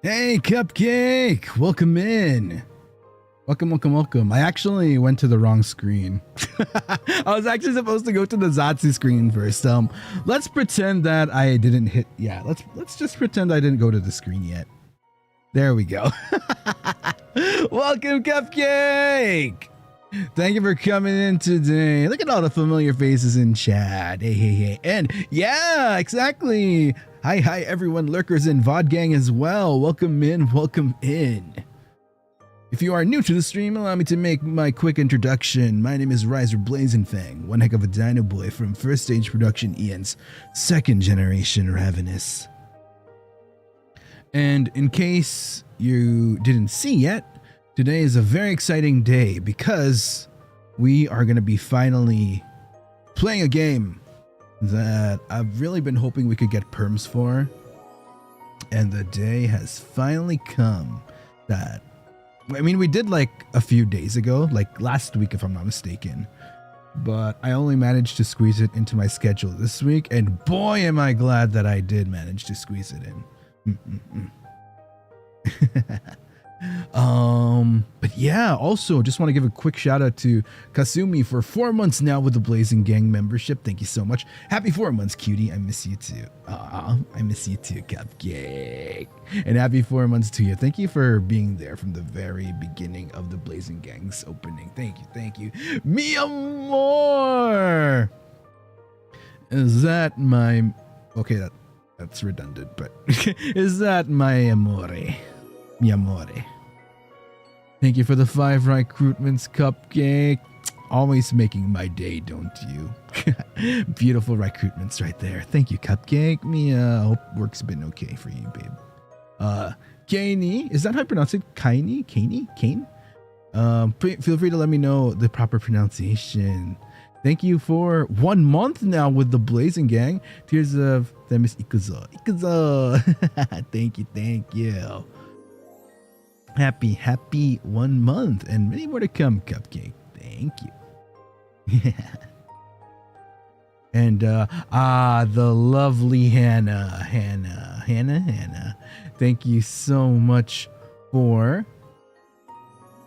Hey, Cupcake! Welcome in. Welcome. I actually went to the wrong screen. I was actually supposed to go to the Zatsu screen first. Let's pretend that I didn't hit. Yeah, let's just pretend I didn't go to the screen yet. There we go. Welcome, Cupcake! Thank you for coming in today. Look at all the familiar faces in chat. Hey. And yeah, exactly. Hi, everyone. Lurkers in VOD Gang as well. Welcome in. If you are new to the stream, allow me to make my quick introduction. My name is Ryzar Blazenfang, one heck of a Dinoboi from First Stage Production Ian's second generation Ravanis. And in case you didn't see yet, today is a very exciting day because we are going to be finally playing a game that I've really been hoping we could get perms for. And the day has finally come that, I mean, we did like a few days ago, like last week if I'm not mistaken, but I only managed to squeeze it into my schedule this week, and boy am I glad that I did manage to squeeze it in. But yeah, also just want to give a quick shout out to Kasumi for 4 months now with the Blazing Gang membership. Thank you so much. Happy 4 months, cutie. I miss you too. I miss you too, Cupcake. And happy 4 months to you. Thank you for being there from the very beginning of the Blazing Gang's opening. Thank you. Mi amor! Is that my... Okay, that's redundant, but is that my amore? Mi amore. Thank you for the 5 recruitments, Cupcake. Always making my day, don't you? Beautiful recruitments right there. Thank you, Cupcake. Hope work's been okay for you, babe. Kaini, is that how I pronounce it? Kaini? Kane? Feel free to let me know the proper pronunciation. Thank you for 1 month now with the Blazing Gang. Tears of Themis Ikuzo. Thank you. Happy 1 month and many more to come, Cupcake. Thank you. And the lovely Hannah. Thank you so much for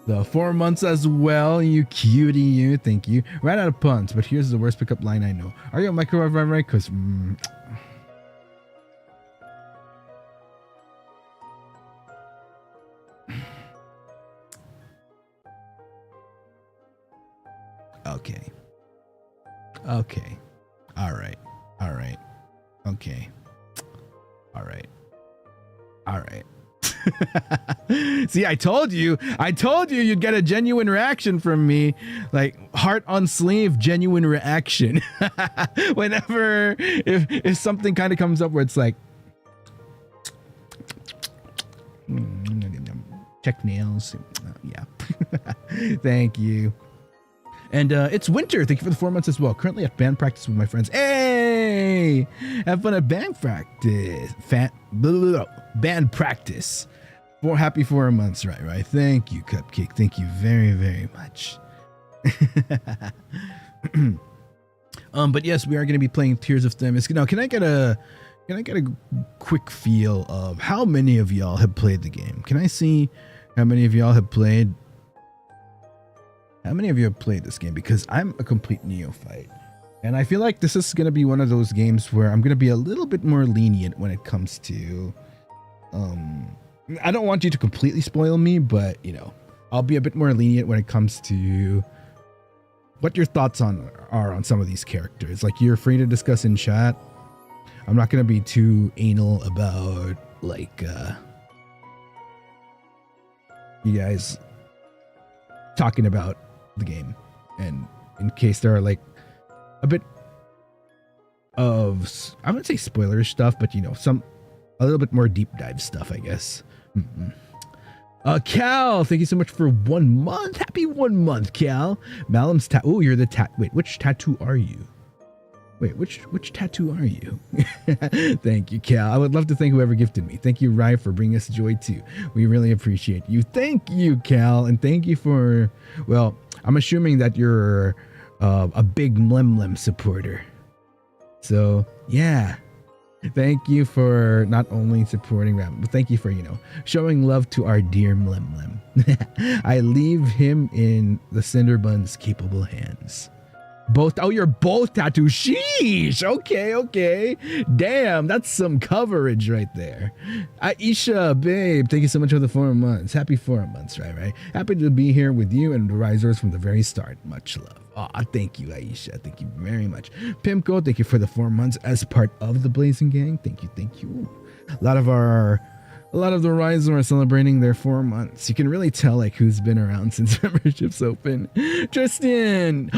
the 4 months as well, you cutie, you. Thank you. Right out of puns, but here's the worst pickup line I know. Are you a microwave right? Because Okay. All right. Okay. All right. See, I told you you'd get a genuine reaction from me, like heart on sleeve, genuine reaction. Whenever, if something kind of comes up where it's like, check nails. Yeah. Thank you. And it's winter. Thank you for the 4 months as well. Currently at band practice with my friends. Hey! Have fun at band practice. Band practice. Happy 4 months. Right. Thank you, Cupcake. Thank you very, very much. But yes, we are going to be playing Tears of Themis. Now, can I get a quick feel of how many of y'all have played the game? Can I see how many of y'all have played? How many of you have played this game? Because I'm a complete neophyte. And I feel like this is going to be one of those games where I'm going to be a little bit more lenient when it comes to... I don't want you to completely spoil me, but, I'll be a bit more lenient when it comes to what your thoughts are on some of these characters. Like, you're free to discuss in chat. I'm not going to be too anal about, like, you guys talking about the game, and in case there are like a bit of, I wouldn't say spoilerish stuff, but a little bit more deep dive stuff, I guess. Cal, thank you so much for 1 month. Happy 1 month, Cal. Malim's oh, you're the wait, which tattoo are you? Wait, which tattoo are you? Thank you, Cal. I would love to thank whoever gifted me. Thank you, Rai, for bringing us joy too. We really appreciate you. Thank you, Cal, and thank you for, well, I'm assuming that you're a big Mlem supporter. So, yeah. Thank you for not only supporting Rabbit, but thank you for, showing love to our dear Mlim Mlim. I leave him in the Cinderbun's capable hands. Both, oh, you're both tattooed. Sheesh. Okay. Damn, that's some coverage right there. Aisha, babe, thank you so much for the 4 months. Happy 4 months, right? Happy to be here with you and the Ryzars from the very start. Much love. Aw, thank you, Aisha. Thank you very much. Pimco, thank you for the 4 months as part of the Blazing Gang. Thank you. A lot of the Ryzars are celebrating their 4 months. You can really tell like who's been around since membership's open. Tristan!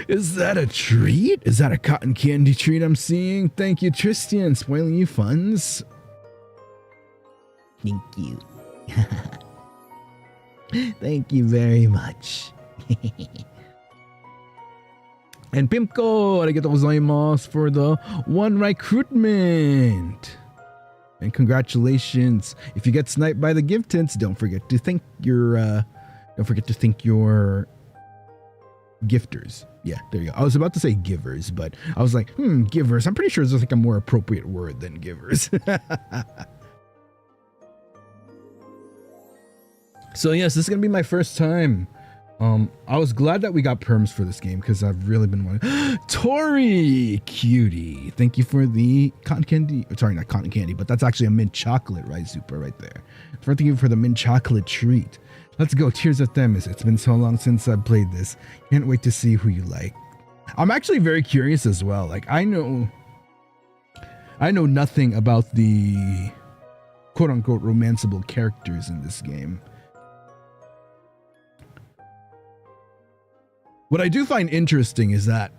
Is that a treat? Is that a cotton candy treat I'm seeing? Thank you, Tristan. Spoiling you funds. Thank you. Thank you very much. And Pimco, arigatou gozaimasu for the 1 recruitment. And congratulations. If you get sniped by the gift tints, don't forget to thank your gifters. Yeah, there you go. I was about to say givers, but I was like, givers. I'm pretty sure it's like a more appropriate word than givers. So yes, this is gonna be my first time. I was glad that we got perms for this game because I've really been wanting. Tori, cutie, thank you for the cotton candy. Sorry, not cotton candy, but that's actually a mint chocolate, right? Super, right there. Thank you for the mint chocolate treat. Let's go, Tears of Themis. It's been so long since I've played this. Can't wait to see who you like. I'm actually very curious as well. Like I know nothing about the quote unquote romanceable characters in this game. What I do find interesting is that,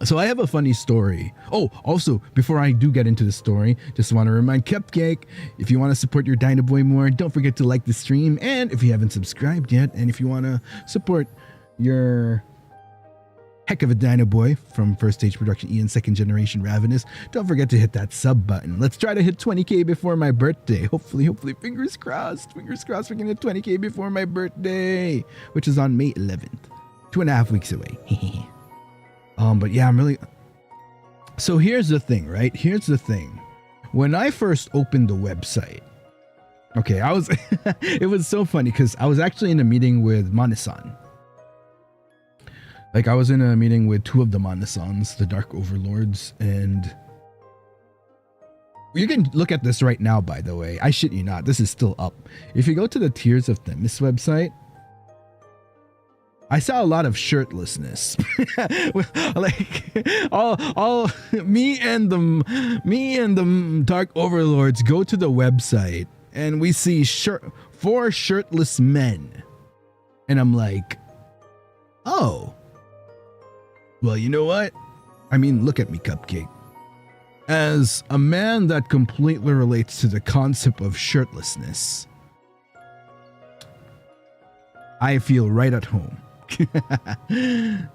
so I have a funny story. Oh, also, before I do get into the story, just want to remind Cupcake, if you want to support your Dinoboi more, don't forget to like the stream. And if you haven't subscribed yet, and if you want to support your heck of a Dinoboi from first stage production Ian, second generation Ravanis, don't forget to hit that sub button. Let's try to hit 20k before my birthday. Hopefully, fingers crossed we can hit 20k before my birthday, which is on May 11th, 2.5 weeks away. But yeah, I'm really, so here's the thing, right? When I first opened the website, okay, it was so funny because I was actually in a meeting with Manasan. Like I was in a meeting with 2 of the Manasans, the Dark Overlords, and you can look at this right now, by the way. I shit you not, this is still up. If you go to the Tears of Themis website, I saw a lot of shirtlessness. Like all me and the Dark Overlords go to the website and we see 4 shirtless men. And I'm like, oh. Well, you know what? I mean, look at me, Cupcake. As a man that completely relates to the concept of shirtlessness, I feel right at home.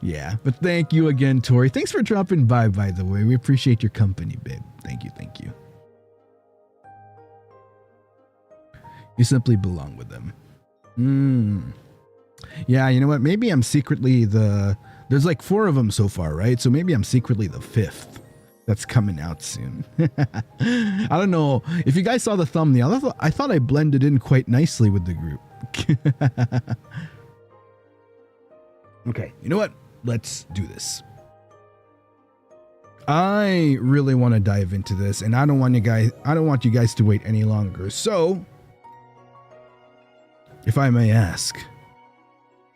Yeah, but thank you again, Tori. Thanks for dropping by the way. We appreciate your company, babe. Thank you. You simply belong with them. Yeah, you know what? Maybe I'm secretly there's like 4 of them so far, right? So maybe I'm secretly the 5th that's coming out soon. I don't know. If you guys saw the thumbnail, I thought I blended in quite nicely with the group. Okay, you know what? Let's do this. I really want to dive into this, and I don't want you guys to wait any longer. So, if I may ask,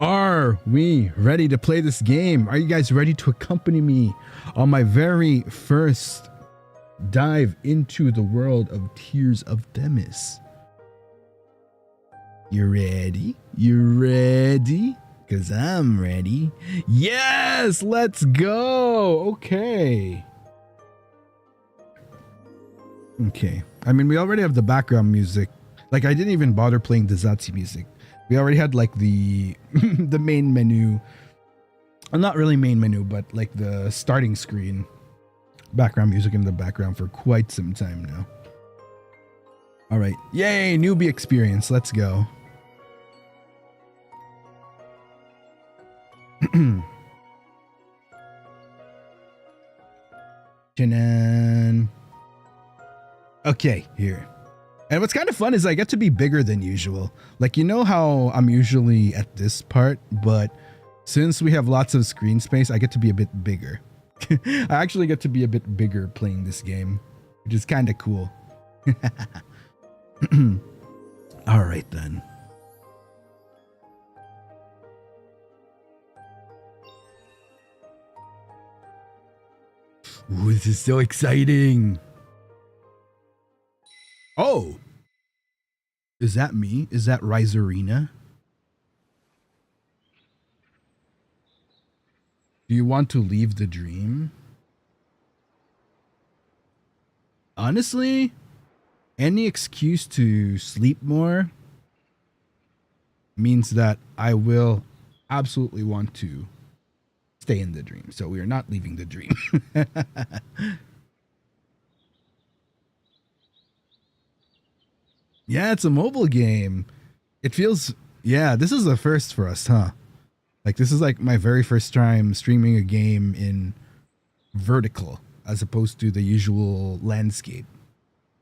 are we ready to play this game? Are you guys ready to accompany me on my very first dive into the world of Tears of Themis? You ready? Because I'm ready. Yes, let's go. Okay. I mean, we already have the background music. Like, I didn't even bother playing the Zatsi music. We already had like the the main menu. Not really main menu, but like the starting screen. Background music in the background for quite some time now. All right. Yay, newbie experience. Let's go. Chinan. Okay, here. And what's kind of fun is I get to be bigger than usual. Like, you know how I'm usually at this part, but since we have lots of screen space, I get to be a bit bigger. I actually get to be a bit bigger playing this game, which is kind of cool. All right, then. Ooh, this is so exciting. Oh. Is that me? Is that Ryzarina? Do you want to leave the dream? Honestly, any excuse to sleep more means that I will absolutely want to stay in the dream. So we are not leaving the dream. Yeah, it's a mobile game. It feels, yeah, this is a first for us, huh? Like, this is like my very first time streaming a game in vertical as opposed to the usual landscape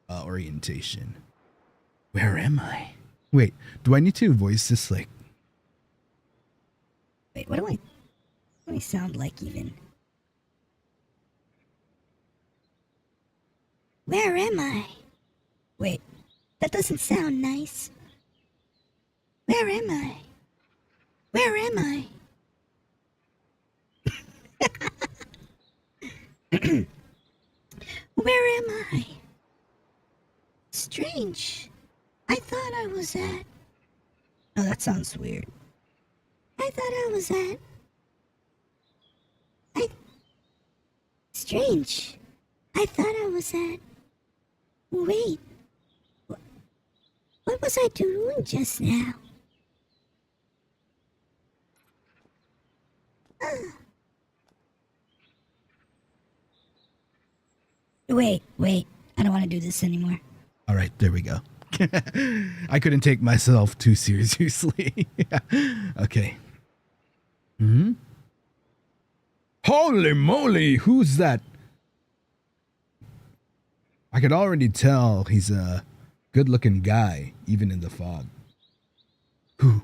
orientation. Where am I? Wait, do I need to voice this like... Wait, what do I sound like even? Where am I? Wait, that doesn't sound nice. Where am I? Where am I? Where am I? Strange. I thought I was at... Oh, that sounds weird. I thought I was at... Strange. I thought I was at... Wait. What was I doing just now? Wait. I don't want to do this anymore. All right, there we go. I couldn't take myself too seriously. Okay. Hmm? Holy moly, who's that? I could already tell he's a good-looking guy, even in the fog. Who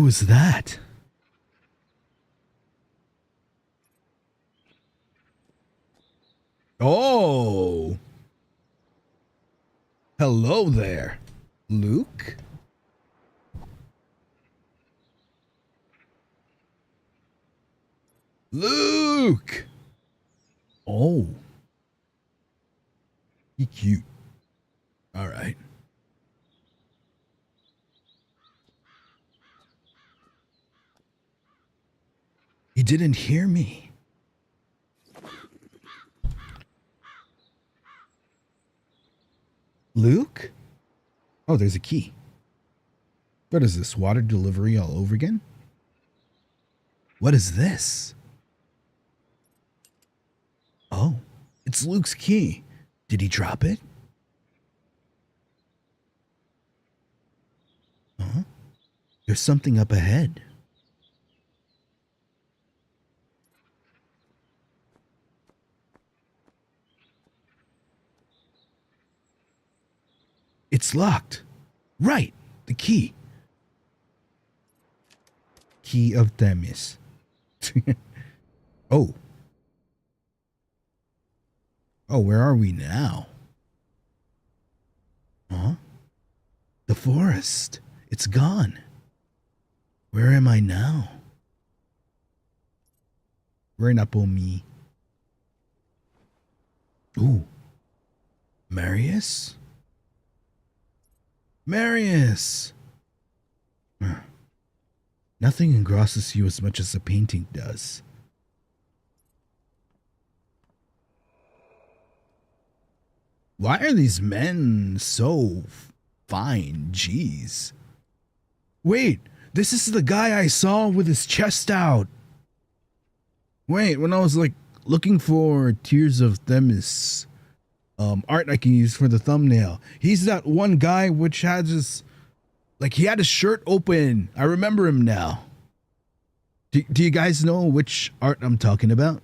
is that? Oh! Hello there, Luke? Luke! Oh. He cute. All right. He didn't hear me. Luke? Oh, there's a key. What is this, water delivery all over again? What is this? Oh, it's Luke's key. Did he drop it? Huh? There's something up ahead. It's locked. Right, the key. Key of Themis. Oh. Oh, where are we now? Huh? The forest. It's gone. Where am I now? We're not me. Ooh. Marius? Marius! Nothing engrosses you as much as a painting does. Why are these men so fine? Jeez. Wait, this is the guy I saw with his chest out. Wait, when I was like looking for Tears of Themis art I can use for the thumbnail. He's that one guy which has his, like, he had his shirt open. I remember him now. Do you guys know which art I'm talking about?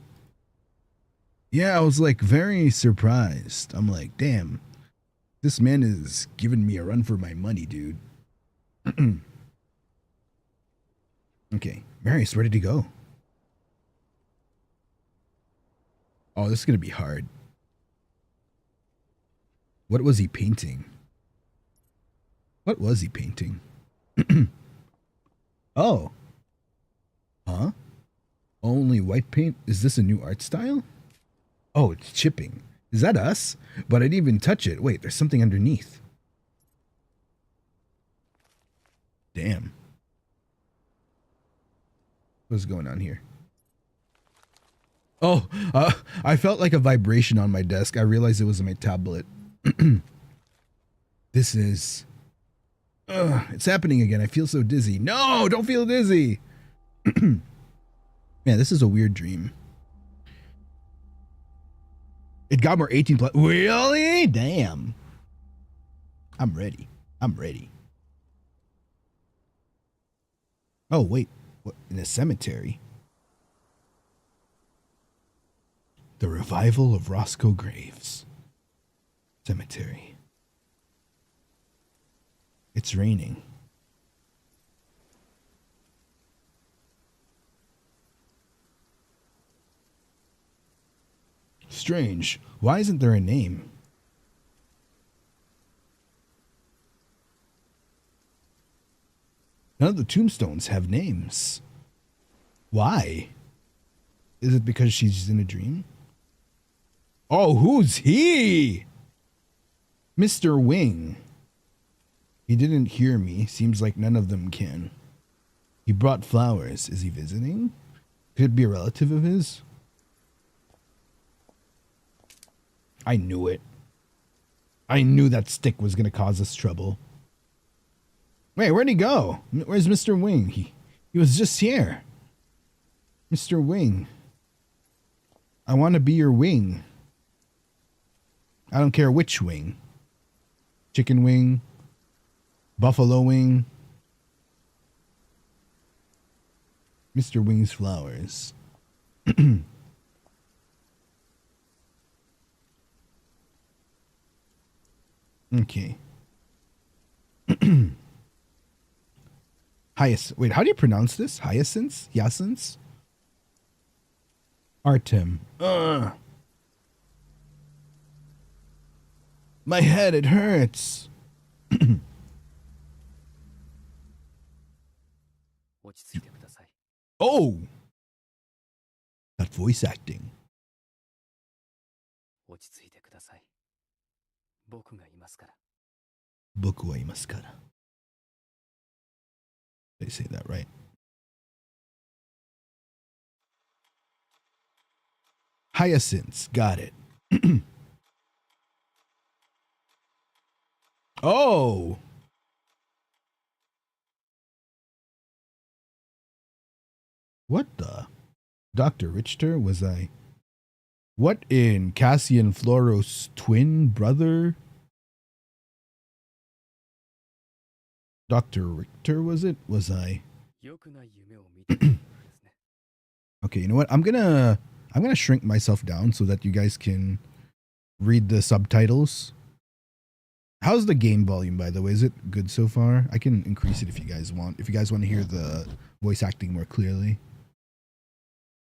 Yeah, I was like very surprised. I'm like, damn, this man is giving me a run for my money, dude. Okay, Marius, where did he go? Oh, this is gonna be hard. What was he painting? What was he painting? Oh. Huh? Only white paint? Is this a new art style? Oh, it's chipping. Is that us? But I didn't even touch it. Wait, there's something underneath. Damn. What's going on here? Oh, I felt like a vibration on my desk. I realized it was my tablet. This is... it's happening again. I feel so dizzy. No, don't feel dizzy. Man, this is a weird dream. It got more 18 plus. Really? Damn. I'm ready. I'm ready. Oh, wait. What? In a cemetery? The revival of Roscoe Graves. Cemetery. It's raining. Strange. Why isn't there a name? None of the tombstones have names. Why? Is it because she's in a dream? Oh, who's he? Mr. Wing. He didn't hear me. Seems like none of them can. He brought flowers. Is he visiting? Could it be a relative of his? I knew it. I knew that stick was going to cause us trouble. Wait, where'd he go? Where's Mr. Wing? He was just here. Mr. Wing. I want to be your wing. I don't care which wing. Chicken wing. Buffalo wing. Mr. Wing's flowers. Okay. Wait, how do you pronounce this? Hyacinths? Hyacinths? Artem. My head, it hurts. Oh! That voice acting. Boku wa imasu kara. They say that right. Hyacinths. Got it. Oh! What the? Dr. Richter, was I... What in Cassian Floros' twin brother? Dr. Richter, was it? Was I? Okay, you know what? I'm gonna shrink myself down so that you guys can read the subtitles. How's the game volume, by the way? Is it good so far? I can increase it if you guys want. If you guys want to hear the voice acting more clearly.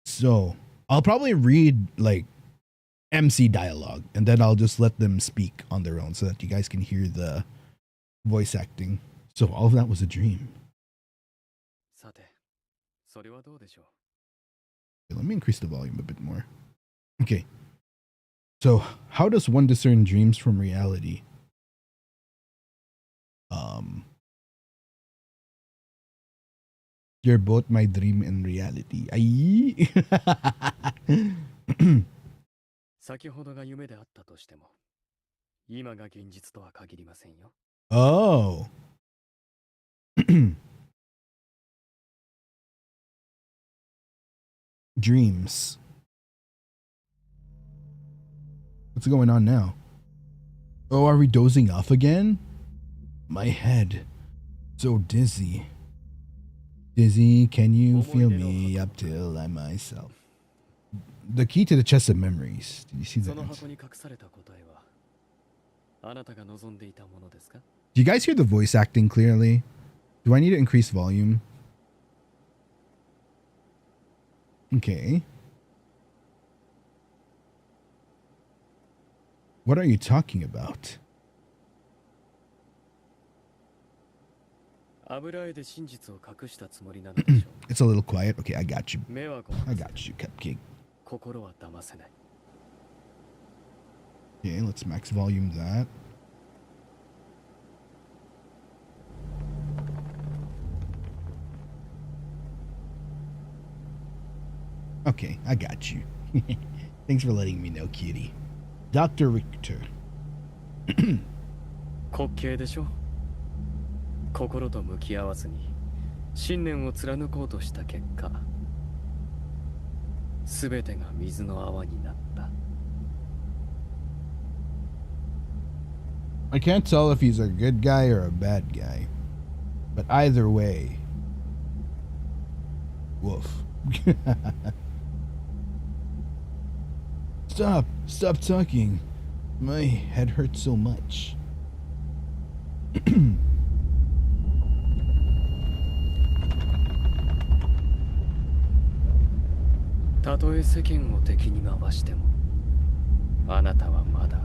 So, I'll probably read, like, MC dialogue, and then I'll just let them speak on their own so that you guys can hear the voice acting. So, all of that was a dream. Okay, let me increase the volume a bit more. Okay. So, how does one discern dreams from reality? You're both my dream and reality. Ay. Oh. Dreams. What's going on now? Oh, are we dozing off again? My head. So dizzy. Dizzy, can you feel me up till I myself? The key to the chest of memories. Did you see that? Do you guys hear the voice acting clearly? Do I need to increase volume? Okay. What are you talking about? It's a little quiet. Okay, I got you. I got you, Cupcake. Okay, let's max volume that. Okay, I got you. Thanks for letting me know, cutie. Dr. Richter. 滑稽でしょ。心と向き合わずに信念を貫こうとした結果、すべてが水の泡になった。I can't tell if he's a good guy or a bad guy, but either way, woof. Stop talking. My head hurts so much. たとえ世間を敵に回しても、あなたはまだ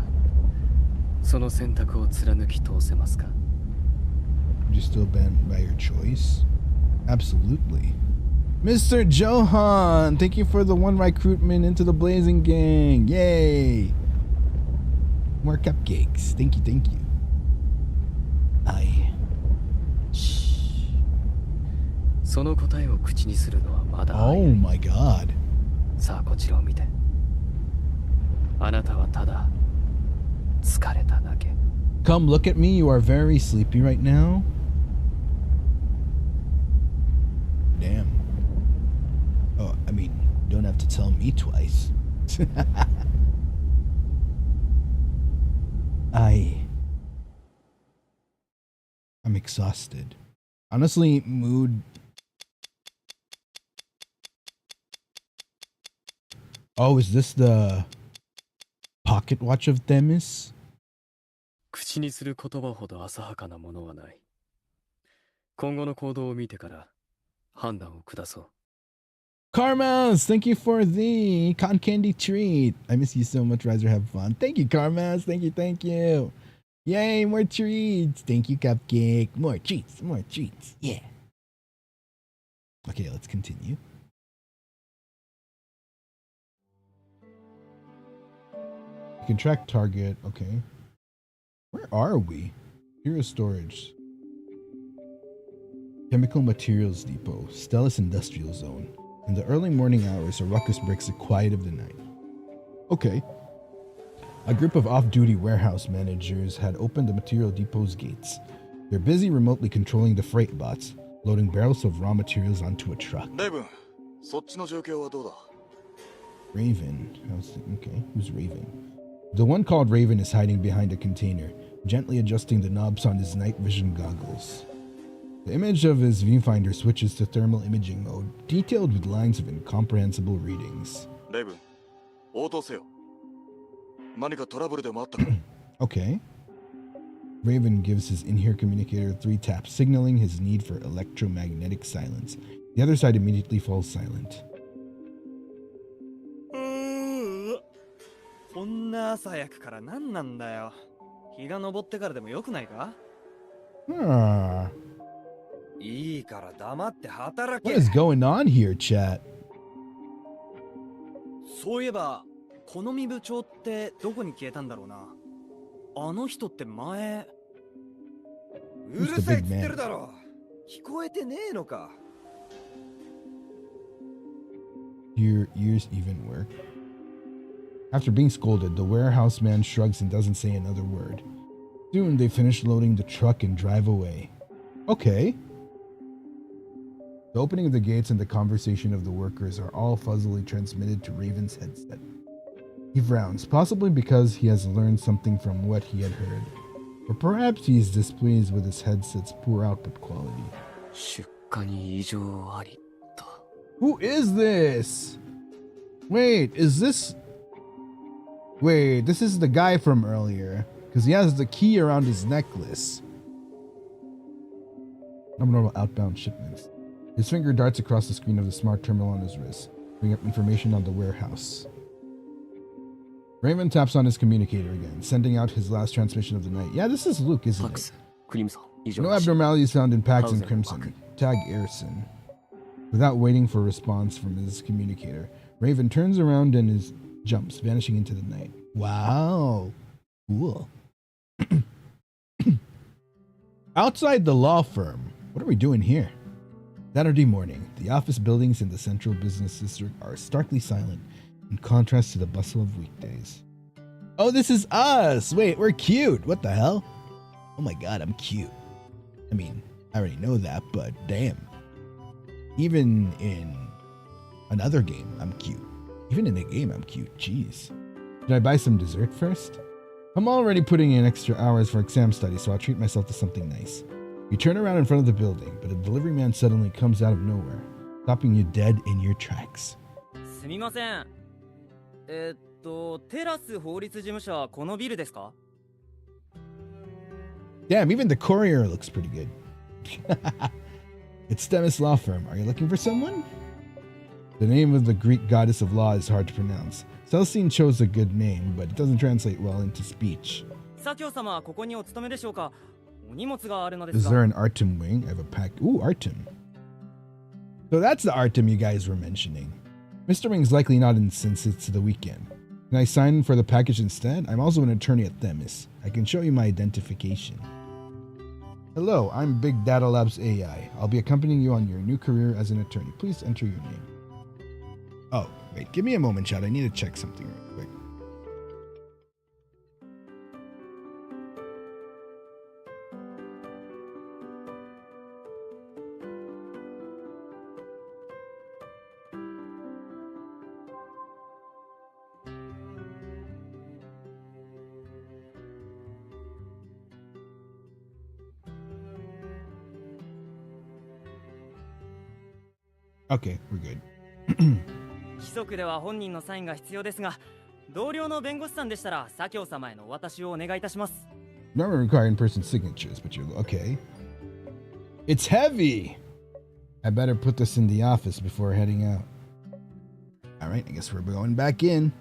その選択を貫き通せますか? You still banned by your choice? Absolutely. Mr. Johan, thank you for the one recruitment into the Blazing Gang. Yay! More cupcakes. Thank you, thank you. Shh. その答えを口にするのはまだ。Oh my god. さあこちらを見て。あなたはただ疲れただけ。Come look at me. You are very sleepy right now. Damn. Oh, I mean, you don't have to tell me twice. I'm exhausted. Honestly, mood. Oh, is this the pocket watch of Themis? 口にする言葉ほど浅はかなものはない。今後の行動を見てから判断を下そう。Karmas, thank you for the cotton candy treat. I miss you so much, Ryzar. Have fun. Thank you, Karmas. Thank you, thank you. Yay, more treats. Thank you, Cupcake. More treats, more treats. Yeah. Okay, let's continue. You can track target. Okay. Where are we? Here is storage. Chemical Materials Depot. Stellus Industrial Zone. In the early morning hours, a ruckus breaks the quiet of the night. Okay. A group of off-duty warehouse managers had opened the material depot's gates. They're busy remotely controlling the freight bots, loading barrels of raw materials onto a truck. Raven. Okay, who's Raven? The one called Raven is hiding behind a container, gently adjusting the knobs on his night vision goggles. The image of his viewfinder switches to thermal imaging mode, detailed with lines of incomprehensible readings. Okay. Raven gives his in-ear communicator 3 taps, signaling his need for electromagnetic silence. The other side immediately falls silent. What is going on here, chat? そういえば、この身部長ってどこに消えたんだろうな。あの人って前。うるさいっつってるだろ。聞こえてねえのか。Your ears even work. After being scolded, the warehouse man shrugs and doesn't say another word. Soon they finish loading the truck and drive away. Okay. The opening of the gates and the conversation of the workers are all fuzzily transmitted to Raven's headset. He frowns, possibly because he has learned something from what he had heard. Or perhaps he is displeased with his headset's poor output quality. Who is this? Wait, is this... Wait, this is the guy from earlier. Because he has the key around his necklace. Abnormal outbound shipments. His finger darts across the screen of the smart terminal on his wrist, bringing up information on the warehouse. Raven taps on his communicator again, sending out his last transmission of the night. Yeah, this is Luke, isn't it? No abnormalities found in Pax and Crimson. Tag Ayrson. Without waiting for a response from his communicator, Raven turns around and jumps, vanishing into the night. Wow. Cool. Outside the law firm, what are we doing here? Saturday morning, the office buildings in the central business district are starkly silent in contrast to the bustle of weekdays. Oh, this is us! Wait, we're cute! What the hell? Oh my god, I'm cute. I mean, I already know that, but damn. Even in another game, I'm cute. Even in a game, I'm cute. Jeez. Should I buy some dessert first? I'm already putting in extra hours for exam study, so I'll treat myself to something nice. You turn around in front of the building, but a delivery man suddenly comes out of nowhere, stopping you dead in your tracks. すみません。テラス法律事務所はこのビルですか? Damn, even the courier looks pretty good. It's Themis Law Firm. Are you looking for someone? The name of the Greek goddess of law is hard to pronounce. Celestine chose a good name, but it doesn't translate well into speech. Is there an Artem wing? I have a pack. Ooh, Artem. So that's the Artem you guys were mentioning. Mr. Wing's likely not in since it's the weekend. Can I sign for the package instead? I'm also an attorney at Themis. I can show you my identification. Hello, I'm Big Data Labs AI. I'll be accompanying you on your new career as an attorney. Please enter your name. Oh, wait, give me a moment, chat. I need to check something real quick. Okay, we're good. 規則では本人のサインが必要ですが、同僚の弁護士さんでしたら左京様へのお渡しをお願いいたします。Not require in-person signatures, but you're okay. It's heavy. I better put this in the office before heading out. All right, I guess we're going back in.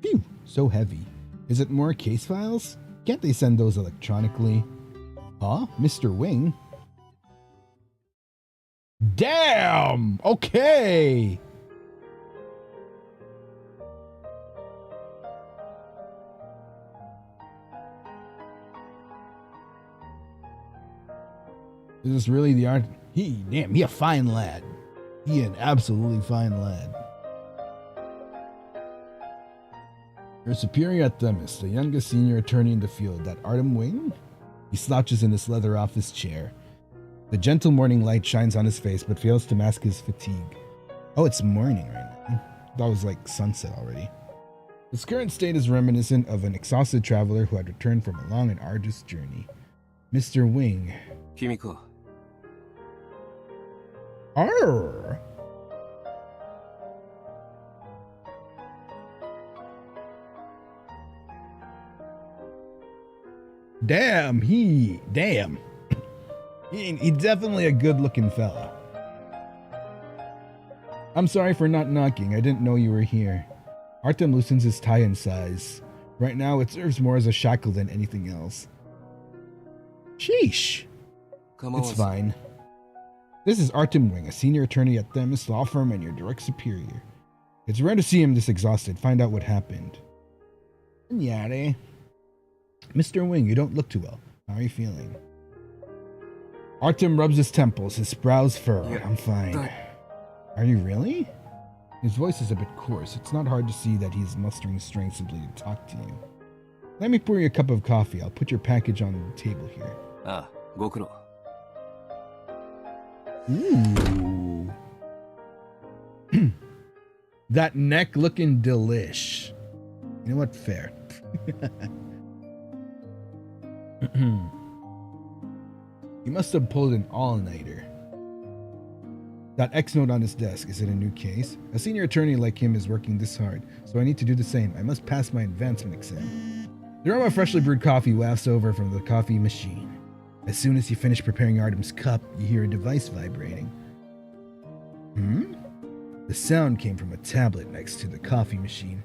Phew, so heavy. Is it more case files? Can't they send those electronically? Huh? Mr. Wing? Damn! Okay! Is this really the art? He a fine lad. He an absolutely fine lad. Your superior at Themis, the youngest senior attorney in the field, that Artem Wing? He slouches in his leather office chair. The gentle morning light shines on his face, but fails to mask his fatigue. Oh, it's morning right now. That was like sunset already. His current state is reminiscent of an exhausted traveler who had returned from a long and arduous journey. Mr. Wing. Kimiko. Arr! Damn. He's definitely a good-looking fella. I'm sorry for not knocking. I didn't know you were here. Artem loosens his tie and sighs. Right now, it serves more as a shackle than anything else. Sheesh. It's fine. This is Artem Wing, a senior attorney at Themis Law Firm and your direct superior. It's rare to see him this exhausted. Find out what happened. Yare. Mr. Wing, you don't look too well. How are you feeling? Artem rubs his temples, his brows furrow. I'm fine. Are you really? His voice is a bit coarse. It's not hard to see that he's mustering strength simply to talk to you. Let me pour you a cup of coffee. I'll put your package on the table here. Gokuro. Ooh. That neck looking delish. You know what? Fair. You must have pulled an all-nighter. That X note on his desk. Is it a new case? A senior attorney like him is working this hard, so I need to do the same. I must pass my advancement exam. The aroma of freshly brewed coffee wafts over from the coffee machine. As soon as you finish preparing Artem's cup, you hear a device vibrating. The sound came from a tablet next to the coffee machine.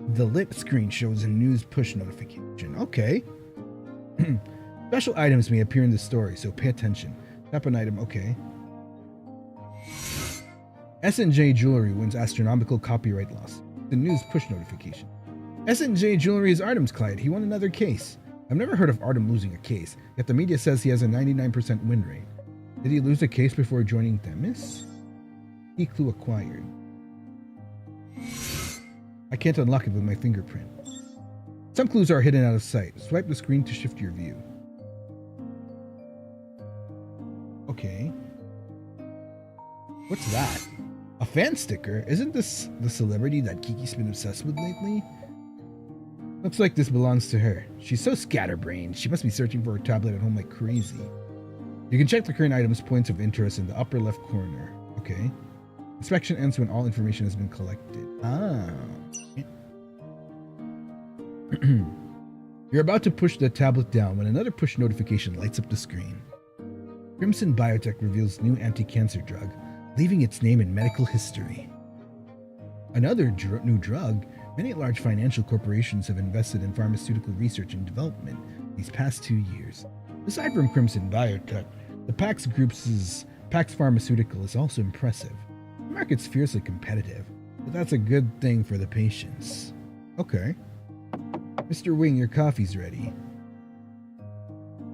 The lit screen shows a news push notification. Okay. Special items may appear in the story, so pay attention. Tap an item. Okay. S&J Jewelry wins astronomical copyright loss. The news push notification. S&J Jewelry is Artem's client. He won another case. I've never heard of Artem losing a case, yet the media says he has a 99% win rate. Did he lose a case before joining Themis? Key clue acquired. I can't unlock it with my fingerprint. Some clues are hidden out of sight. Swipe the screen to shift your view. Okay. What's that? A fan sticker? Isn't this the celebrity that Kiki's been obsessed with lately? Looks like this belongs to her. She's so scatterbrained. She must be searching for her tablet at home like crazy. You can check the current item's points of interest in the upper left corner. Okay. Inspection ends when all information has been collected. Ah. You're about to push the tablet down when another push notification lights up the screen. Crimson Biotech reveals new anti-cancer drug, leaving its name in medical history. Another new drug? Many large financial corporations have invested in pharmaceutical research and development these past 2 years. Aside from Crimson Biotech, the Pax Group's Pax Pharmaceutical is also impressive. The market's fiercely competitive, but that's a good thing for the patients. Okay. Mr. Wing, your coffee's ready.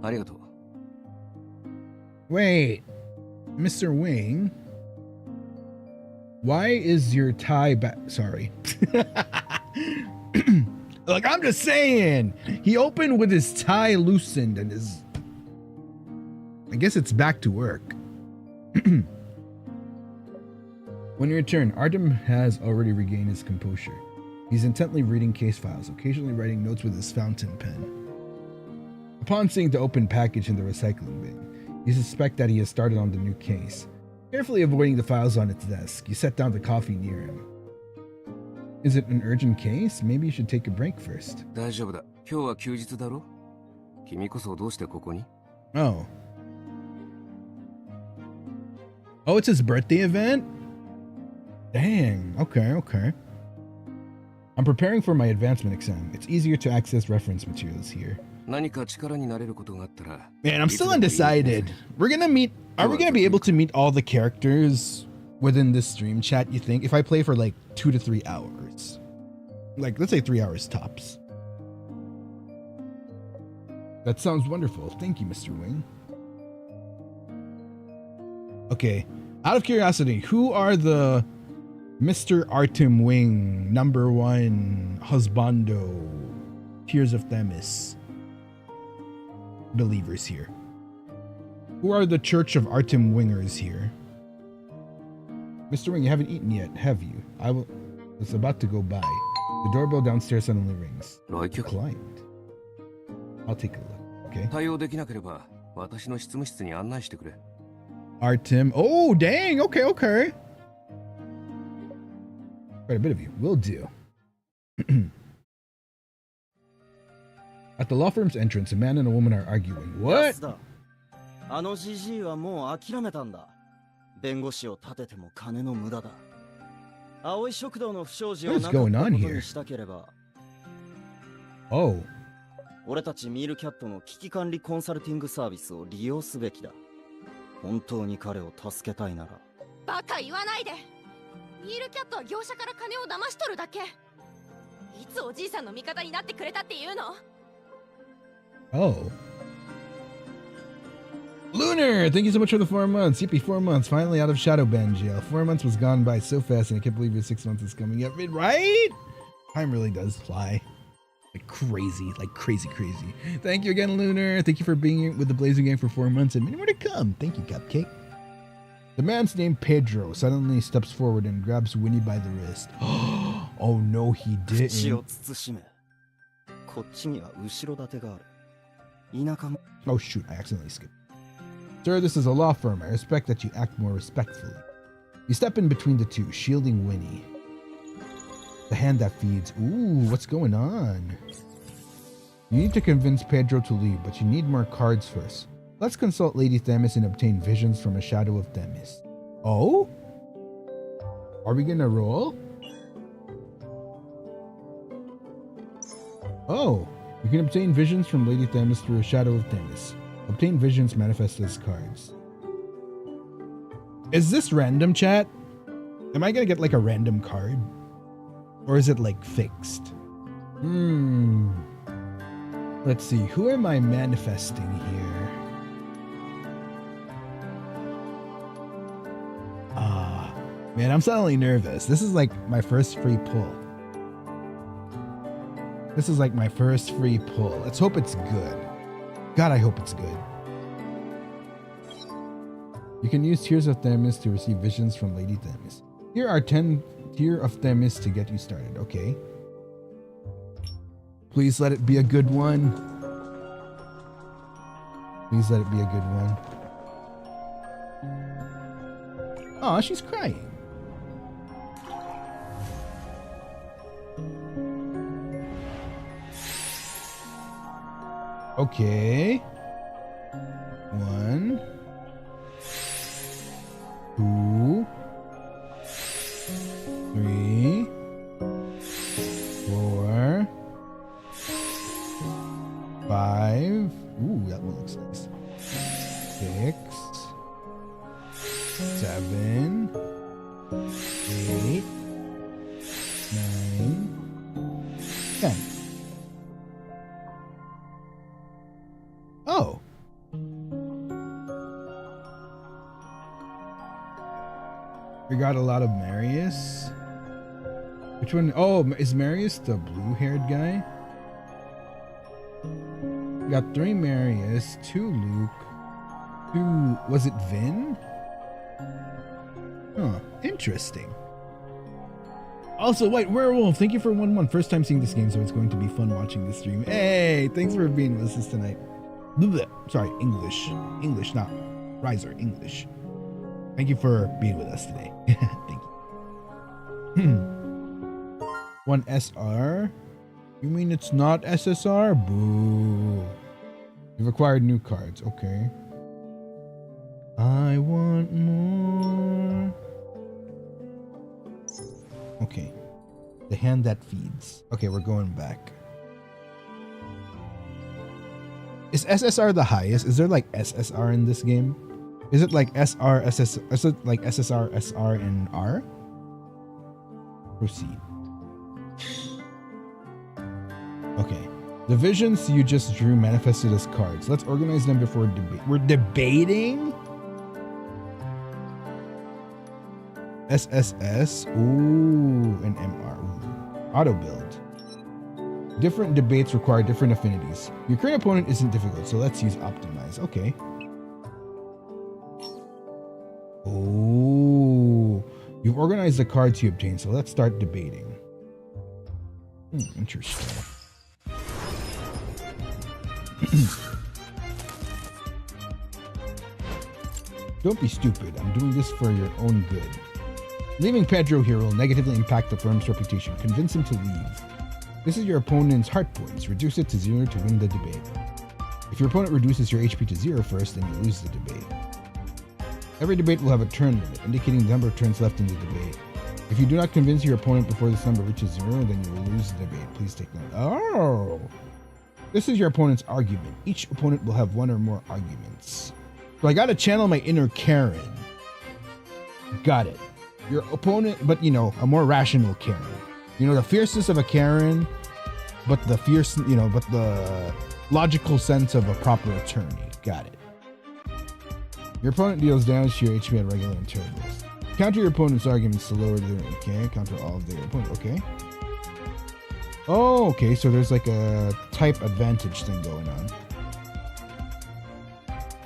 Arigato. Wait, Mr. Wing, why is your tie back? Sorry. Look, I'm just saying. He opened with his tie loosened and his... I guess it's back to work. When you return, Artem has already regained his composure. He's intently reading case files, occasionally writing notes with his fountain pen. Upon seeing the open package in the recycling bin, you suspect that he has started on the new case. Carefully avoiding the files on its desk, you set down the coffee near him. Is it an urgent case? Maybe you should take a break first. Oh. Oh, it's his birthday event? Dang, okay. I'm preparing for my advancement exam. It's easier to access reference materials here. Man, I'm still undecided. Are we gonna be able to meet all the characters within this stream chat, you think? If I play for like 2 to 3 hours. Like, let's say 3 hours tops. That sounds wonderful. Thank you, Mr. Wing. Okay, out of curiosity, who are the Mr. Artem Wing, #1 husbando, Tears of Themis believers here? Who are the Church of Artem Wingers here? Mr. Wing, you haven't eaten yet, have you? It's about to go by. The doorbell downstairs suddenly rings. Client. I'll take a look, okay? Artem. Oh, dang. Okay. Quite a bit of you. Will do. At the law firm's entrance, a man and a woman are arguing. What? What is going on here? Oh. 俺たちミールキャットの危機管理コンサルティングサービスを利用すべきだ。本当に彼を助けたいなら。バカ言わないで。ミールキャットは業者から金を騙し取るだけ。いつおじいさんの味方になってくれたっていうの？ Oh. Lunar, thank you so much for the 4 months. Yippee, 4 months. Finally out of Shadowban jail. 4 months was gone by so fast, and I can't believe your 6 months is coming up. Right? Time really does fly. Like crazy. Thank you again, Lunar. Thank you for being with the Blazing Gang for 4 months and many more to come. Thank you, Cupcake. The man's named Pedro suddenly steps forward and grabs Winnie by the wrist. Oh no, he didn't. Oh shoot, I accidentally skipped. Sir, this is a law firm. I respect that you act more respectfully. You step in between the two, shielding Winnie. The hand that feeds. Ooh, what's going on? You need to convince Pedro to leave, but you need more cards first. Let's consult Lady Themis and obtain visions from a shadow of Themis. Oh? Are we gonna roll? Oh, you can obtain visions from Lady Themis through a shadow of Themis. Obtain visions manifest as cards. Is this random, chat? Am I gonna get like a random card? Or is it like fixed? Let's see, who am I manifesting here? Man, I'm suddenly nervous. This is like my first free pull. This is like my first free pull. Let's hope it's good. God, I hope it's good. You can use Tears of Themis to receive visions from Lady Themis. Here are 10 Tear of Themis to get you started. Okay. Please let it be a good one. Please let it be a good one. Aw, she's crying. Okay. 1, 2, 3, 4, 5. Ooh, that one looks nice. 6, 7, 8, 9, 10. Oh. We got a lot of Marius. Which one? Oh, is Marius the blue-haired guy? We got 3 Marius, 2 Luke, 2... Was it Vin? Huh, interesting. Also, wait, Werewolf, thank you for 1-1. First time seeing this game, so it's going to be fun watching this stream. Hey, thanks for being with us tonight. Sorry, English. English, not Ryzar, English. Thank you for being with us today. Thank you. 1 SR? You mean it's not SSR? Boo. You've acquired new cards. Okay. I want more. Okay. The hand that feeds. Okay, we're going back. Is SSR the highest? Is there like SSR in this game? Is it like SR, SS? Is it like SSR, SR, and R? Proceed. Okay. The visions you just drew manifested as cards. Let's organize them before debate. We're debating? SSS. Ooh, and MR. Ooh. Auto build. Different debates require different affinities. Your current opponent isn't difficult, so let's use optimize. Okay. Oh, you've organized the cards you obtained, so let's start debating. Interesting. Don't be stupid. I'm doing this for your own good. Leaving Pedro here will negatively impact the firm's reputation. Convince him to leave. This is your opponent's heart points. Reduce it to 0 to win the debate. If your opponent reduces your HP to 0 first, then you lose the debate. Every debate will have a turn limit, indicating the number of turns left in the debate. If you do not convince your opponent before this number reaches 0, then you will lose the debate. Please take note. Oh! This is your opponent's argument. Each opponent will have 1 or more arguments. So I gotta channel my inner Karen. Got it. Your opponent, but you know, a more rational Karen. You know, the fierceness of a Karen, but the fierce, you know, but the logical sense of a proper attorney. Got it. Your opponent deals damage to your HP at regular intervals. Counter your opponent's arguments to lower their, okay, counter all of their opponent, okay. Oh, okay, so there's like a type advantage thing going on.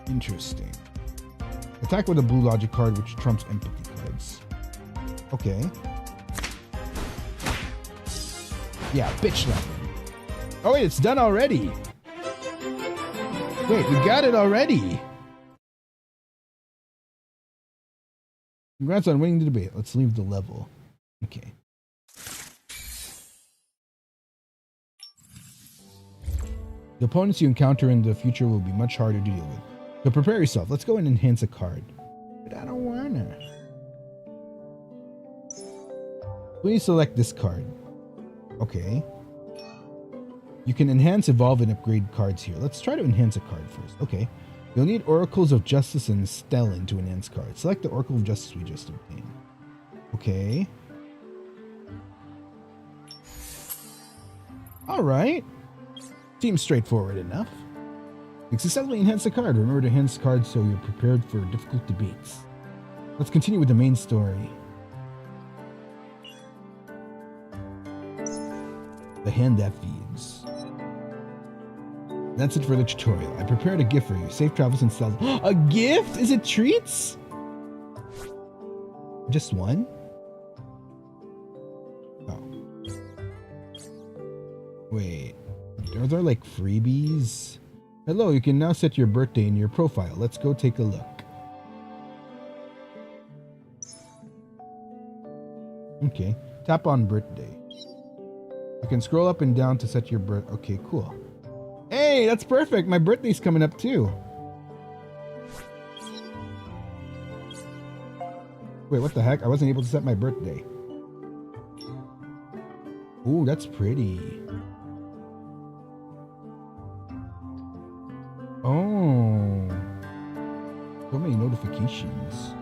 Interesting. Attack with a blue logic card which trumps empathy cards. Okay. Yeah, bitch slap him. Oh wait, it's done already. Wait, we got it already. Congrats on winning the debate. Let's leave the level. Okay. The opponents you encounter in the future will be much harder to deal with. So prepare yourself. Let's go and enhance a card. But I don't wanna. Please select this card. Okay. You can enhance, evolve, and upgrade cards here. Let's try to enhance a card first. Okay. You'll need Oracles of Justice and Stellan to enhance cards. Select the Oracle of Justice we just obtained. Okay. Alright. Seems straightforward enough. You successfully enhance the card. Remember to enhance cards so you're prepared for difficult debates. Let's continue with the main story. The hand that feeds. That's it for the tutorial. I prepared a gift for you. Safe travels and stealth. A gift? Is it treats? Just one? Oh. Wait. Are there like freebies? Hello, you can now set your birthday in your profile. Let's go take a look. Okay. Tap on birthday. You can scroll up and down to set your birth. Okay, cool. Hey, that's perfect. My birthday's coming up too. Wait, what the heck? I wasn't able to set my birthday. Ooh, that's pretty. Oh. So many notifications.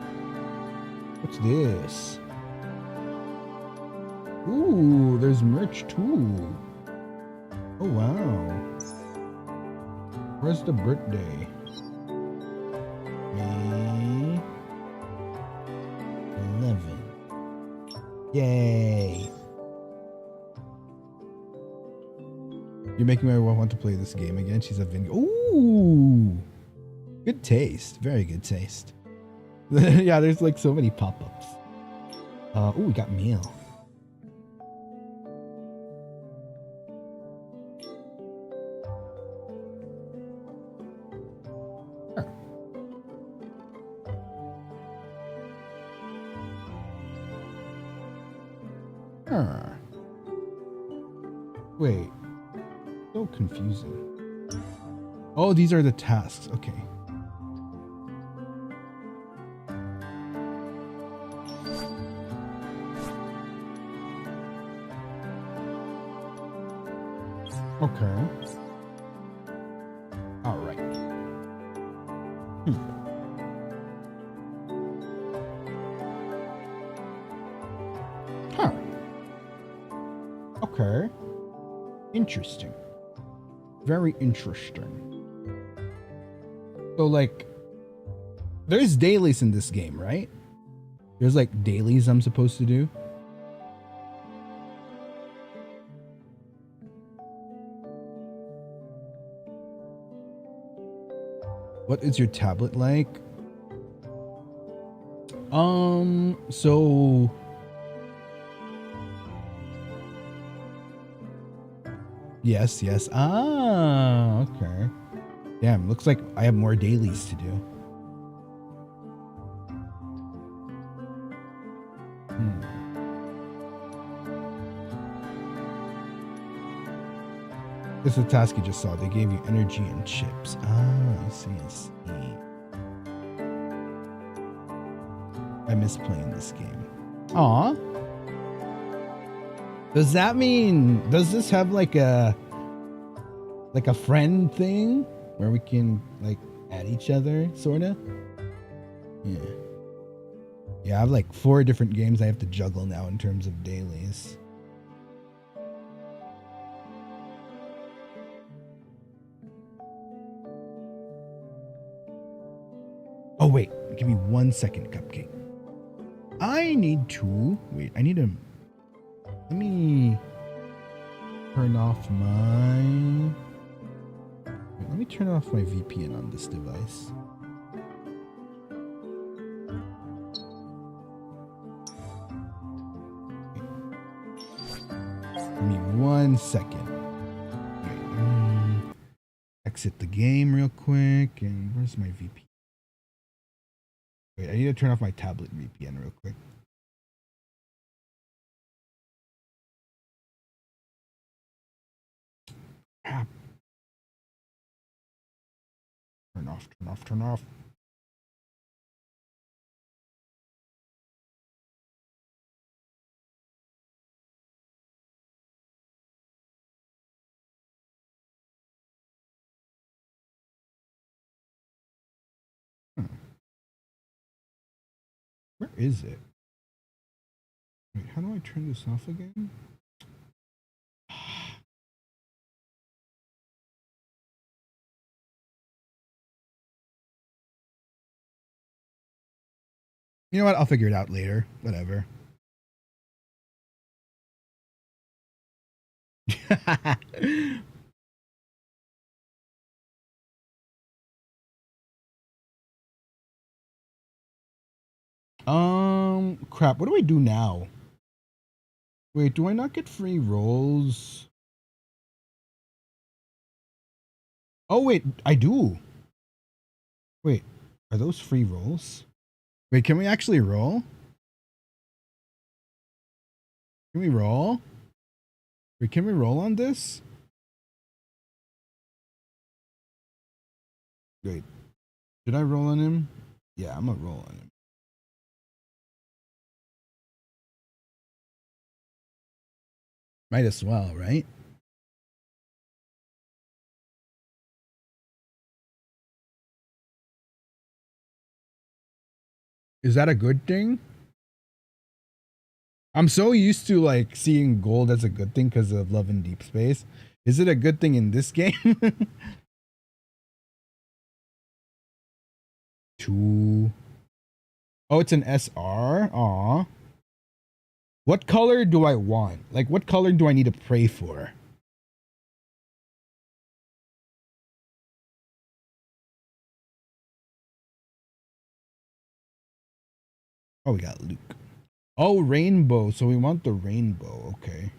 What's this? Ooh, there's merch too. Oh, wow. Where's the birthday? May 11. Yay. You're making me want to play this game again. She's a video. Ooh. Good taste. Very good taste. Yeah, there's like so many pop-ups. Ooh, we got mail. Wait, so confusing. Oh, these are the tasks. Okay. Okay. All right. Huh. Okay. Interesting. Very interesting. So, like, there's dailies in this game, right? There's, like, dailies I'm supposed to do. What is your tablet like? So... Yes, yes. Ah, okay. Damn, looks like I have more dailies to do. This is the task you just saw. They gave you energy and chips. Ah, I see, I see. I miss playing this game. Aw. Does that mean, does this have like a friend thing where we can like add each other, sorta? Yeah. Yeah, I have like 4 different games I have to juggle now in terms of dailies. Oh wait, give me 1 second, Cupcake. I need to, wait, I need to, let me turn off my, let me turn off my VPN on this device. Give me 1 second. Okay, exit the game real quick, and where's my VPN? Wait, I need to turn off my tablet VPN real quick. Ah. Turn off, turn off, turn off. Where is it? Wait, how do I turn this off again? You know what? I'll figure it out later. Whatever. Crap. What do I do now? Wait, do I not get free rolls? Oh, wait, I do. Wait, are those free rolls? Wait, can we actually roll? Can we roll? Wait, can we roll on this? Wait, did I roll on him? Yeah, I'm gonna roll on him. Might as well, right? Is that a good thing? I'm so used to like seeing gold as a good thing because of Love in Deep Space. Is it a good thing in this game? 2. Oh, it's an SR? Aw. What color do I want? Like, what color do I need to pray for? Oh, we got Luke. Oh, rainbow. So we want the rainbow. Okay.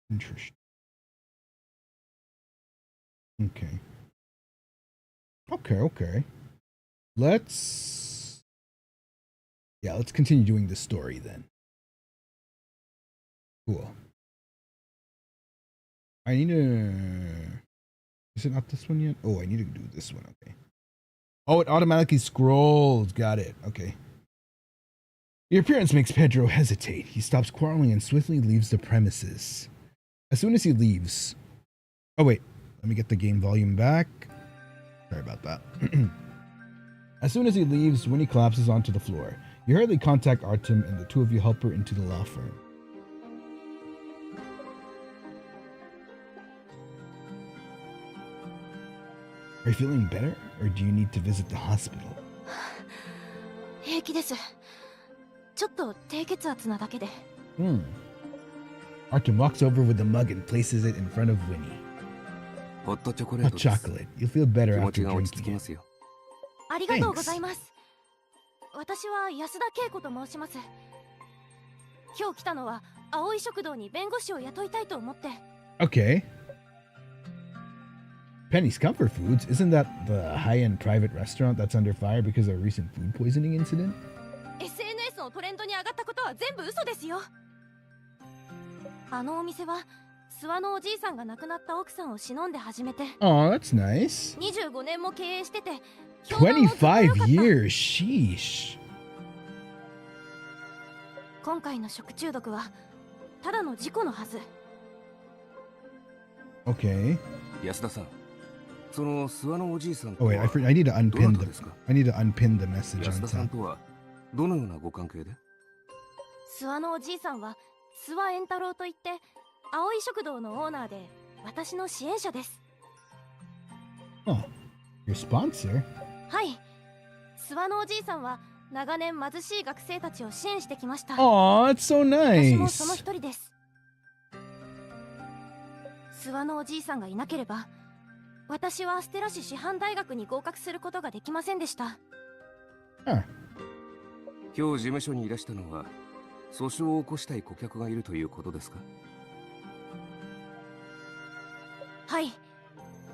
Interesting. Okay. Okay. Let's continue doing the story then. Cool. I need to... Is it not this one yet? Oh, I need to do this one. Okay. Oh, it automatically scrolls. Got it. Okay. Your appearance makes Pedro hesitate. He stops quarreling and swiftly leaves the premises. As soon as he leaves... Oh, wait. Let me get the game volume back. Sorry about that. As soon as he leaves, Winnie collapses onto the floor. You hurriedly contact Artem and the two of you help her into the law firm. Are you feeling better, or do you need to visit the hospital? 平気です。ちょっと低血圧なだけで。Artem walks over with the mug and places it in front of Winnie. ホットチョコレ Hot ートです。 chocolate. You'll feel better 気持 after ちが落ち着 drinking きま it. すよ。ありがとうございます。私は安田恵子と申します。今日来たのは青い食堂に弁護士を雇いたいと思って。Okay. Penny's Comfort Foods? Isn't that the high-end private restaurant that's under fire because of a recent food poisoning incident? SNS のトレンドに上がったことは全部嘘ですよ。あのお店は諏訪のおじいさんが亡くなった奥さんを偲んで始めて Oh, that's nice. 25年も経営してて評判もずっと良かった。 25 years. Sheesh. 今回の食中毒はただの事故のはず。 Okay. 安田さん、その諏訪のおじいさんと Oh は wait, I need to どな unpin た the ですか？ I need to unpin the message 安 on 田さん top. とはどのようなご関係で？諏訪のおじいさんは諏訪円太郎といって青い食堂のオーナーで私の支援者です。 Oh, your sponsor? はい。諏訪のおじいさんは長年貧しい学生たちを支援してきました。 Oh, that's so 私もその nice. 一人です。諏訪のおじいさんがいなければ私はアステラ市師範大学に合格することができませんでした。 Huh. 今日事務所にいらしたのは訴訟を起こしたい顧客がいるということですか？はい。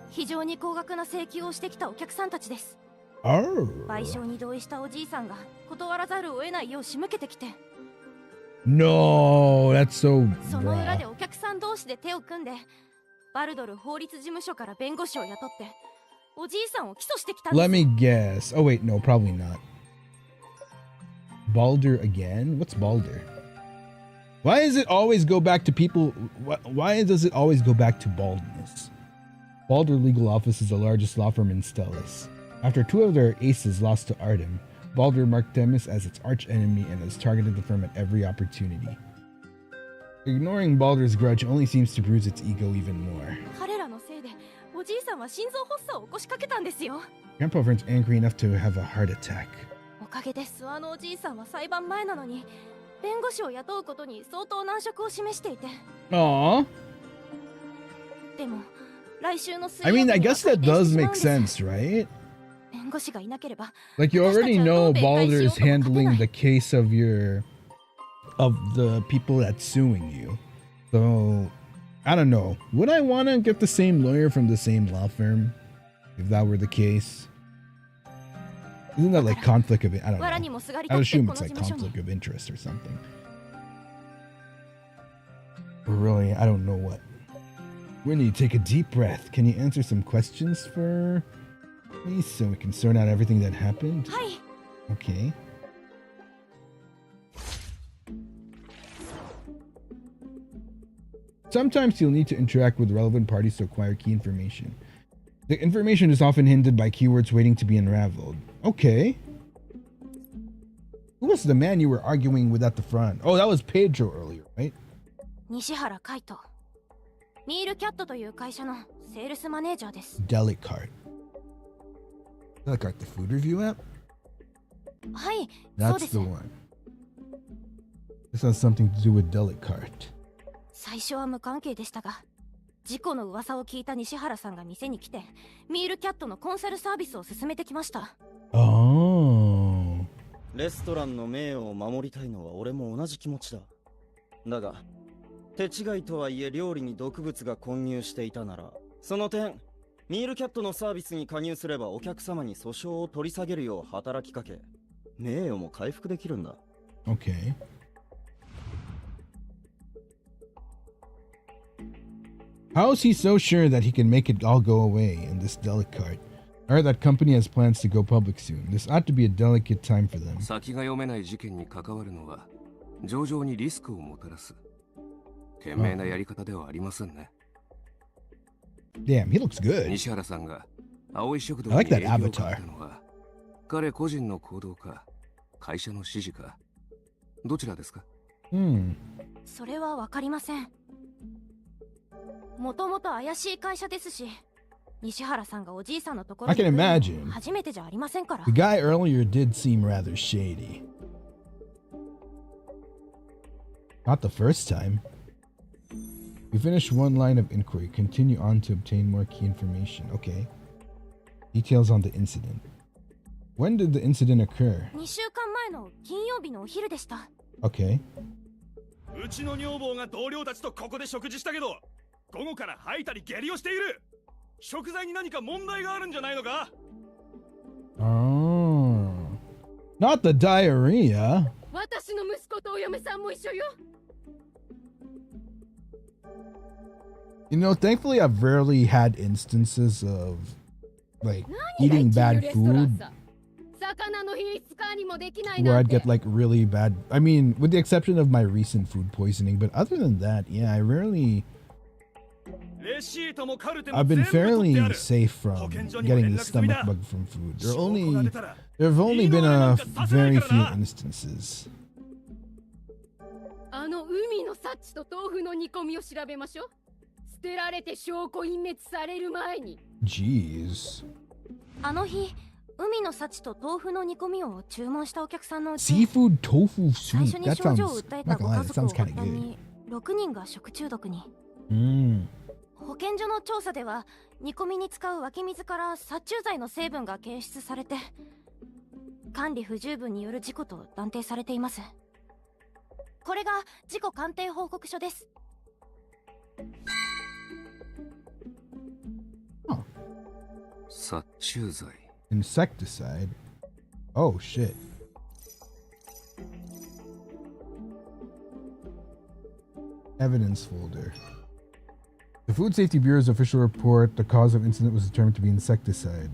非常に高額な請求をしてきたお客さんたちです。Oh. 賠償に同意したおじいさんが断らざるを得ないよう仕向けてきて、 No, that's so その裏で raw. お客さん同士で手を組んでバルドル法律事務所から弁護士を雇っておじいさんを起訴してきたんです。 Let me guess. Oh wait, no, probably not. Balder again? What's Balder? Why does it always go back to people? Why does it always go back to baldness? Balder Legal Office is the largest law firm in Stellis. After two of their aces lost to Artem, Balder marked Themis as its arch enemy and has targeted the firm at every opportunity. Ignoring Balder's grudge only seems to bruise its ego even more. 彼らのせいでおじいさんは心臓発作を起こしかけたんですよ。 Grandpa Vern's angry enough to have a heart attack. おかげです。あのおじいさんは裁判前なのに弁護士を雇うことに相当難色を示していて。 Aww. でも来週の水 I 曜日 mean, に I は guess that 開廷 does してしまうん make です。 sense, right? 弁護士がいなければ Like you already know Balder is 私たちはどう弁解しようとも勝てない。 handling the case of the people that's suing you. So I don't know. Would I want to get the same lawyer from the same law firm if that were the case? Isn't that like conflict of I don't 藁に know. もすがり I 取って assume こ it's の like 事務所に conflict of interest or something. But really, I don't know what. Winnie, take a deep breath. Can you answer some questions for me so we can sort out everything that happened? はい。 Okay. Sometimes you'll need to interact with relevant parties to acquire key information. The information is often hindered by keywords waiting to be unraveled. Okay. Who was the man you were arguing with at the front? Oh, that was Pedro earlier, right? 西原海斗、ミールキャットという会社のセールスマネージャーです。 Delicart. Delicart, the food review app? はい、そうで That's す the。one. This has something to do with Delicart. 最初は無関係でしたが、事故の噂を聞いた西原さんが店に来て、ミールキャットのコンサルサービスを進めてきました。Oh. レストランの名誉を守りたいのは俺も同じ気持ちだ。だが手違いとはいえ料理に毒物が混入していたなら、その点ミールキャットのサービスに加入すればお客様に訴訟を取り下げるよう働きかけ、名誉も回復できるんだ。 Okay. How is he so sure that he can make it all go away in this Delicart? I heard that company has plans to go public soon. This ought to be a delicate time for them. 先が読めない事件に関わるのは上場にリスクをもたらす賢明なやり方ではありませんね。 Damn, he looks good. 西原さんが青い食堂 I に like 営 that 業を avatar. かけたのは彼個人の行動か会社の指示かどちらですか？ Hmm. それはわかりません。もともと怪しい会社ですし、西原さんがおじいさんのところ I に can 来るの imagine. 初めてじゃありませんから。 The guy earlier did seem rather shady. Not the first time. We finished one line of inquiry. Continue on to obtain more key information. Okay. Details on the incident. When did the incident occur? 2週間前の金曜日のお昼でした。 Okay. うちの女房が同僚たちとここで食事したけど、午後から吐いたり下痢をしている。食材に何か問題があるんじゃないのか？ Oh. Not the diarrhea. 私の息子とお嫁さんも一緒よ。 You know, thankfully I've rarely had instances of like eating bad food 魚の品質管理もできない where な I'd んて get。like really bad. I mean, with the exception of my recent food poisoning, but other than that, yeah, I rarely. レシートもカルテも I've 全 been 部取ってあ fairly る。 safe from 保健所にも連 getting 絡 the 済み stomach だ。 bug from food. 証拠が出たら There have only いいの been な a んかさせない very から few な。 instances. あの海のサッチと豆腐の煮込みを調べましょう。捨てられて証拠隠滅される前に。 Jeez. あの日、海の幸と豆腐の煮込みを注文したお客さんのうち、 Seafood tofu 最 soup. 初に That 症状を sounds, 訴え not たご gonna lie, 家 that 族を sounds 発 kind of 端 good. に6人が食中毒に。 Mm. 保健所の調査では煮込みに使う湧き水から殺虫剤の成分が検出されて、管理不十分による事故と断定されています。これが事故鑑定報告書です。殺虫剤 Insecticide. Oh shit. Evidence folder. The Food Safety Bureau's official report, the cause of incident was determined to be insecticide.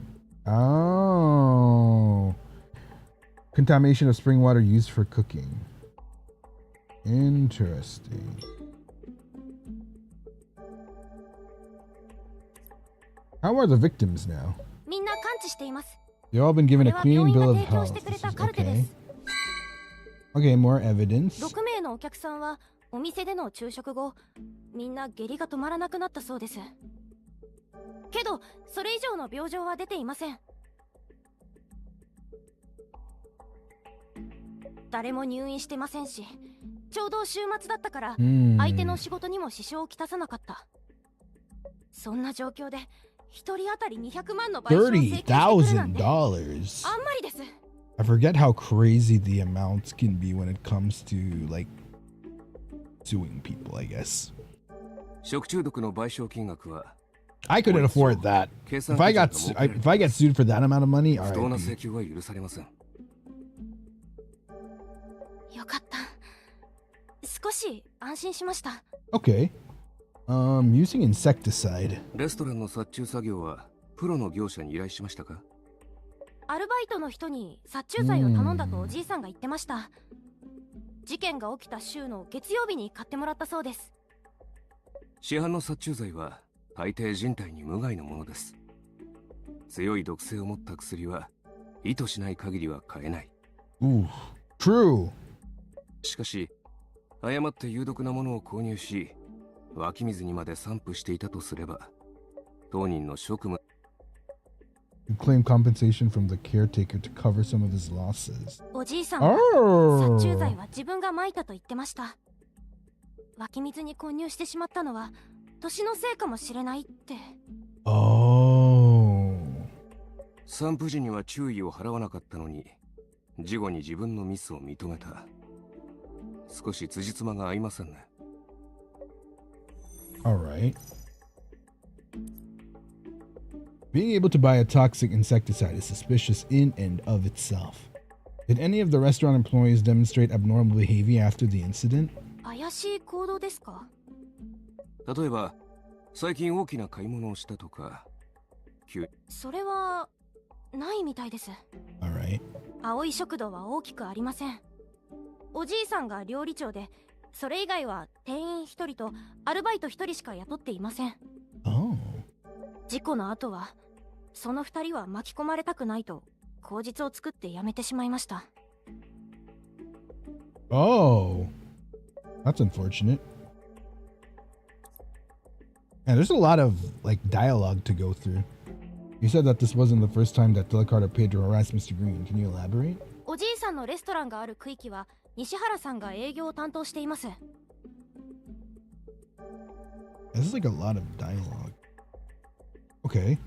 Oh. Contamination of spring water used for cooking. Interesting. How are the victims now? みんな感知しています。 They've all been given a これは clean 病院 bill が of 提供 health. してくれ This た is カルテで okay. す。 Okay, more evidence. 6名のお客さんはお店での昼食後、みんな下痢が止まらなくなったそうです。けど、それ以上の病状は出ていません。誰も入院してませんし、ちょうど週末だったから相手の仕事にも支障をきたさなかった。そんな状況で一人当たり200万の賠償を請求してくるなんてあんま$30,000. りです。 I forget how crazy the amounts can be when it comes to like suing people, I guess. 食中毒の賠償金額は I couldn't afford that. If I get sued for that amount of money, 不当な alright. 請求は許されません。よかった。少し安心しました。 Okay. Using insecticide. レストランの殺虫作業はプロの業者に依頼しましたか？アルバイトの人に殺虫剤を頼んだとおじいさんが言ってました。事件が起きた週の月曜日に買ってもらったそうです。市販の殺虫剤は大抵人体に無害なものです。強い毒性を持った薬は意図しない限りは買えない。Ooh, true. しかし、誤って有毒なものを購入し、湧き水にまで散布していたとすれば、当人の職務 You claim compensation from the caretaker to cover some of his losses. おじいさんは Oh. 殺虫剤は自分が撒いたと言ってました。湧き水に混入してしまったのは年のせいかもしれないって。Oh. 散布時には注意を払わなかったのに、事後に自分のミスを認めた。少し辻褄が合いませんね。Alright. Being able to buy a toxic insecticide is suspicious in and of itself. Did any of the restaurant employees demonstrate abnormal behavior after the incident? 怪しい行動ですか？例えば、最近大きな買い物をしたとか、それはないみたいです。 Alright. 青い食堂は大きくありません。おじいさんが料理長で、それ以外は店員1人とアルバイト1人しか雇っていません。 Oh. 事故の後はその2人は巻き込まれたくないと口実を作って辞めてしまいました。 Oh. That's unfortunate. And there's a lot of like dialogue to go through. You said that this wasn't the first time that Delacarta paid to harass Mr. Green. Can you elaborate? おじいさんのレストランがある区域は西原さんが営業を担当しています。 This is like a lot of dialogue. Okay.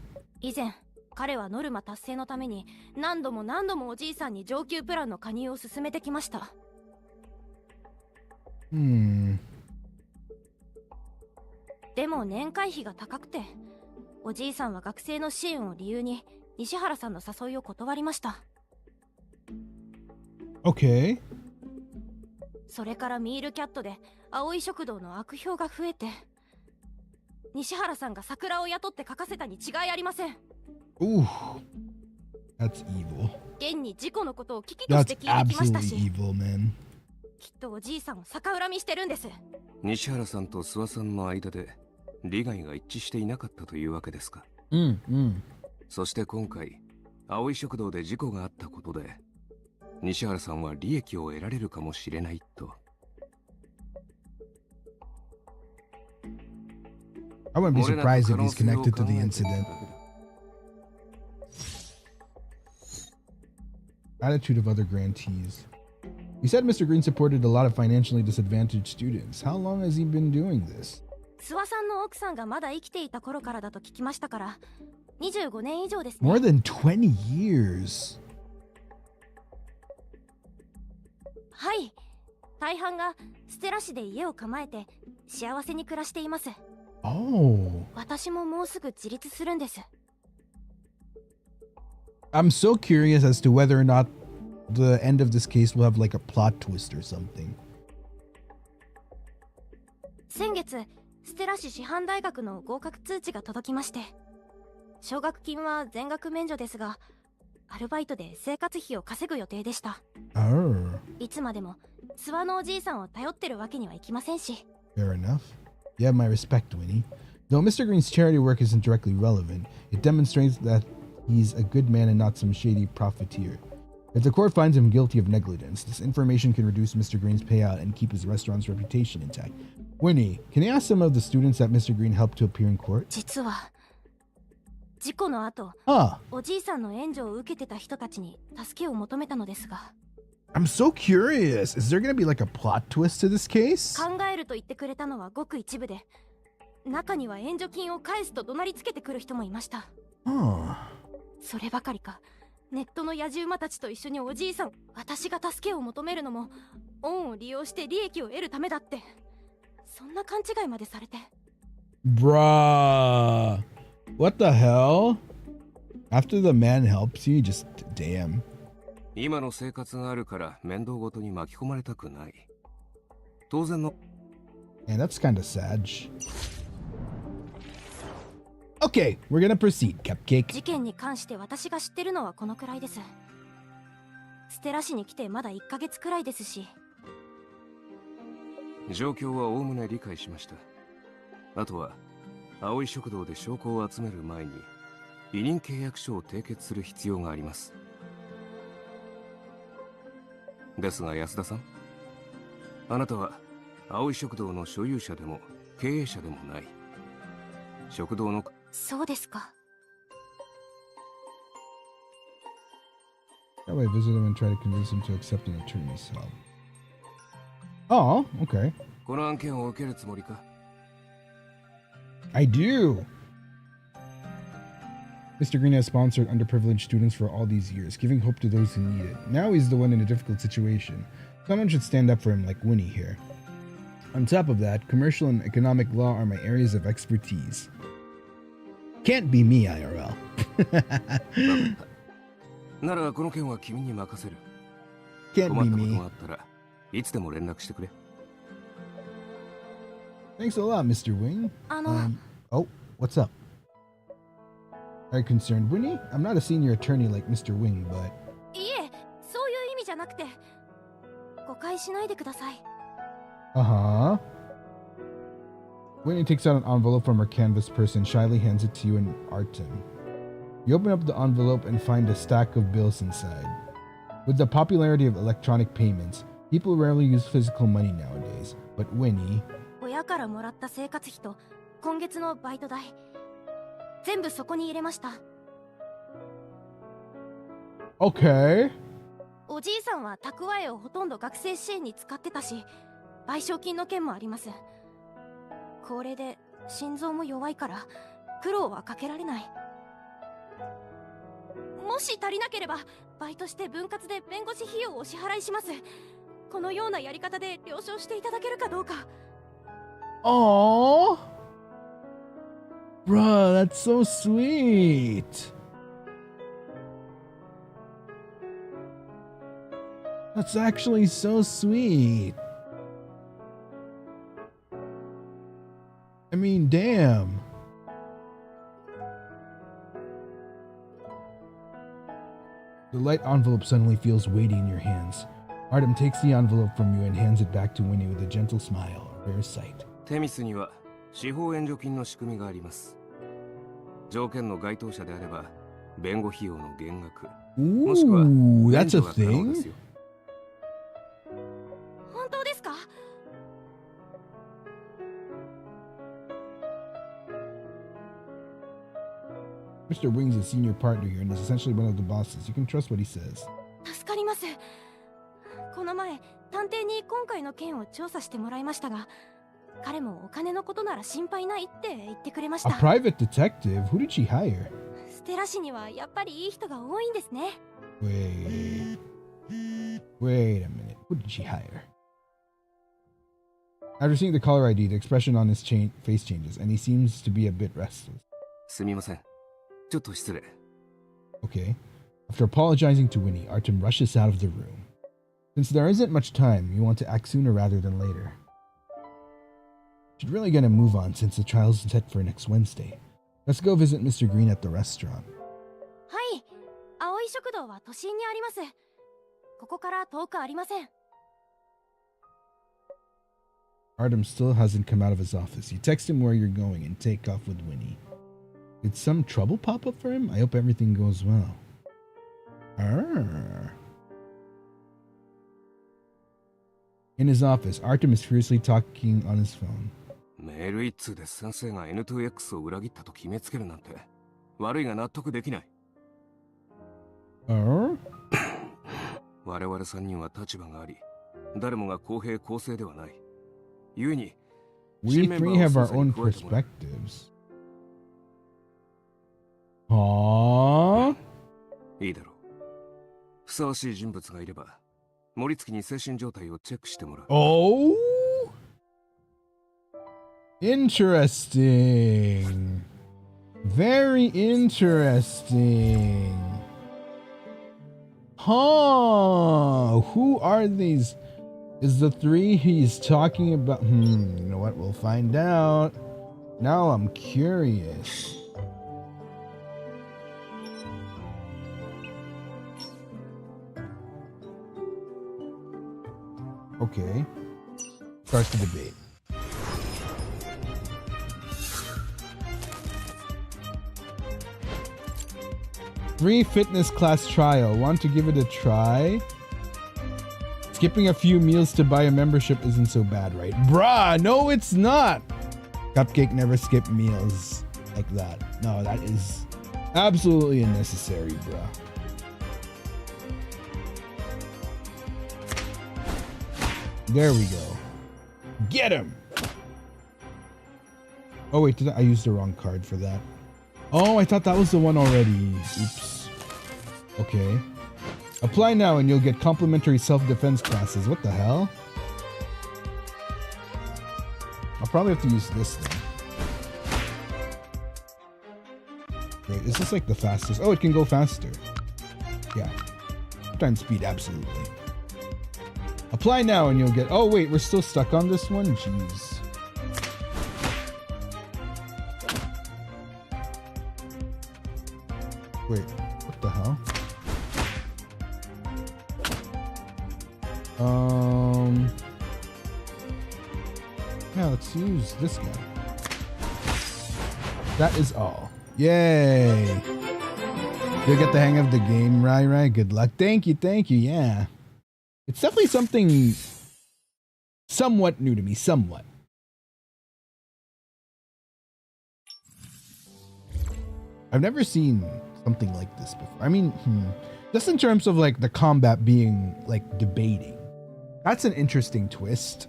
以前彼はノルマ達成のために何度もおじいさんに上級プランの加入を勧めてきました。でも年会費が高くて、おじいさんは学生の支援を理由に西原さんの誘いを断りました。 Okay. それからミールキャットで青い食堂の悪評が増えて、西原さんが桜を雇って書かせたに違いありません。 Ooh. That's evil. 現に事故のことを危機として聞いてきました That's し、 absolutely evil, man. きっとおじいさんを逆恨みしてるんです。西原さんと諏訪さんの間で利害が一致していなかったというわけですか。そして今回、青い食堂で事故があったことで、西原さんは利益を得られるかもしれないと。I wouldn't be surprised if he's connected to the incident. Attitude of other grantees. You said Mr. Green supported a lot of financially disadvantaged students. How long has he been doing this? 諏訪さんの奥さんがまだ生きていた頃からだと聞きましたから、25年以上ですね。 More than 20 years. はい。大半がステラ市で家を構えて幸せに暮らしています。 Oh. 私ももうすぐ自立するんです。I'm so curious as to whether or not the end of this case will have like a plot twist or something. 先月ステラ市師範大学の合格通知が届きまして、奨学金は全額免除ですが、アルバイトで生活費を稼ぐ予定でした。いつまでも諏訪のおじいさんを頼ってるわけにはいきませんし。Fair enough. You have my respect, Winnie. Though Mr. Green's charity work isn't directly relevant, it demonstrates that he's a good man and not some shady profiteer. If the court finds him guilty of negligence, this information can reduce Mr. Green's payout and keep his restaurant's reputation intact. Winnie, can you ask some of the students that Mr. Green helped to appear in court? 実は事故の後、おじいさんの援助を受けてた人たちに助けを求めたのですが。I'm so curious. Is there going to be like a plot twist to this case? 考えると言ってくれたのはごく一部で、中には援助金を返すと怒鳴りつけてくる人もいました。そればかりか、ネットの野じ馬たちと一緒におじいさん、私が助けを求めるのも恩を利用して利益を得るためだって、そんな勘違いまでされて。Bruh. What the hell? After the man helps you, just damn. 今の生活があるから面倒ごとに巻き込まれたくない。当然の。And that's kind of sad. Okay, we're gonna proceed, Cupcake. 事件に関して私が知ってるのはこのくらいです。ステラ市に来てまだ1ヶ月くらいですし。状況はおおむね理解しました。あとは葵食堂で証拠を集める前に委任契約書を締結する必要があります。ですが安田さん、あなたは葵食堂の所有者でも経営者でもない。食堂の。そうですか。That way, visit him and try to convince him to accept an attorney's help. Oh, okay. この案件を受けるつもりか？ I do. Mr. Green has sponsored underprivileged students for all these years, giving hope to those who need it. Now he's the one in a difficult situation. Someone should stand up for him like Winnie here. On top of that, commercial and economic law are my areas of expertise. Can't be me, IRL. ならこの件は君に任せる。 Can't 困 be ったこと me. があったらいつでも連絡してくれ。 Thanks a lot, Mr. Wing. Oh, what's up? Are you concerned, Winnie? I'm not a senior attorney like Mr. Wing, but... いえ、そういう意味じゃなくて、誤解しないでください。Uh-huh. Winnie takes out an envelope from her canvas purse and shyly hands it to you and Artem. You open up the envelope and find a stack of bills inside. With the popularity of electronic payments, people rarely use physical money nowadays, but Winnie... 親からもらった生活費と今月のバイト代、全部そこに入れました。Okay. おじいさんは蓄えをほとんど学生支援に使ってたし、賠償金の件もあります。高齢で心臓も弱いから苦労はかけられない。もし足りなければバイトして分割で弁護士費用をお支払いします。このようなやり方で了承していただけるかどうか。Aww. Bruh, that's so sweet. That's actually so sweet. I mean, damn. The light envelope suddenly feels weighty in your hands. Artem takes the envelope from you and hands it back to Winnie with a gentle smile, a rare sight. テミスには司法援助金の仕組みがあります。条件の該当者であれば弁護費用の減額、もしくは免除が可能ですよ。本当ですかMr. Wing's a senior partner here and is essentially one of the bosses. You can trust what he says. 助かります。この前、探偵に今回の件を調査してもらいましたが、彼もお金のことなら心配ないって言ってくれまし A た。 private detective? Who did she hire? ステラ市にはやっぱりいい人が多いんですね。Wait a minute. Who did she hire? After seeing the caller ID, the expression on his face changes, and he seems to be a bit restless. すみません。ちょっと失礼。 Okay. After apologizing to Winnie, Artem rushes out of the room. Since there isn't much time, you want to act sooner rather than later. Should really get a move on since the trial's set for next Wednesday. Let's go visit Mr. Green at the restaurant. はい、青い食堂は都心にあります。ここから遠くありません。Artem still hasn't come out of his office. You text him where you're going and take off with Winnie. Did some trouble pop up for him? I hope everything goes well. In his office, Artem is furiously talking on his phone. メール一通で先生が N2X を裏切ったと決めつけるなんて悪いが納得できない。我々3人は立場があり、誰もが公平公正ではない。故に We three have our own perspectives. いいだろう。ふさわしい人物がいれば、森月に精神状態をチェックしてもらう。Oh! Interesting. Very interesting. Huh? Who are these? Is the three he's talking about? You know what? We'll find out. Now I'm curious. Okay. Starts the debate. Free fitness class trial. Want to give it a try? Skipping a few meals to buy a membership isn't so bad, right? Bruh, no it's not! Cupcake never skip meals like that. No, that is absolutely unnecessary, bruh. There we go. Get him! Oh wait, I used the wrong card for that. Oh, I thought that was the one already. Oops. Okay. Apply now and you'll get complimentary self-defense classes. What the hell? I'll probably have to use this then. Wait, is this like the fastest? Oh, it can go faster. Yeah. Time speed, absolutely. Apply now and you'll get... Oh, wait, we're still stuck on this one? Jeez. Wait, what the hell? Yeah, let's use this guy. That is all. Yay! You'll get the hang of the game, Rai. Good luck. Thank you, yeah. It's definitely something somewhat new to me, somewhat. I've never seen something like this before. I mean, just in terms of like the combat being like debating. That's an interesting twist.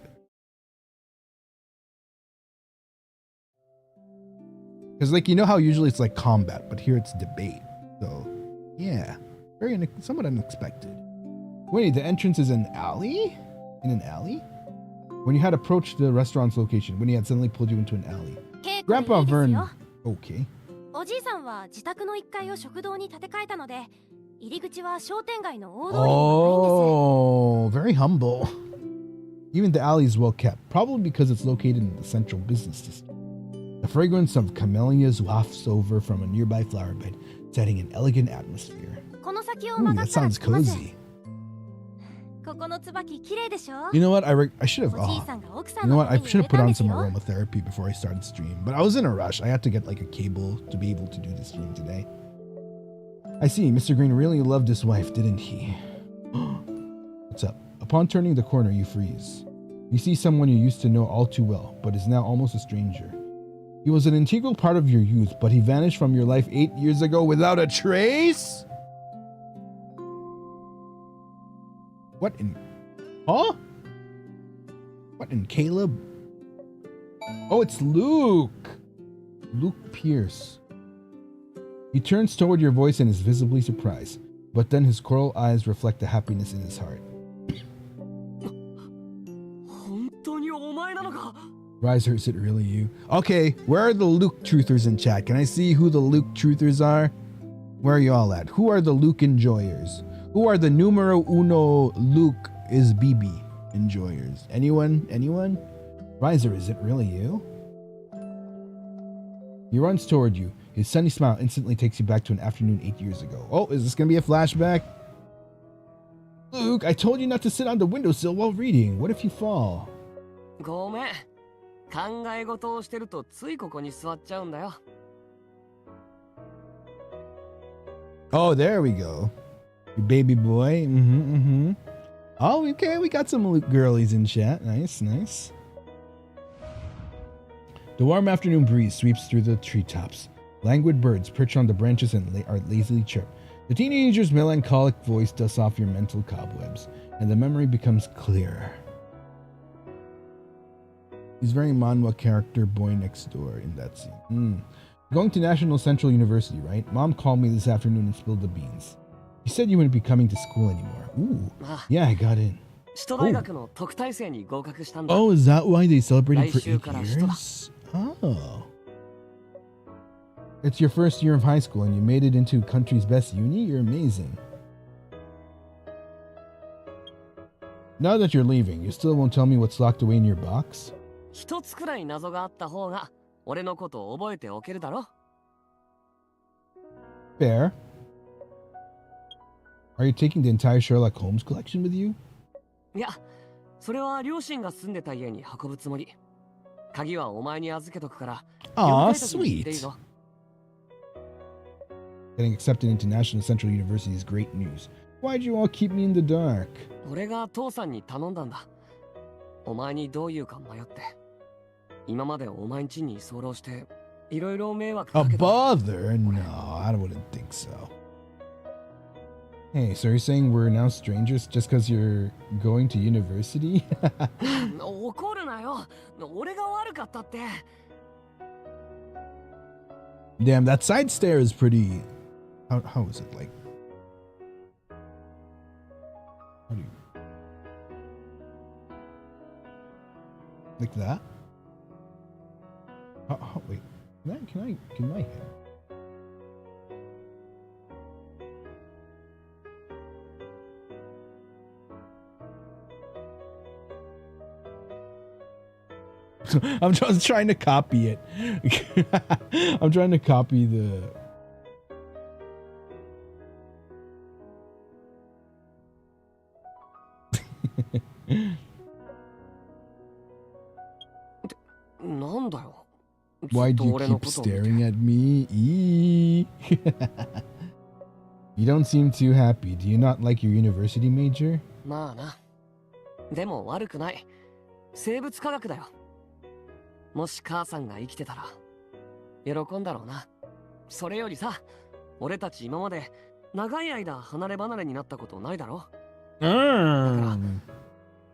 Because like, you know how usually it's like combat, but here it's debate. So yeah, somewhat unexpected. Wait, the entrance is an alley? In an alley? When you had approached the restaurant's location, when he had suddenly pulled you into an alley. Grandpa Vern. Okay. おじいさんは自宅の1階を食堂に建て替えたので、入り口は商店街の大通りにはないんです。 Oh, very humble. Even the alley is well kept, probably because it's located in the central business district. The fragrance of camellias wafts over from a nearby flower bed, setting an elegant atmosphere. Ooh, that sounds cozy. You know what? I should have. You know what? I should have put on some aromatherapy before I started stream. But I was in a rush. I had to get like a cable to be able to do the stream today. I see. Mr. Green really loved his wife, didn't he? What's up? Upon turning the corner, you freeze. You see someone you used to know all too well, but is now almost a stranger. He was an integral part of your youth, but he vanished from your life 8 years ago without a trace? What in... Huh? What in Caleb? Oh, it's Luke! Luke Pierce. He turns toward your voice and is visibly surprised, but then his coral eyes reflect the happiness in his heart. Ryzar, is it really you? Okay, where are the Luke truthers in chat? Can I see who the Luke truthers are? Where are you all at? Who are the Luke enjoyers? Who are the numero uno Luke is BB enjoyers? Anyone? Anyone? Ryzar, is it really you? He runs toward you. His sunny smile instantly takes you back to an afternoon 8 years ago. Oh, is this going to be a flashback? Luke, I told you not to sit on the windowsill while reading. What if you fall? ごめん。考え事をしてるとついここに座っちゃうんだよ。Oh, there we go. Baby boy. Oh, okay. We got some girlies in chat. Nice, nice. The warm afternoon breeze sweeps through the treetops. Languid birds perch on the branches and are lazily chirp. The teenager's melancholic voice dusts off your mental cobwebs, and the memory becomes clearer. He's very manhwa character boy next door in that scene. Going to National Central University, right? Mom called me this afternoon and spilled the beans. You said you wouldn't be coming to school anymore. Ooh. Yeah, I got in. Oh, is that why they celebrated for 8 years? Oh. It's your first year of high school and you made it into country's best uni? You're amazing. Now that you're leaving, you still won't tell me what's locked away in your box? Fair. Are you taking the entire Sherlock Holmes collection with you? Yeah. それは両親が住んでた家に運ぶつもり。鍵はお前に預けとくから。Aw, sweet. Getting accepted into National Central University is great news. Why'd you all keep me in the dark? 俺が父さんに頼んだんだ。お前にどういうか迷って。今までお前ん家に居候して、いろいろ迷惑かけた。A bother? No, I wouldn't think so. Hey, so you're saying we're now strangers just because you're going to university? 怒るなよ。俺が悪かったって。Damn, that side stare is pretty... How is it like? How do you... Like that? Wait. Can my head... I'm just trying to copy it. I'm trying to copy the... Why do you keep staring at me? You don't seem too happy. Do you not like your university major? まあな。でも悪くない。生物科学だよ。もし母さんが生きてたら喜んだろうな。それよりさ、俺たち今まで長い間離れ離れになったことないだろ。だから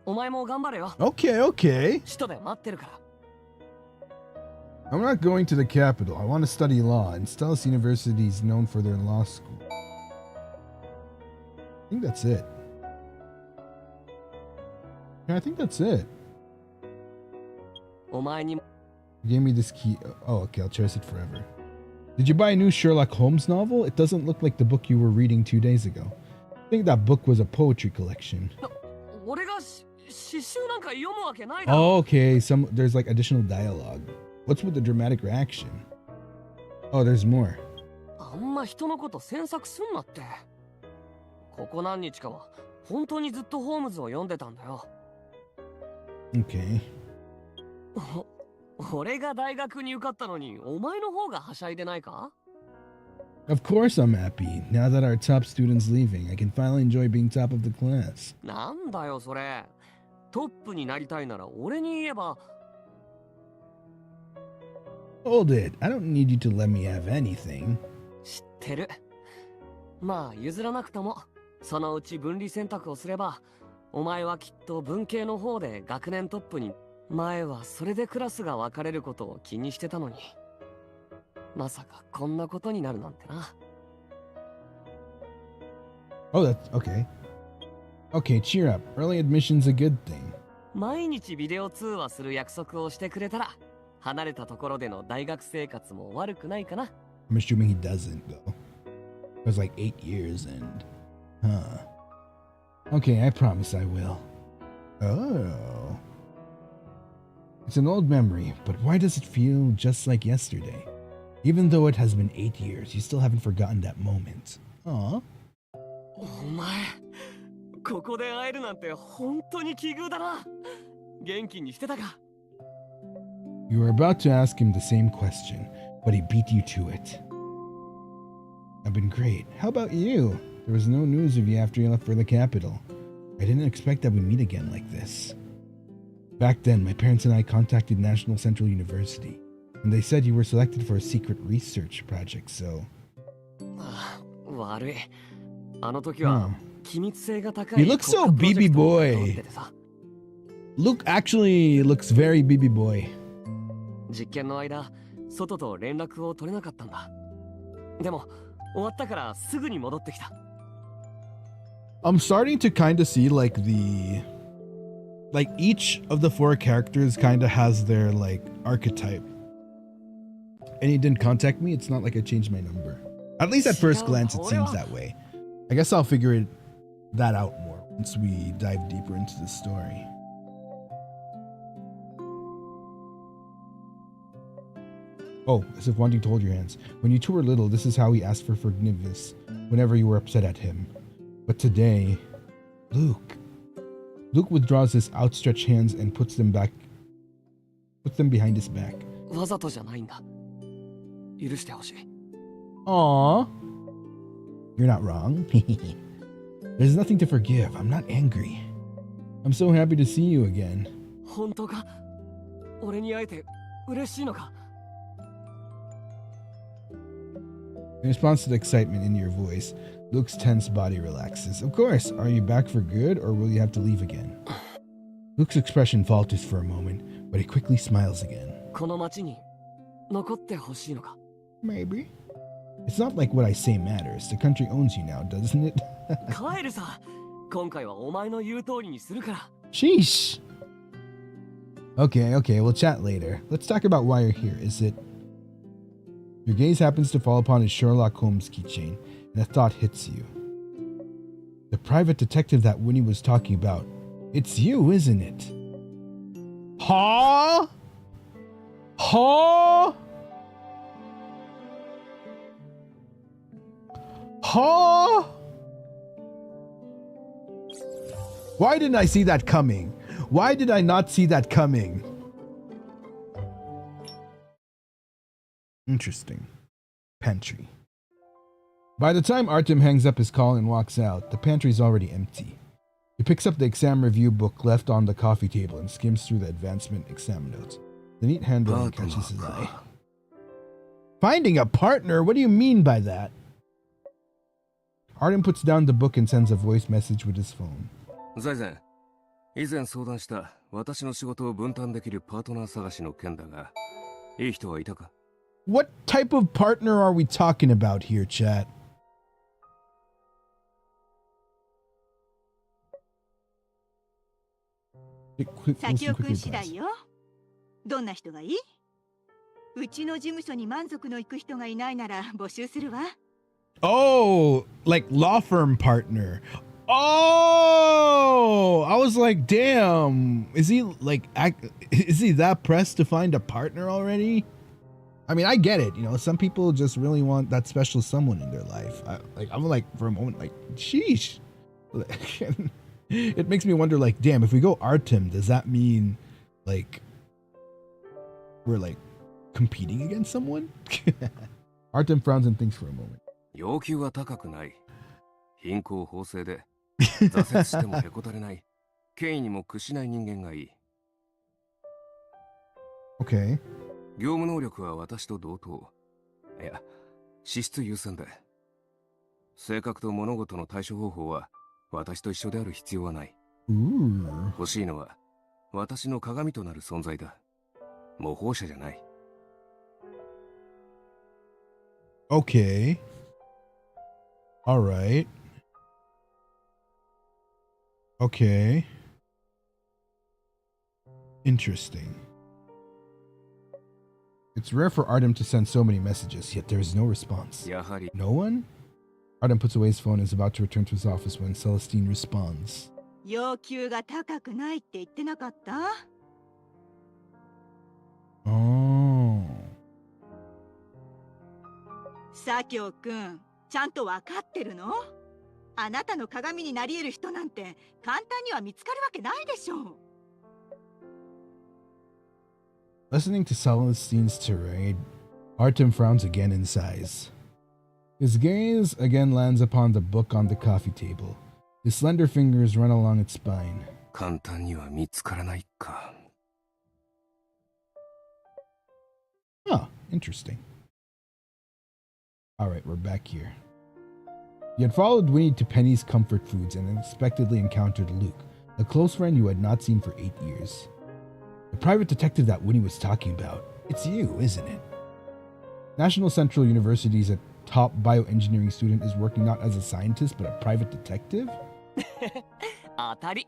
お前も頑張れよ。Okay, okay. 首都で待ってるから。I'm not going to the capital. I want to study law, and Stellus University is known for their law school. I think that's it. Yeah, I think that's it. お前に You gave me this key. Oh, okay, I'll cherish it forever. Did you buy a new Sherlock Holmes novel? It doesn't look like the book you were reading 2 days ago. I think that book was a poetry collection. 俺が詩集なんか読むわけないだ Oh, okay. There's like additional dialogue. What's with the dramatic reaction? Oh, there's more. あんま人のこと詮索すんなって。ここ何日かは本当にずっとホームズを読んでたんだよ。Okay. 俺が大学に受かったのにお前の方がはしゃいでないか? Of course I'm happy. Now that our top student's leaving, I can finally enjoy being top of the class. なんだよそれ。トップになりたいなら俺に言えば。Hold it. I don't need you to let me have anything. 知ってる。まあ譲らなくとも、そのうち分離選択をすれば、お前はきっと文系の方で学年トップに。前はそれでクラスが分かれることを気にしてたのに。まさかこんなことになるなんてな。Oh, that's okay. Okay, cheer up. Early admission's a good thing. 毎日ビデオ通話する約束をしてくれたら、離れたところでの大学生活も悪くないかな。I'm assuming he doesn't, though. It was like 8 years and... Huh. Okay, I promise I will. Oh. It's an old memory, but why does it feel just like yesterday? Even though it has been 8 years, you still haven't forgotten that moment. Aw. お前、ここで会えるなんて本当に奇遇だな。元気にしてたか? You were about to ask him the same question, but he beat you to it. I've been great. How about you? There was no news of you after you left for the capital. I didn't expect that we'd meet again like this. Back then, my parents and I contacted National Central University, and they said you were selected for a secret research project, so... 悪い。あの時は機密性が高い。 You look so BB boy. Luke actually looks very BB boy. 実験の間、外と連絡を取れなかったんだ。でも、終わったからすぐに戻ってきた。I'm starting to kind of see like each of the 4 characters kind of has their like archetype. And he didn't contact me. It's not like I changed my number. At least at first glance, it seems that way. I guess I'll figure that out more once we dive deeper into the story. Oh, as if wanting to hold your hands. When you two were little, this is how he asked for forgiveness whenever you were upset at him. But today, Luke withdraws his outstretched hands and puts them behind his back. わざとじゃないんだ。許してほしい。 Aww. You're not wrong. There's nothing to forgive. I'm not angry. I'm so happy to see you again. 本当か? 俺に会えて嬉しいのか? In response to the excitement in your voice, Luke's tense body relaxes. Of course. Are you back for good, or will you have to leave again? Luke's expression falters for a moment, but he quickly smiles again. この町に残ってほしいのか? Maybe. It's not like what I say matters. The country owns you now, doesn't it? 帰るさ。今回はお前の言う通りにするから。 Sheesh. Okay, we'll chat later. Let's talk about why you're here. Is it... Your gaze happens to fall upon his Sherlock Holmes keychain, and a thought hits you. The private detective that Winnie was talking about. It's you, isn't it? Huh? Huh? Huh? Why didn't I see that coming? Why did I not see that coming? Interesting. Pantry. By the time Artem hangs up his call and walks out, the pantry's already empty. He picks up the exam review book left on the coffee table and skims through the advancement exam notes. The neat handwriting catches his eye. Finding a partner? What do you mean by that? Artem puts down the book and sends a voice message with his phone. 財前、以前相談した私の仕事を分担できるパートナー探しの件だが、いい人はいたか? What type of partner are we talking about here, chat? Quickly pause. どんな人がいい? うちの事務所に満足のいく人がいないなら募集するわ. Oh, like law firm partner. Oh, I was like, damn, is he that pressed to find a partner already? I mean, I get it. You know, some people just really want that special someone in their life. I'm like, for a moment, like, sheesh. It makes me wonder, like, damn, if we go Artem, does that mean, like, we're, like, competing against someone? Artem frowns and thinks for a moment. 要求は高くない。貧困法制で挫折してもへこたれない。権威にも屈しない人間がいい。Okay. 業務能力は私と同等。いや、資質優先で。性格と物事の対処方法は私と一緒である必要はない。欲しいのは私の鏡となる存在だ。模倣者じゃない。Okay. All right. Okay. Interesting. It's rare for Artem to send so many messages, yet there is no response. No one? Artem puts away his phone and is about to return to his office when Celestine responds. 要求が高くないって言ってなかった？ Oh. 左京くん、ちゃんと分かってるの？あなたの鏡になり得る人なんて簡単には見つかるわけないでしょう。 Listening to Celestine's tirade, Artem frowns again and sighs. His gaze again lands upon the book on the coffee table. His slender fingers run along its spine. 簡単には見つからないか。Huh, interesting. Alright, we're back here. You had followed Winnie to Penny's Comfort Foods and unexpectedly encountered Luke, a close friend you had not seen for 8 years. The private detective that Winnie was talking about. It's you, isn't it? National Central University's a top bioengineering student is working not as a scientist but a private detective? 当たり。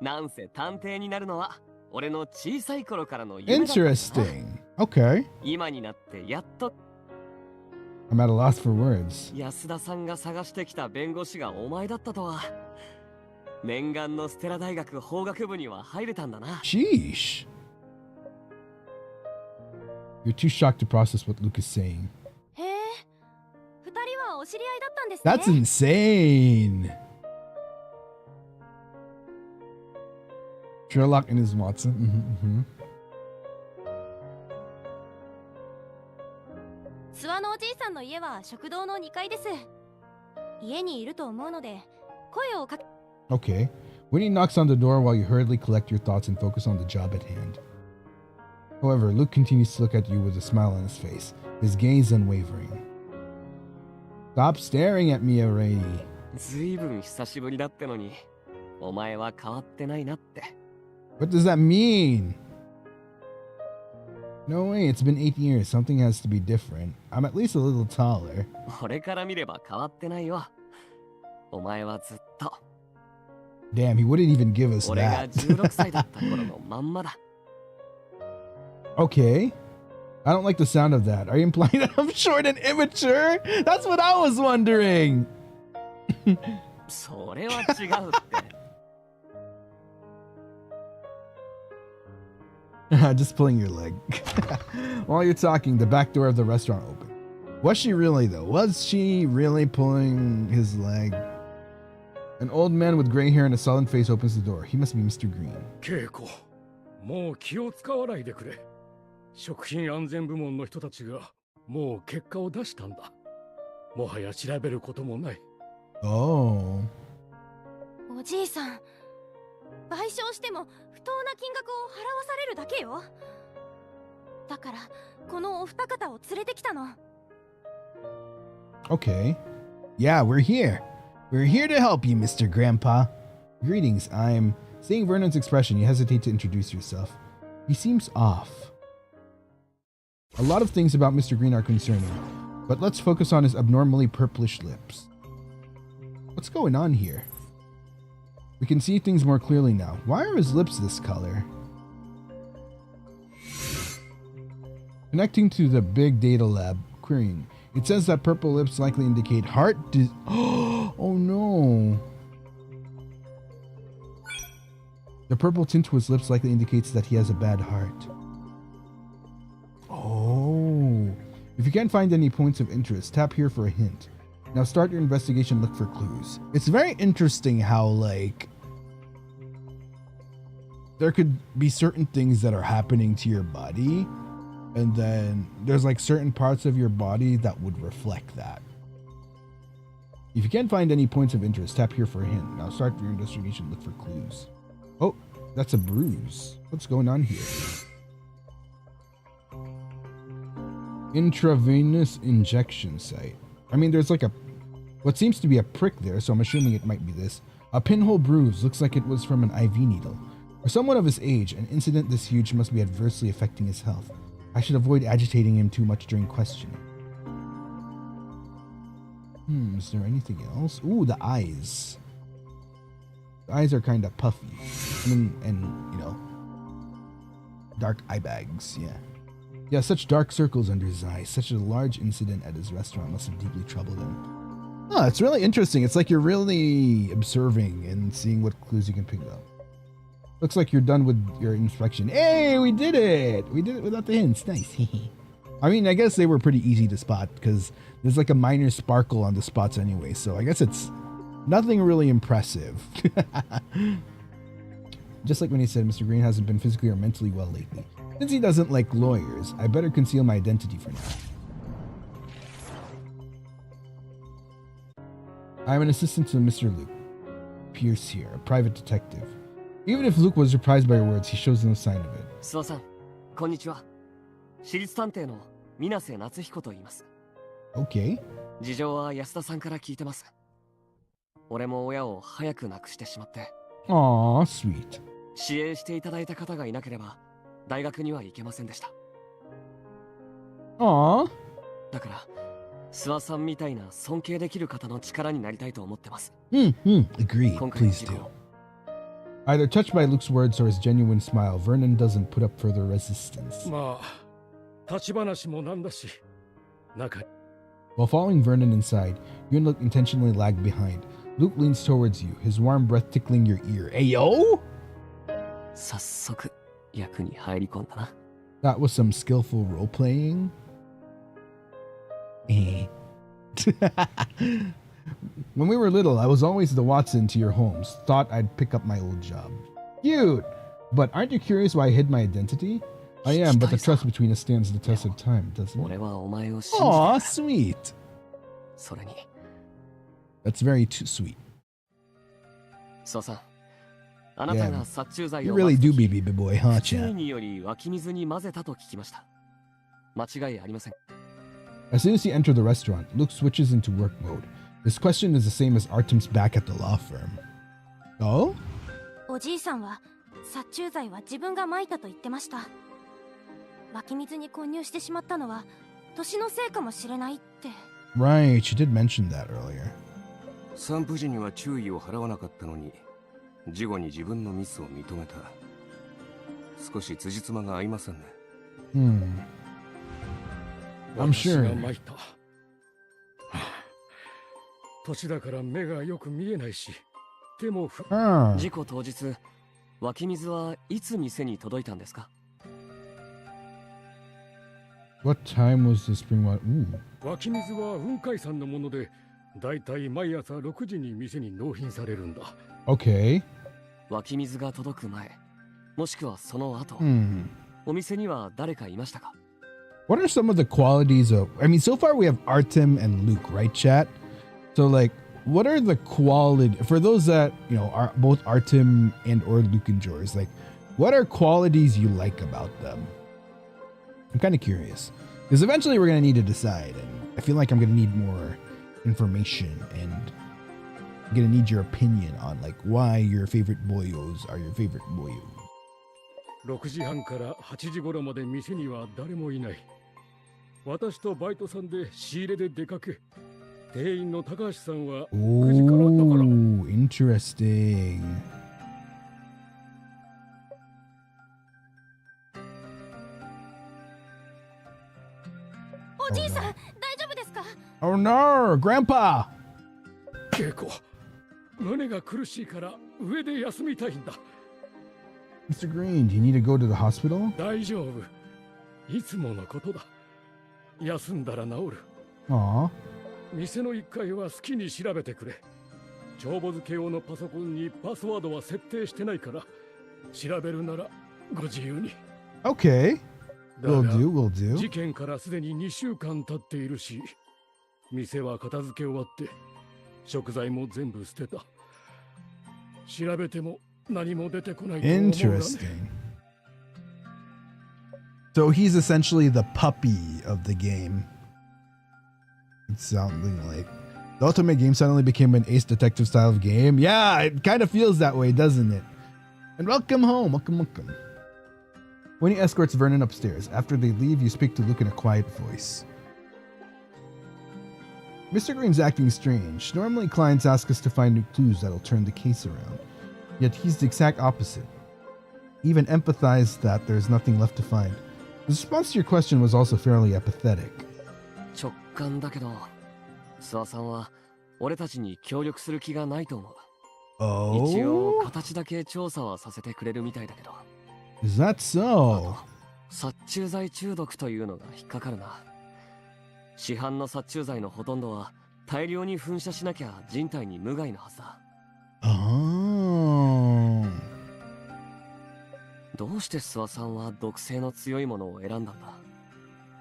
なんせ探偵になるのは俺の小さい頃からの夢だった。 Interesting. Okay. 今になってやっと I'm at a loss for words. 安田さんが探してきた弁護士がお前だったとは。念願のステラ大学法学部には入れたんだな。 Sheesh. You're too shocked to process what Luke is saying. へえ、二人はお知り合いだったんですね。 That's insane. Sherlock and his Watson. Mm-hmm. 諏訪のおじいさんの家は食堂の2階です。家にいると思うので声をかけ。 Okay. Winnie knocks on the door while you hurriedly collect your thoughts and focus on the job at hand. However, Luke continues to look at you with a smile on his face, his gaze unwavering. Stop staring at me already. ずいぶん久しぶりだってのに、お前は変わってないなって。 What does that mean? No way, it's been 8 years. Something has to be different. I'm at least a little taller. 俺から見れば変わってないよ。お前はずっと。 Damn, he wouldn't even give us 俺が that. 16歳だった頃のまんまだ。 Okay. I don't like the sound of that. Are you implying that I'm short and immature? That's what I was wondering. それは違うって。 Just pulling your leg. While you're talking, the back door of the restaurant opened. Was she really, though? Was she really pulling his leg? An old man with gray hair and a sullen face opens the door. He must be Mr. Green. 稽古、もう気を使わないでくれ。食品安全部門の人たちがもう結果を出したんだ。もはや調べることもない。Oh. おじいさん、賠償しても不当な金額を払わされるだけよ。だからこのお二方を連れてきたの。 Okay. Yeah, we're here. We're here to help you, Mr. Grandpa. Greetings, I'm... Seeing Vernon's expression, you hesitate to introduce yourself. He seems off. A lot of things about Mr. Green are concerning, but let's focus on his abnormally purplish lips. What's going on here? We can see things more clearly now. Why are his lips this color? Connecting to the big data lab, querying. It says that purple lips likely indicate heart Oh no. The purple tint to his lips likely indicates that he has a bad heart. Oh. If you can't find any points of interest, tap here for a hint. Now start your investigation, look for clues. It's very interesting how, like, there could be certain things that are happening to your body, and then there's like certain parts of your body that would reflect that. If you can't find any points of interest, tap here for a hint. Now start your investigation, look for clues. Oh, that's a bruise. What's going on here? Intravenous injection site. I mean, there's like what seems to be a prick there, so I'm assuming it might be this. A pinhole bruise looks like it was from an IV needle. For someone of his age, an incident this huge must be adversely affecting his health. I should avoid agitating him too much during questioning. Is there anything else? Ooh, the eyes. The eyes are kind of puffy. I mean, and, you know, dark eye bags, yeah. Yeah, such dark circles under his eyes. Such a large incident at his restaurant must have deeply troubled him. Oh, it's really interesting. It's like you're really observing and seeing what clues you can pick up. Looks like you're done with your inspection. Hey, we did it! We did it without the hints. Nice. I mean, I guess they were pretty easy to spot because there's like a minor sparkle on the spots anyway. So I guess it's nothing really impressive. Just like when he said Mr. Green hasn't been physically or mentally well lately. Since he doesn't like lawyers, I better conceal my identity for now. I'm an assistant to Mr. Luke Pierce here, a private detective. Even if Luke was surprised by your words, he shows no sign of it. 諏訪さん、こんにちは。私立探偵の水瀬夏彦と言います。Okay. 事情は安田さんから聞いてます。俺も親を早く亡くしてしまって。Aww, sweet. 支援していただいた方がいなければ、大学には行けませんでした。Aww. だから、諏訪さんみたいな尊敬できる方の力になりたいと思ってます。Agreed. Please do. Either touched by Luke's words or his genuine smile, Vernon doesn't put up further resistance. まあ、立ち話もなんだし、中。While following Vernon inside, you and Luke intentionally lag behind. Luke leans towards you, his warm breath tickling your ear. Ayo! 早速、役に入り込んだな。That was some skillful role-playing. When we were little, I was always the Watson to your Holmes. Thought I'd pick up my old job. Cute! But aren't you curious why I hid my identity? I am, but the trust between us stands the test of time, doesn't it? Aw, sweet! That's very too sweet. Yeah, you really do be baby boy, huh, chat? As soon as you enter the restaurant, Luke switches into work mode. This question is the same as Artem's back at the law firm. Oh? おじいさんは殺虫剤は自分が撒いたと言ってました。湧き水に混入してしまったのは年のせいかもしれないって。Right, she did mention that earlier. 散布時には注意を払わなかったのに、事後に自分のミスを認めた。少し辻褄が合いませんね。I'm sure. 年だから目がよく見えないし、手も事故当日、湧き水はいつ店に届いたんですか？ What time was the spring water? 湧き水は雲海山のもので、だいたい毎朝6時に店に納品されるんだ。Okay. 湧き水が届く前、もしくはその後、お店には誰かいましたか？ What are some of the qualities of... I mean, so far we have Artem and Luke, right, chat? So, like, what are the quality... For those that, you know, are both Artem and or Luke enjoys, like, what are qualities you like about them? I'm kind of curious. Because eventually we're going to need to decide, and I feel like I'm going to need more information, and I'm going to need your opinion on, like, why your favorite boyos are your favorite boyos. 6時半から8時頃まで店には誰もいない。私とバイトさんで仕入れで出かけ、店員の高橋さんは9時からだから。Oh, interesting. おじいさん、大丈夫ですか？ Oh no, Grandpa! 稽古、胸が苦しいから上で休みたいんだ。Mr. Green, do you need to go to the hospital? 大丈夫。いつものことだ。休んだら治る。Aw. 店の1階は好きに調べてくれ。帳簿付け用のパソコンにパスワードは設定してないから、調べるならご自由に。Okay. Will do, will do. 事件からすでに2週間経っているし、店は片付け終わって、食材も全部捨てた。調べても何も出てこないと思うがね。Interesting. So he's essentially the puppy of the game. It's sounding like the ultimate game suddenly became an ace detective style of game. Yeah, it kind of feels that way, doesn't it? And welcome home, welcome. Winnie escorts Vernon upstairs. After they leave, you speak to Luke in a quiet voice. Mr. Green's acting strange. Normally, clients ask us to find new clues that'll turn the case around. Yet he's the exact opposite. He even empathized that there's nothing left to find. His response to your question was also fairly apathetic. 直感だけど、諏訪さんは俺たちに協力する気がないと思う。Oh? 一応形だけ調査はさせてくれるみたいだけど。 Is that so? 殺虫剤中毒というのが引っかかるな。市販の殺虫剤のほとんどは大量に噴射しなきゃ人体に無害なはずだ。Oh. どうして諏訪さんは毒性の強いものを選んだんだ。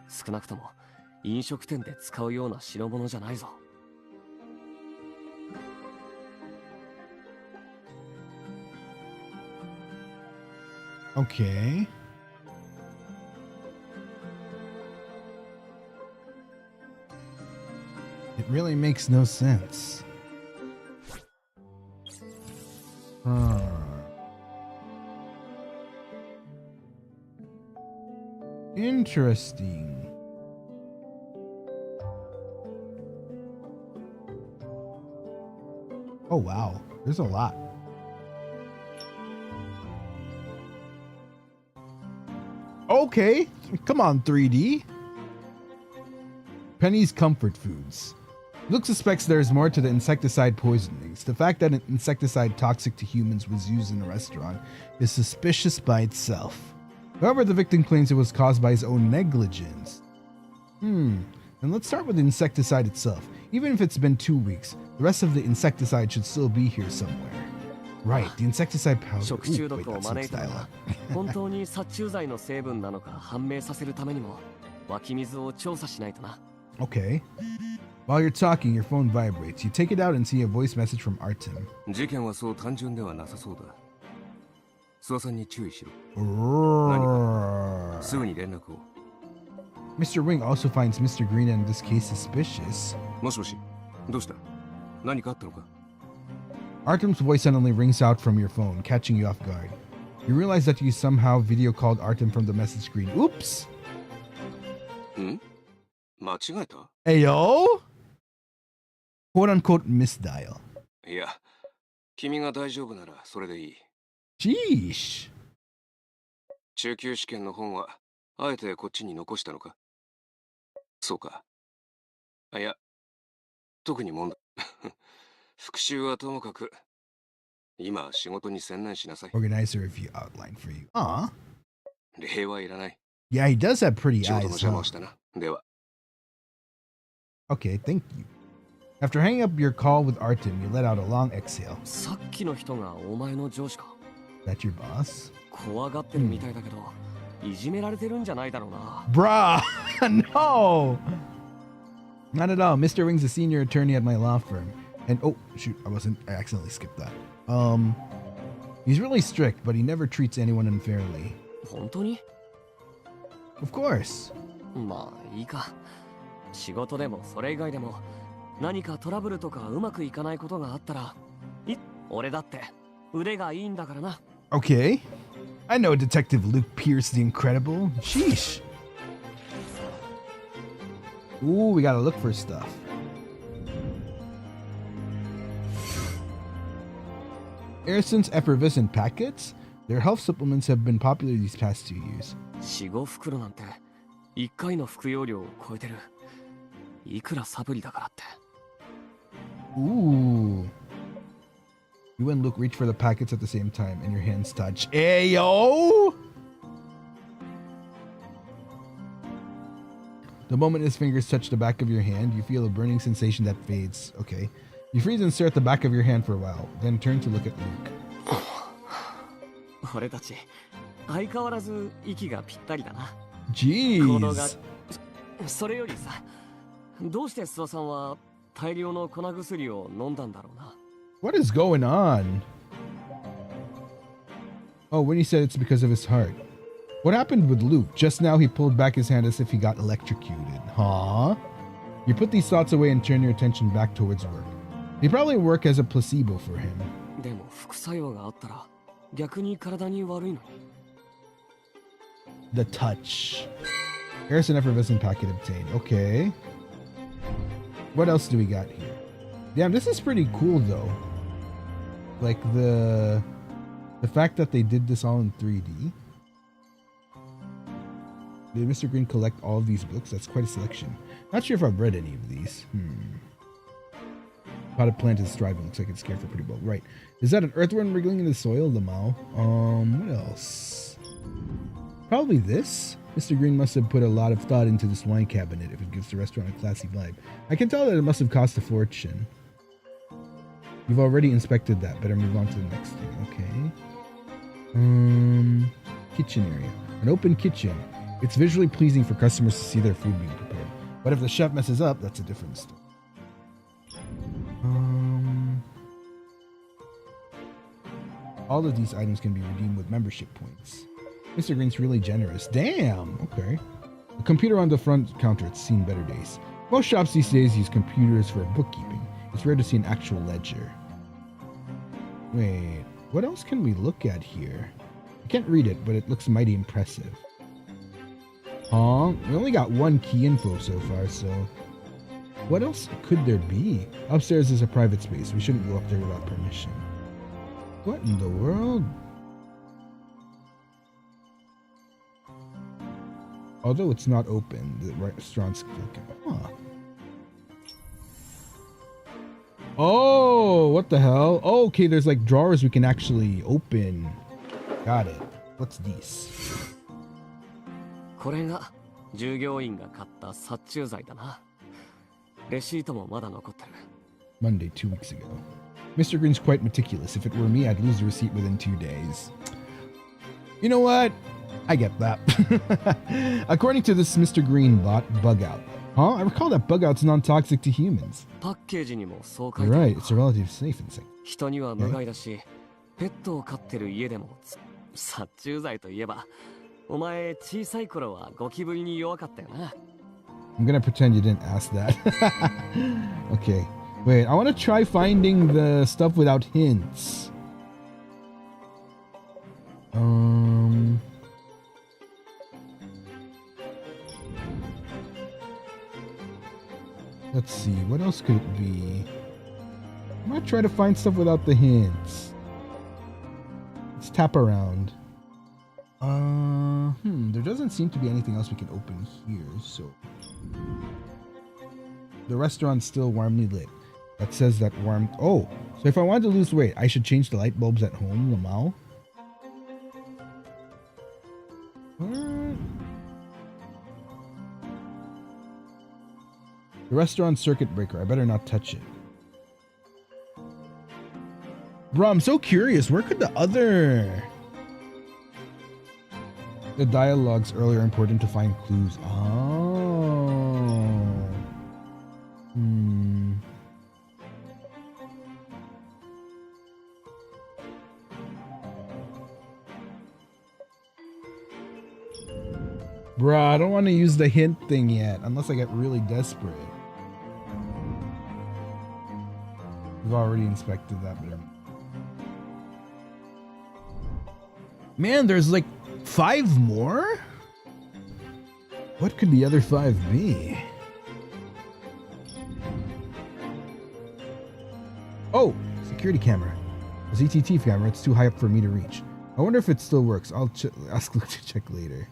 少なくとも飲食店で使うような代物じゃないぞ。Okay. It really makes no sense. Interesting. Oh wow, there's a lot. Okay, come on 3D. Penny's comfort foods. Luke suspects there is more to the insecticide poisonings. The fact that an insecticide toxic to humans was used in a restaurant is suspicious by itself. However, the victim claims it was caused by his own negligence. And let's start with the insecticide itself. Even if it's been 2 weeks, the rest of the insecticide should still be here somewhere. Right, the insecticide powder. 食中 Ooh, 毒 wait, を that's 招い Luke's たのは dialogue. 本当に殺虫剤の成分なのか判明させるためにも湧き水を調査しないとな。 Okay. While you're talking, your phone vibrates. You take it out and see a voice message from Artem. 事件はそう単純ではなさそうだ。諏訪さんに注意しろ。 Roar. すぐに連絡を。 Mr. Wing also finds Mr. Green in this case suspicious. もしもし、どうした？何かあったのか？ Artem's voice suddenly rings out from your phone, catching you off guard. You realize that you somehow video called Artem from the message screen. Oops! ん？間違えた？ Ayo? Quote unquote misdial. いや、君が大丈夫ならそれでいい。 Sheesh. 中級試験の本はあえてこっちに残したのか？そうか。あ、いや、特に問題。復習はともかく、今仕事に専念しなさい。Organize a review outline for you. Aw. 礼はいらない。 Yeah, he does have pretty 仕事の eyes. 邪魔 Huh? をしたな。では。 Okay, thank you. After hanging up your call with Artem, you let out a long exhale. さっきの人がお前の上司か。 That your boss? 怖がってるみたいだけど、いじめられてるんじゃないだろうな。Bruh! No! Not at all. Mr. Wing's a senior attorney at my law firm. And oh shoot, I accidentally skipped that. He's really strict, but he never treats anyone unfairly. 本当に？ Of course. まあいいか。仕事でもそれ以外でも何かトラブルとかうまくいかないことがあったら、俺だって腕がいいんだからな。Okay. I know Detective Luke Pierce the Incredible. Sheesh. Ooh, we gotta look for stuff. Aerson's effervescent packets? Their health supplements have been popular these past 2 years. 4、5袋なんて1回の服用量を超えてる。いくらサプリだからって。 Ooh. You and Luke reach for the packets at the same time, and your hands touch. Ayo! The moment his fingers touch the back of your hand, you feel a burning sensation that fades. Okay. You freeze and stare at the back of your hand for a while, then turn to look at Luke. 俺たち相変わらず息がぴったりだな。 Jeez. それよりさ、どうして諏訪さんは大量の粉薬を飲んだんだろうな。 What is going on? Oh, when he said it's because of his heart. What happened with Luke? Just now he pulled back his hand as if he got electrocuted. Huh? You put these thoughts away and turn your attention back towards work. They probably work as a placebo for him. でも副作用があったら逆に体に悪いのに。 The touch. Harrison effervescent packet obtained. Okay. What else do we got here? Damn, this is pretty cool though. Like the fact that they did this all in 3D. Did Mr. Green collect all of these books? That's quite a selection. Not sure if I've read any of these. Potted plant is thriving. Looks like it's scared for pretty well. Right. Is that an earthworm wriggling in the soil, Lamau? What else? Probably this. Mr. Green must have put a lot of thought into this wine cabinet if it gives the restaurant a classy vibe. I can tell that it must have cost a fortune. You've already inspected that. Better move on to the next thing. Okay. Kitchen area. An open kitchen. It's visually pleasing for customers to see their food being prepared. But if the chef messes up, that's a different story. All of these items can be redeemed with membership points. Mr. Green's really generous. Damn! Okay. A computer on the front counter. It's seen better days. Most shops these days use computers for bookkeeping. It's rare to see an actual ledger. Wait, what else can we look at here? I can't read it, but it looks mighty impressive. Huh? We only got one key info so far, so... What else could there be? Upstairs is a private space. We shouldn't go up there without permission. What in the world? Although it's not open, the restaurant's looking. Huh. Oh, what the hell? Oh, okay, there's like drawers we can actually open. Got it. What's this? これが従業員が買った殺虫剤だな。レシートもまだ残ってる。Monday, 2 weeks ago. Mr. Green's quite meticulous. If it were me, I'd lose the receipt within 2 days. You know what? I get that. According to this Mr. Green bot, bug out. Huh? I recall that bug out's non-toxic to humans. パッケージにもそう書 You're いてある。 right. It's a relative safe and safe. 人には無害だし、ペットを飼ってる家でも殺虫剤といえば、お前小さい頃はゴキブリに弱かったよな。I'm gonna pretend you didn't ask that. Okay. Wait, I want to try finding the stuff without hints. Let's see, what else could it be? I'm gonna try to find stuff without the hints. Let's tap around. There doesn't seem to be anything else we can open here, so... The restaurant's still warmly lit. That says that warm... Oh, so if I wanted to lose weight, I should change the light bulbs at home, Lamau? What? The restaurant circuit breaker. I better not touch it. Bro, I'm so curious. Where could the other... The dialogues earlier are important to find clues. Oh. Bruh, I don't want to use the hint thing yet, unless I get really desperate. We've already inspected that, but... Man, there's like 5 more? What could the other 5 be? Oh, security camera. A ZTT camera, it's too high up for me to reach. I wonder if it still works. I'll ask Luke to check later.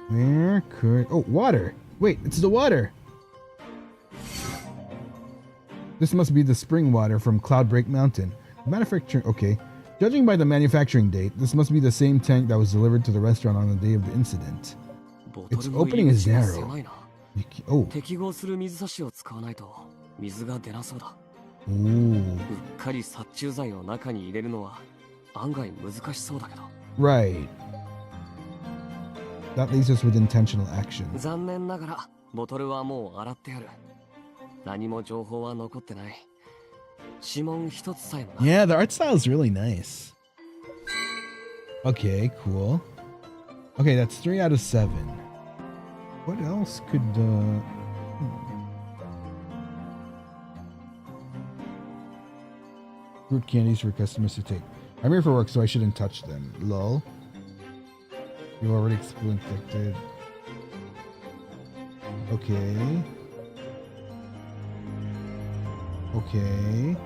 Where could... Oh, water! Wait, it's the water! This must be the spring water from Cloudbreak Mountain. Manufacturing... Okay. Judging by the manufacturing date, this must be the same tank that was delivered to the restaurant on the day of the incident. Its opening is narrow. Oh. 適合する水差しを使わないと水が出なそうだ。うっかり殺虫剤を中に入れるのは案外難しそうだけど。Right. That leaves us with intentional action. 残念ながらボトルはもう洗ってある。何も情報は残ってない。指紋一つさえもない。Yeah, the art style is really nice. Okay, cool. Okay, that's 3 out of 7. What else could Fruit candies for customers to take. I'm here for work, so I shouldn't touch them. Lol. You already inflicted. Okay. Okay.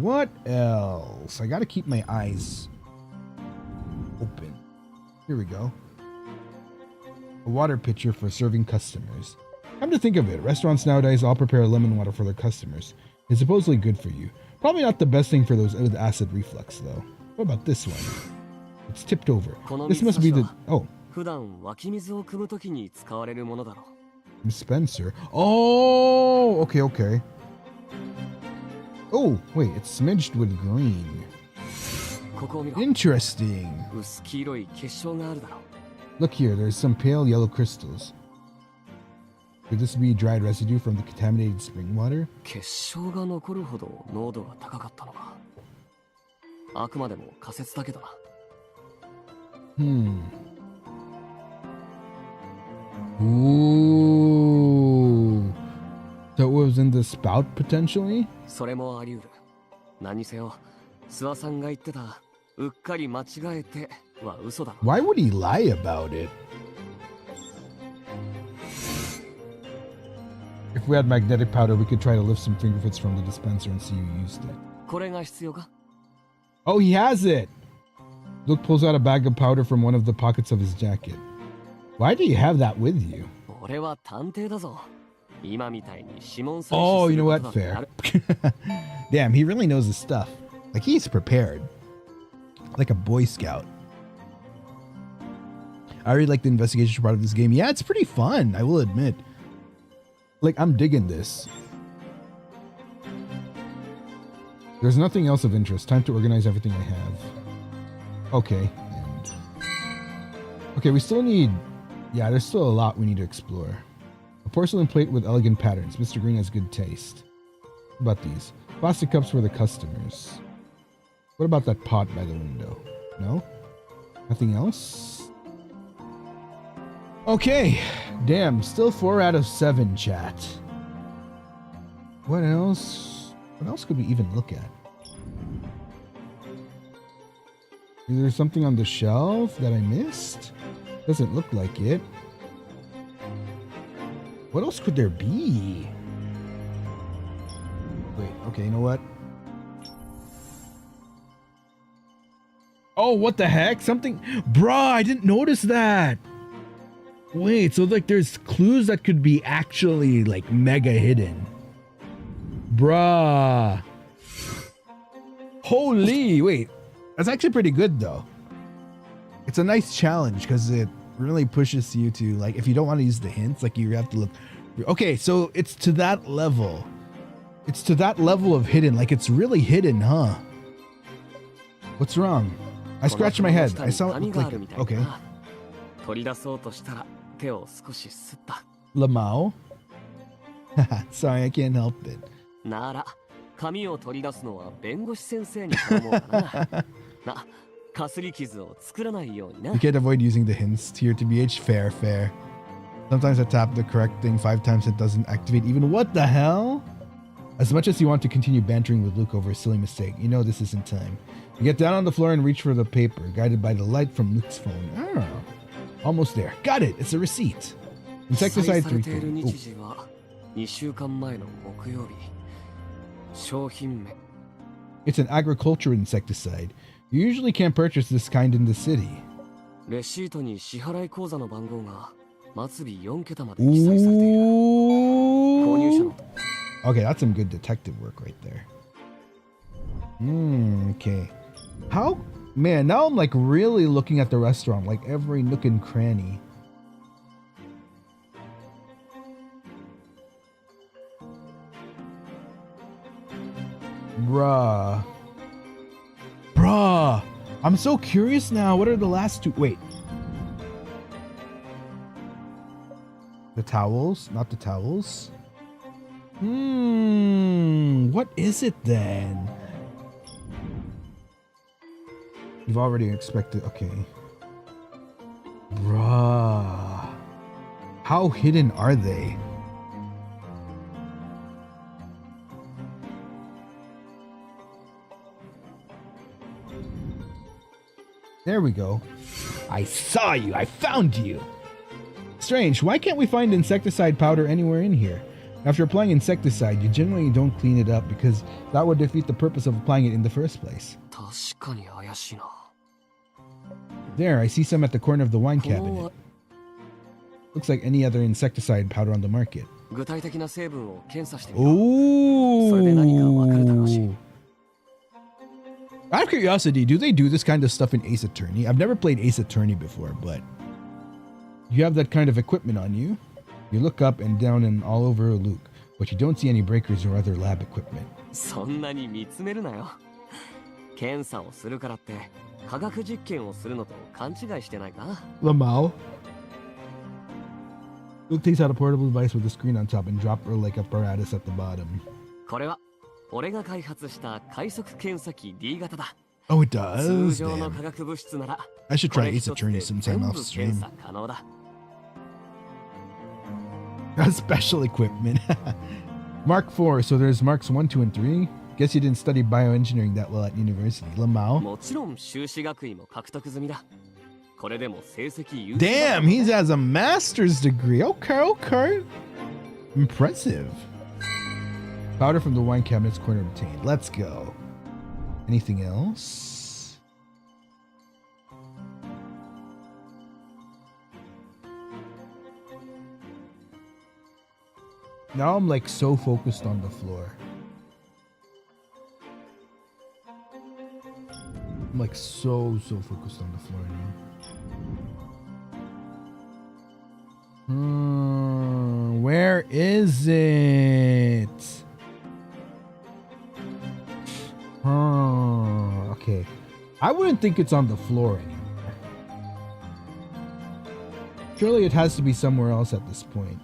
What else? I gotta keep my eyes open. Here we go. A water pitcher for serving customers. Come to think of it, restaurants nowadays all prepare lemon water for their customers. It's supposedly good for you. Probably not the best thing for those with acid reflux, though. What about this one? It's tipped over. This must be the... Oh. 普段湧き水を汲むときに使われるものだろう。 Dispenser. Oh, okay, okay. Oh, wait, it's smidged with green. ここを見ろ。 Interesting. 薄黄色い結晶があるだろう。 Look here, there's some pale yellow crystals. Could this be dried residue from the contaminated spring water? 結晶が残るほど濃度が高かったのか。あくまでも仮説だけどな。Ooh. So it was in the spout potentially? それもあり得る。何せよ、諏訪さんが言ってたうっかり間違えては嘘だろ。 Why would he lie about it? If we had magnetic powder, we could try to lift some fingerprints from the dispenser and see who used it. これが必要か? Oh, he has it! Luke pulls out a bag of powder from one of the pockets of his jacket. Why do you have that with you? 俺は探偵だぞ。今みたいに指紋採取 Oh, す you る know こ what? とだってあ Fair. る。 Damn, he really knows his stuff. Like, he's prepared. Like a Boy Scout. I really like the investigation part of this game. Yeah, it's pretty fun, I will admit. Like, I'm digging this. There's nothing else of interest. Time to organize everything I have. Okay. And... Okay, we still need... Yeah, there's still a lot we need to explore. A porcelain plate with elegant patterns. Mr. Green has good taste. What about these? Plastic cups for the customers. What about that pot by the window? No? Nothing else? Okay. Damn, still 4 out of 7, chat. What else? What else could we even look at? Is there something on the shelf that I missed? Doesn't look like it. What else could there be? Wait, okay, you know what? Oh, what the heck? Something... Bruh, I didn't notice that! Wait, so like there's clues that could be actually like mega hidden. Bruh. Holy, wait. That's actually pretty good though. It's a nice challenge because it really pushes you to, like, if you don't want to use the hints, like, you have to look. Okay, so it's to that level. It's to that level of hidden. Like, it's really hidden, huh? What's wrong? I scratched my head. I saw it look like it. Okay. Lamau? Sorry, I can't help it. なら、紙を取り出すのは弁護士先生に頼もうかな。な、かすり傷を作らないようにな。 You can't avoid using the hints here to BH. Fair, fair. Sometimes I tap the correct thing 5 times, it doesn't activate even. What the hell? As much as you want to continue bantering with Luke over a silly mistake, you know this isn't time. You get down on the floor and reach for the paper, guided by the light from Luke's phone. Oh, almost there. Got it. It's a receipt. Insecticide 330. Oh. 2週間前の木曜日。商品名。 It's an agriculture insecticide. You usually can't purchase this kind in the city. レシートに支払い口座の番号が末尾4桁まで記載されている。購入者の。 Okay, that's some good detective work right there. Okay. How? Man, now I'm like really looking at the restaurant, like every nook and cranny. Bruh. Bruh. I'm so curious now. What are the last two? Wait. The towels? Not the towels. What is it then? You've already expected. Okay. Bruh. How hidden are they? There we go. I saw you. I found you. Strange. Why can't we find insecticide powder anywhere in here? After applying insecticide, you generally don't clean it up because that would defeat the purpose of applying it in the first place. There, I see some at the corner of the wine cabinet. Looks like any other insecticide powder on the market. 具体的な成分を検査してみろ。それで何かわかるだろうし。Out of curiosity, do they do this kind of stuff in Ace Attorney? I've never played Ace Attorney before, but you have that kind of equipment on you. You look up and down and all over a Luke, but you don't see any breakers or other lab equipment. そんなに見つめるなよ。検査をするからって科学実験をするのと勘違いしてないか？ Lamau. Luke takes out a portable device with a screen on top and drop her like apparatus at the bottom. これは俺が開発した快速検査機 D 型だ。Oh, it does? 通常の化学物質なら I should try Ace Attorney sometime off stream. 検査可能だ。Special equipment. Mark 4, so there's Marks 1, 2, and 3. Guess you didn't study bioengineering that well at university. Lamau. もちろん修士学位も獲得済みだ。これでも成績優秀。 Damn, he has a master's degree. Okay, okay. Impressive. Powder from the wine cabinet's corner obtained. Let's go. Anything else? Now I'm like so focused on the floor. I'm like so focused on the floor now. Where is it? Okay. I wouldn't think it's on the floor anymore. Surely it has to be somewhere else at this point.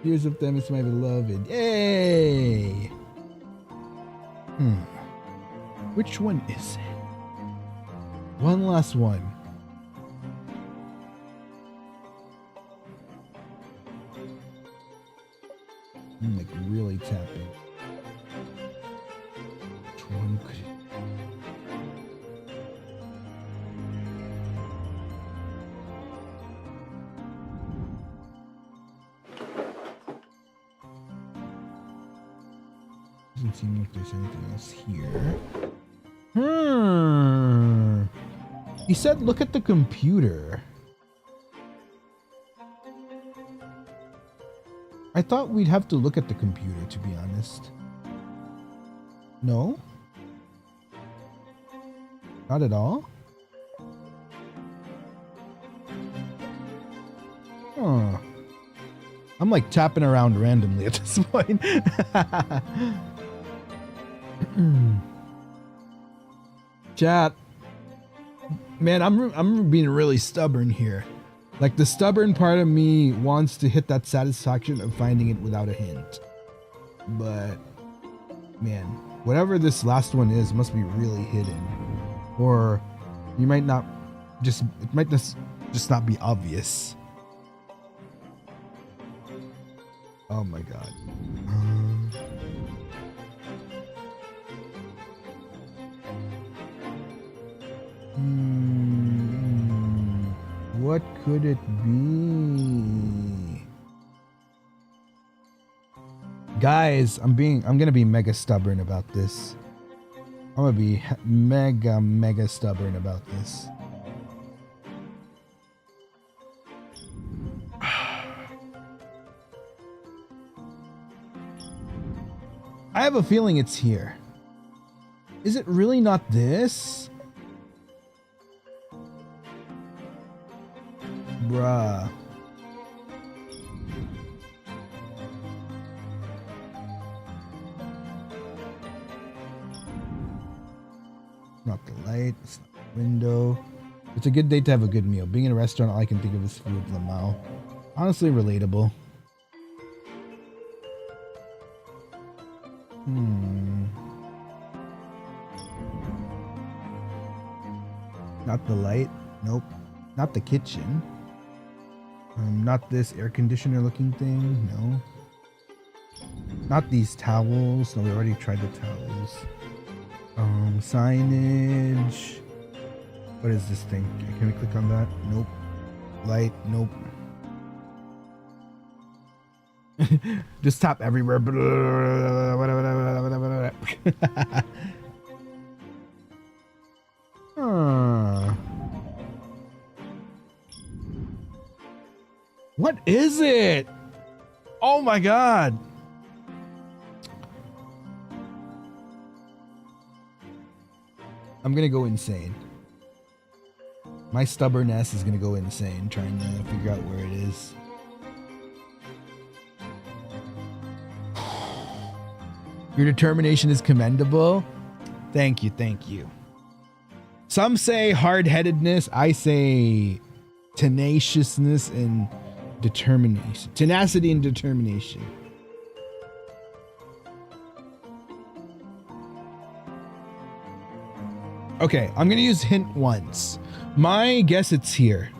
Here's of Themis, my beloved. Yay! Which one is it? One last one. I'm like really tapping. Which one could it be? Doesn't seem like there's anything else here. He said look at the computer. I thought we'd have to look at the computer, to be honest. No? Not at all? Huh. I'm like tapping around randomly at this point. Chat. Man, I'm being really stubborn here. Like the stubborn part of me wants to hit that satisfaction of finding it without a hint. But man, whatever this last one is must be really hidden. Or you might not just it might just not be obvious. Oh my god. What could it be? Guys, I'm gonna be mega stubborn about this. I'm gonna be mega stubborn about this. I have a feeling it's here. Is it really not this? Bruh. Not the light, it's not the window. It's a good day to have a good meal. Being in a restaurant, all I can think of is food, Lamau. Honestly, relatable. Not the light. Nope. Not the kitchen. Not this air conditioner looking thing. No. Not these towels. No, we already tried the towels. Signage. What is this thing? Can we click on that? Nope. Light. Nope. Just tap everywhere. What is it? Oh my god. I'm gonna go insane. My stubborn ass is gonna go insane trying to figure out where it is. Your determination is commendable. Thank you, thank you. Some say hard-headedness. I say tenaciousness and determination. Tenacity and determination. Okay, I'm gonna use hint once. My guess it's here.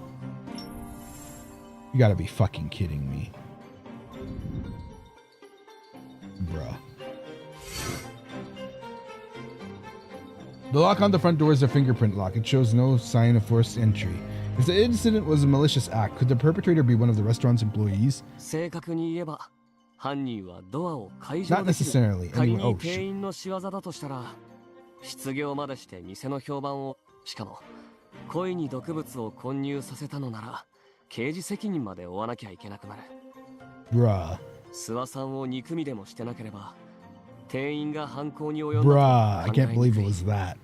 You gotta be fucking kidding me. Bruh. The lock on the front door is a fingerprint lock. It shows no sign of forced entry. If the incident was a malicious act, could the perpetrator be one of the restaurant's employees? Not necessarily. Anyway, oh shit. 失業までして店の評判を、しかも故意に毒物を混入させたのなら刑事責任まで負わなきゃいけなくなる。Bruh. 諏訪さんを憎みでもしてなければ店員が犯行に及んだ。Bruh, I can't believe it was that.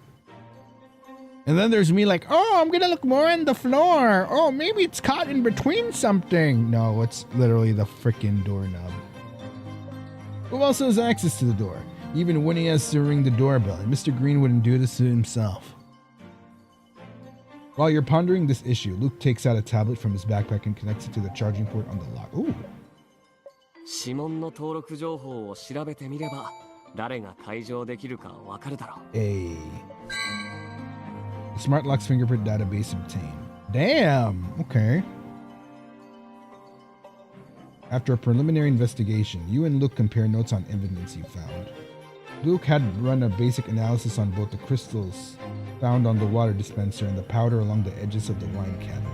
And then there's me like, oh, I'm gonna look more on the floor. Oh, maybe it's caught in between something. No, it's literally the freaking doorknob. Who else has access to the door? Even when he has to ring the doorbell, and Mr. Green wouldn't do this to himself. While you're pondering this issue, Luke takes out a tablet from his backpack and connects it to the charging port on the lock. Ooh. 指紋の登録情報を調べてみれば、誰が解錠できるかわかるだろう。The smart lock's fingerprint database obtained. Damn. Okay. After a preliminary investigation, you and Luke compare notes on evidence you found. Luke had run a basic analysis on both the crystals found on the water dispenser and the powder along the edges of the wine cabinet.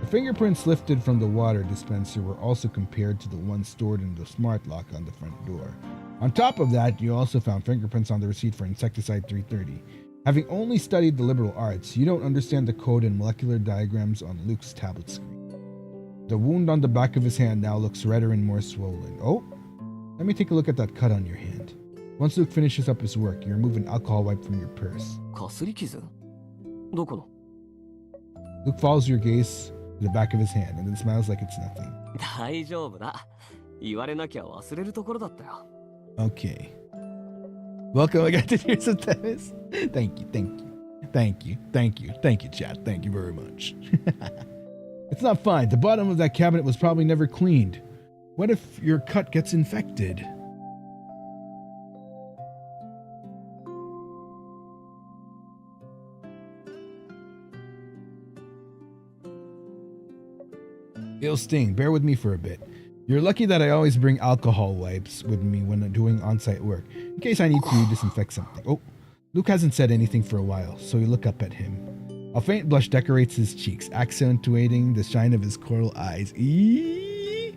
The fingerprints lifted from the water dispenser were also compared to the ones stored in the smart lock on the front door. On top of that, you also found fingerprints on the receipt for Insecticide 330. Having only studied the liberal arts, you don't understand the code and molecular diagrams on Luke's tablet screen. The wound on the back of his hand now looks redder and more swollen. Oh, let me take a look at that cut on your hand. Once Luke finishes up his work, you remove an alcohol wipe from your purse. Luke follows your gaze to the back of his hand and then smiles like it's nothing. Okay. Welcome again to Tears of Themis. Thank you, thank you, thank you, thank you, thank you, chat. Thank you very much. It's not fine. The bottom of that cabinet was probably never cleaned. What if your cut gets infected? It'll sting. Bear with me for a bit. You're lucky that I always bring alcohol wipes with me when doing on-site work, in case I need to disinfect something. Oh, Luke hasn't said anything for a while, so you look up at him. A faint blush decorates his cheeks, accentuating the shine of his coral eyes. You.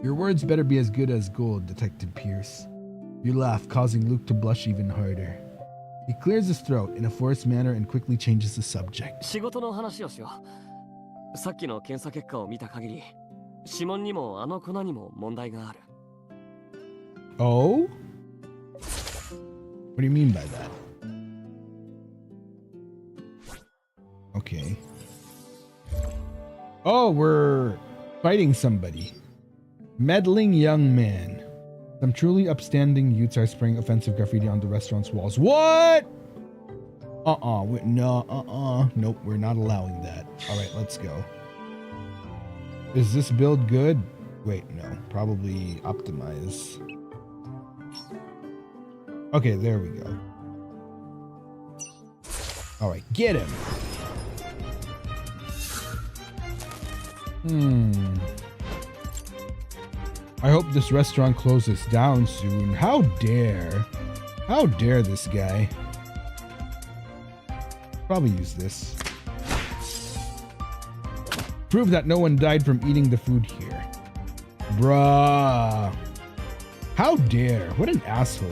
Your words better be as good as gold, Detective Pierce. You laugh, causing Luke to blush even harder. He clears his throat in a forced manner and quickly changes the subject. Oh? What do you mean by that? Okay. Oh, we're fighting somebody. Meddling young man. Some truly upstanding youths are spraying offensive graffiti on the restaurant's walls. What? Nope, we're not allowing that. All right, let's go. Is this build good? Wait, no, probably optimize. Okay, there we go. All right, get him. I hope this restaurant closes down soon. How dare? How dare this guy? Probably use this. Prove that no one died from eating the food here. Bruh. How dare? What an asshole.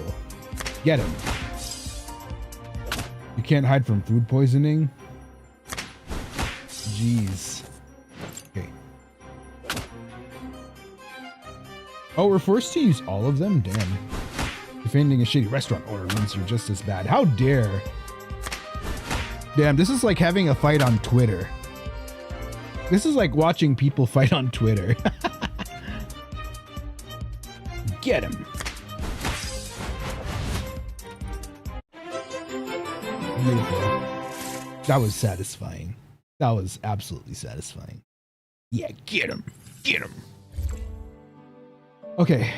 Get him. You can't hide from food poisoning? Jeez. Okay. Oh, we're forced to use all of them? Damn. Defending a shitty restaurant owner means you're just as bad. How dare? Damn, this is like having a fight on Twitter. This is like watching people fight on Twitter. Get him. Beautiful. That was satisfying. That was absolutely satisfying. Yeah, get him. Get him. Okay.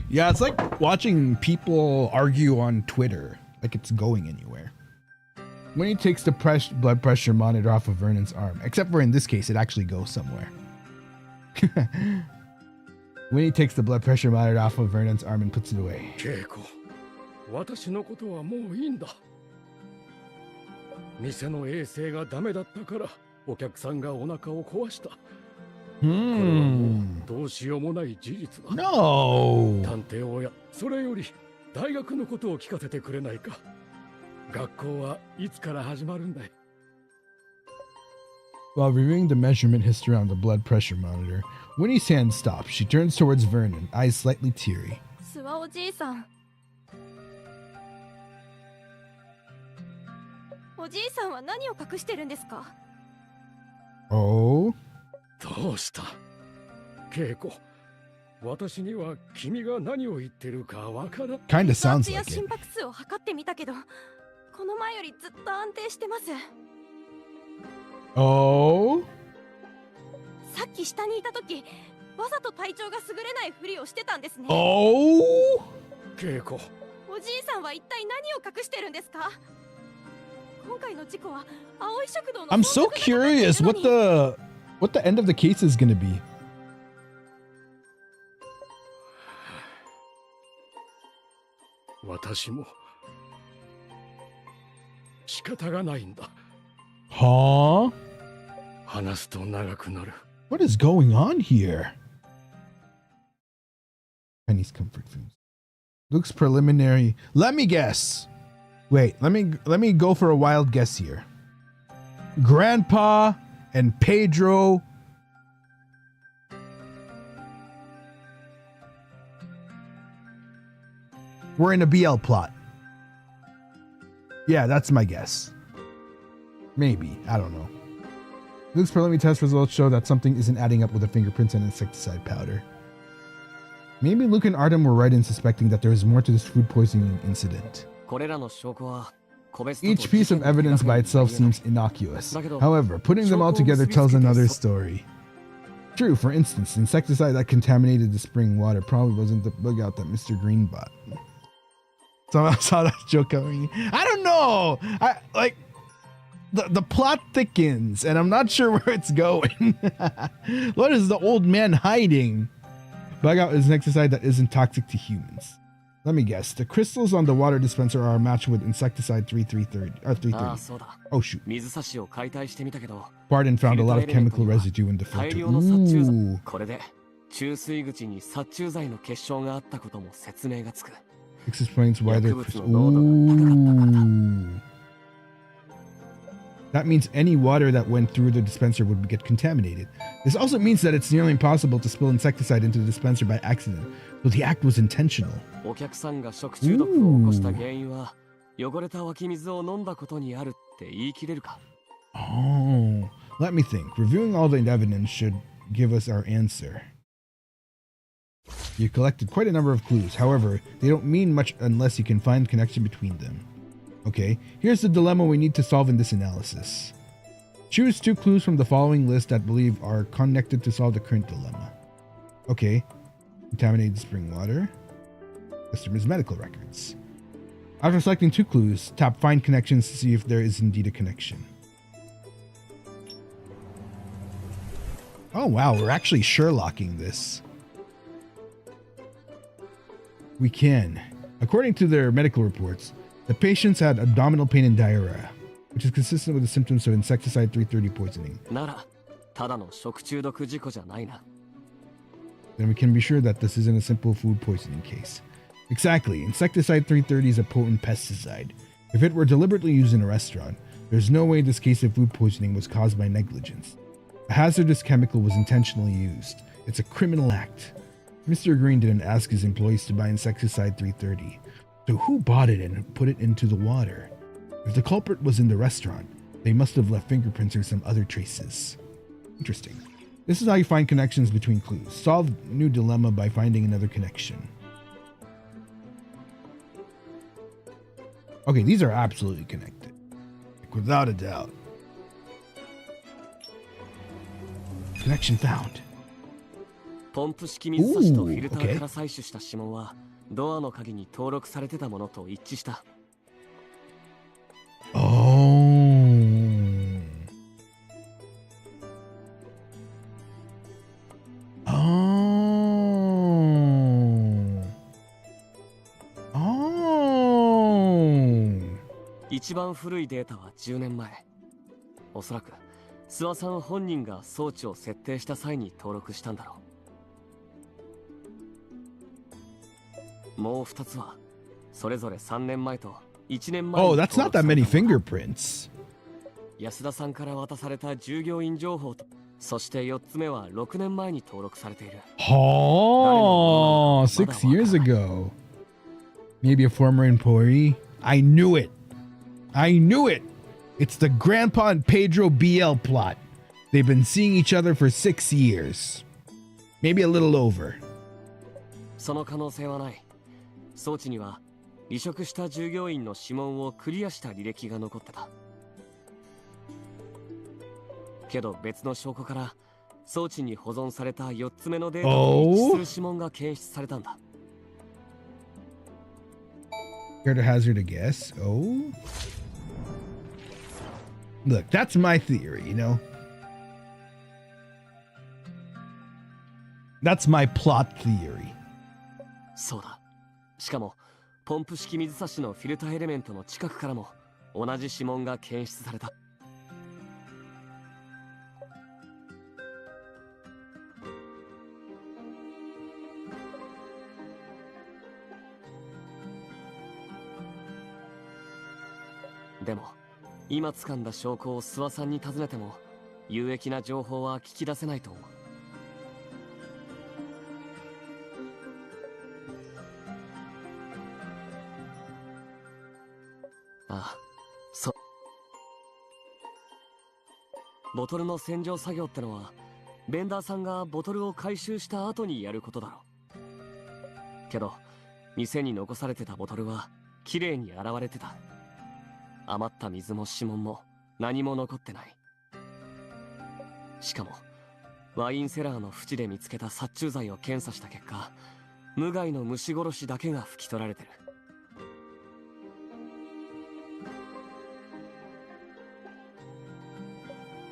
Yeah, it's like watching people argue on Twitter, like it's going anywhere. When he takes the blood pressure monitor off of Vernon's arm, except for in this case, it actually goes somewhere. When he takes the blood pressure monitor off of Vernon's arm and puts it away. Keiko, 私のことはもういいんだ。店の衛生がダメだったから、お客さんがお腹を壊した。どうしようもない事実だ。No! 探偵親、それより大学のことを聞かせてくれないか。学校はいつから始まるんだい？ While reviewing the measurement history on the blood pressure monitor, Winnie's hand stops. She turns towards Vernon, eyes slightly teary. 諏訪おじいさん。おじいさんは何を隠してるんですか？ Oh? どうした？稽古。私には君が何を言ってるかわからん。Kinda sounds や like 心 it. 拍数を測ってみたけど、この前よりずっと安定してます。Oh? さっき下にいた時、わざと体調が優れないふりをしてたんですね。Oh? 稽古。おじいさんは一体何を隠してるんですか？今回の事故は青い食堂の。I'm so curious what the end of the case is gonna be. 私も仕方がないんだ。Huh? 話すと長くなる。What is going on here? Chinese comfort foods. Looks preliminary. Let me guess. Wait, let me go for a wild guess here. Grandpa and Pedro. We're in a BL plot. Yeah, that's my guess. Maybe. I don't know. Luke's preliminary test results show that something isn't adding up with the fingerprints and insecticide powder. Maybe Luke and Artem were right in suspecting that there is more to this food poisoning incident. Each piece of evidence by itself seems innocuous. However, putting them all together tells another story. True, for instance, the insecticide that contaminated the spring water probably wasn't the bug out that Mr. Green bought. Someone saw that joke coming. I don't know! The plot thickens, and I'm not sure where it's going. What is the old man hiding? Bug out is an insecticide that isn't toxic to humans. Let me guess. The crystals on the water dispenser are matched with insecticide 330. Oh shoot. Barton found a lot of chemical residue in the filter. Ooh. This explains why they're Ooh. That means any water that went through the dispenser would get contaminated. This also means that it's nearly impossible to spill insecticide into the dispenser by accident, so the act was intentional. Ooh. Oh, let me think. Reviewing all the evidence should give us our answer. You collected quite a number of clues. However, they don't mean much unless you can find connection between them. Okay, here's the dilemma we need to solve in this analysis. Choose 2 clues from the following list that believe are connected to solve the current dilemma. Okay, contaminated spring water, customer's medical records. After selecting 2 clues, tap Find Connections to see if there is indeed a connection. Oh wow, we're actually Sherlocking this. We can. According to their medical reports, the patients had abdominal pain and diarrhea, which is consistent with the symptoms of insecticide 330 poisoning. Then we can be sure that this isn't a simple food poisoning case. Exactly, insecticide 330 is a potent pesticide. If it were deliberately used in a restaurant, there's no way this case of food poisoning was caused by negligence. A hazardous chemical was intentionally used. It's a criminal act. Mr. Green didn't ask his employees to buy insecticide 330. So who bought it and put it into the water? If the culprit was in the restaurant, they must have left fingerprints or some other traces. Interesting. This is how you find connections between clues. Solve new dilemma by finding another connection. Okay, these are absolutely connected. Like, without a doubt. Connection found. ポンプ式水差しとフィルターから採取した指紋はドアの鍵に登録されてたものと一致した。一番古いデータは10年前。おそらく諏訪さん本人が装置を設定した際に登録したんだろう。もう2つはそれぞれ3年前と1年前に Oh, that's not that many fingerprints. 安田さんから渡された従業員情報と、そして4つ目は6年前に登録されている。Oh, 6 years ago. Maybe a former employee. I knew it. I knew it. It's the Grandpa and Pedro BL plot. They've been seeing each other for 6 years. Maybe a little over. その可能性はない。装置には離職した従業員の指紋をクリアした履歴が残ってた。けど別の証拠から装置に保存された4つ目のデータと一致する指紋が検出されたんだ。Care to hazard a guess? Oh. Look, that's my theory, you know? That's my plot theory. そうだ。しかも、ポンプ式水差しのフィルターエレメントの近くからも同じ指紋が検出された。でも、今掴んだ証拠を諏訪さんに尋ねても有益な情報は聞き出せないと思う。ああ、そう。ボトルの洗浄作業ってのはベンダーさんがボトルを回収した後にやることだろう。けど店に残されてたボトルはきれいに洗われてた。余った水も指紋も何も残ってない。しかもワインセラーの縁で見つけた殺虫剤を検査した結果、無害の虫殺しだけが拭き取られてる。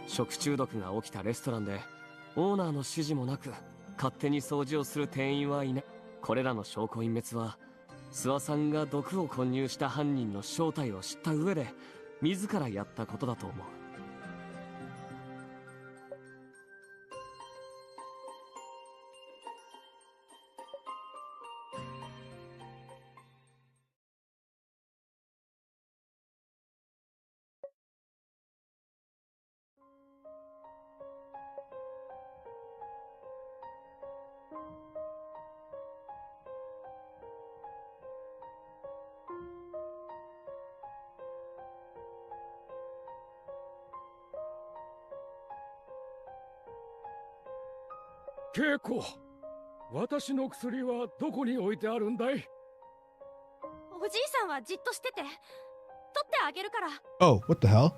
食中毒が起きたレストランでオーナーの指示もなく勝手に掃除をする店員はいない。これらの証拠隠滅は諏訪さんが毒を混入した犯人の正体を知った上で自らやったことだと思う。ケイコ、私の薬はどこに置いてあるんだい？おじいさんはじっとしてて、取ってあげるから。Oh, what the hell?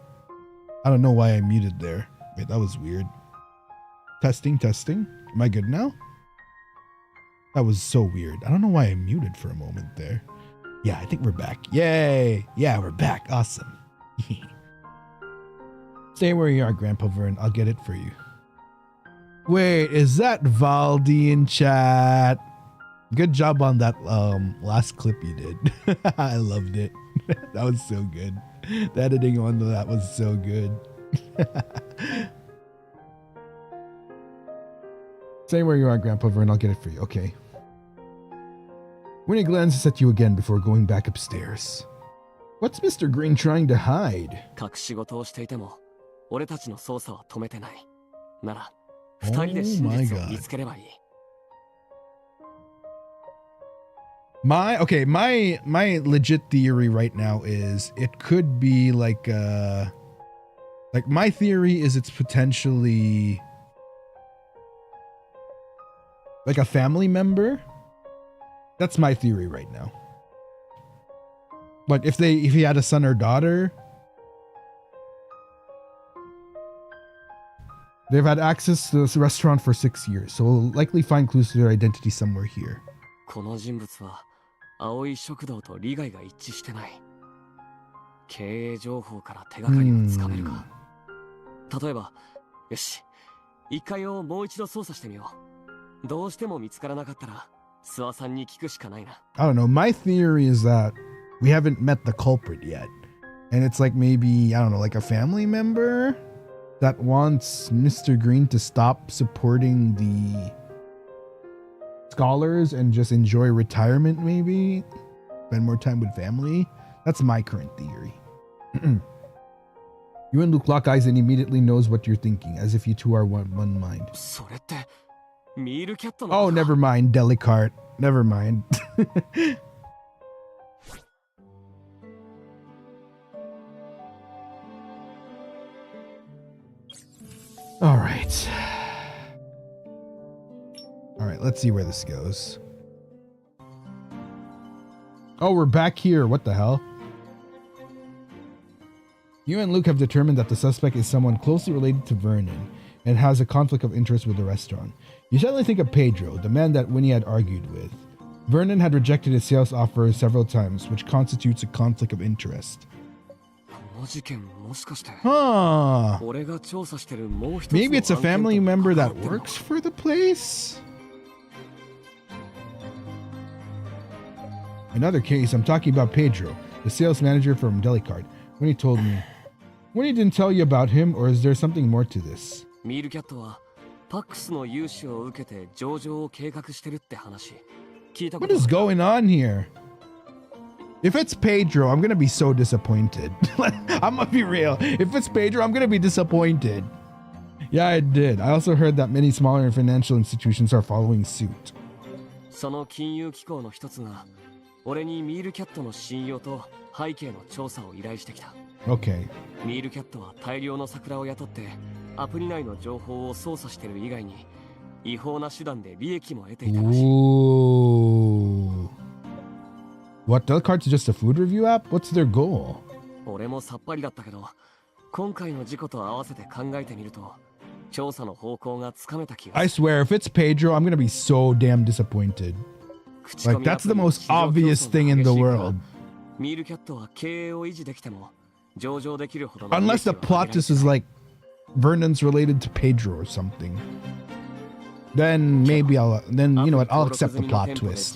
I don't know why I muted there. Wait, that was weird. Testing, testing. Am I good now? That was so weird. I don't know why I muted for a moment there. Yeah, I think we're back. Yay! Yeah, we're back. Awesome. Stay where you are, Grandpa Vern. I'll get it for you. Wait, is that Valdi in chat? Good job on that last clip you did. I loved it. That was so good. The editing on that was so good. Stay where you are, Grandpa Vern. I'll get it for you. Okay. Winnie glances at you again before going back upstairs. What's Mr. Green trying to hide? 隠し事をしていても、俺たちの捜査は止めてない。なら、二人で真実を見つければいい。My legit theory right now is it could be like my theory is it's potentially like a family member. That's my theory right now. Like if he had a son or daughter, they've had access to this restaurant for 6 years, so we'll likely find clues to their identity somewhere here. この人物は葵食堂と利害が一致してない。経営情報から手がかりをつかめるか。例えば、よし、1階をもう一度捜査してみよう。どうしても見つからなかったら、諏訪さんに聞くしかないな。I don't know. My theory is that we haven't met the culprit yet, and it's like maybe I don't know, like a family member that wants Mr. Green to stop supporting the scholars and just enjoy retirement, maybe spend more time with family. That's my current theory. You and Luke lock eyes and immediately knows what you're thinking, as if you two are one mind. Oh, never mind, Delicart. Never mind. All right. All right, let's see where this goes. Oh, we're back here. What the hell? You and Luke have determined that the suspect is someone closely related to Vernon and has a conflict of interest with the restaurant. You suddenly think of Pedro, the man that Winnie had argued with. Vernon had rejected his sales offer several times, which constitutes a conflict of interest. Huh. Maybe it's a family member that works for the place? Another case, I'm talking about Pedro, the sales manager from Delicart. Winnie told me. Winnie didn't tell you about him, or is there something more to this? What is going on here? If it's Pedro, I'm gonna be so disappointed. I'm gonna be real. If it's Pedro, I'm gonna be disappointed. Yeah, I did. I also heard that many smaller financial institutions are following suit. Okay. ミールキャットは大量の桜を雇ってアプリ内の情報を操作している以外に違法な手段で利益も得ていたらしい。Ooh. What, Delicart's just a food review app? What's their goal? 俺もさっぱりだったけど、今回の事故と合わせて考えてみると、調査の方向がつかめた気が。I swear, if it's Pedro, I'm gonna be so damn disappointed. Like, that's the most obvious thing in the world. ミールキャットは経営を維持できても。Unless the plot twist is like Vernon's related to Pedro or something, then maybe then you know what, I'll accept the plot twist.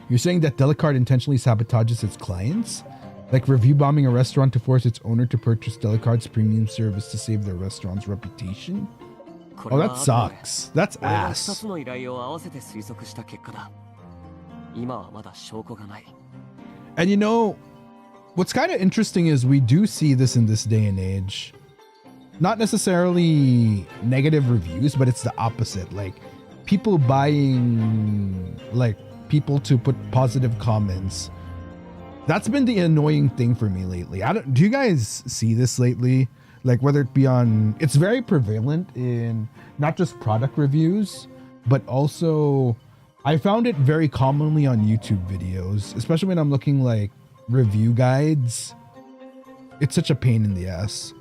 You're saying that Delicart intentionally sabotages its clients? Like review bombing a restaurant to force its owner to purchase Delicart's premium service to save their restaurant's reputation? Oh, that sucks. That's ass. And you know, what's kind of interesting is we do see this in this day and age. Not necessarily negative reviews, but it's the opposite. Like people buying, like people to put positive comments. That's been the annoying thing for me lately. Do you guys see this lately? Like whether it be on, it's very prevalent in not just product reviews, but also I found it very commonly on YouTube videos, especially when I'm looking like review guides. It's such a pain in the ass.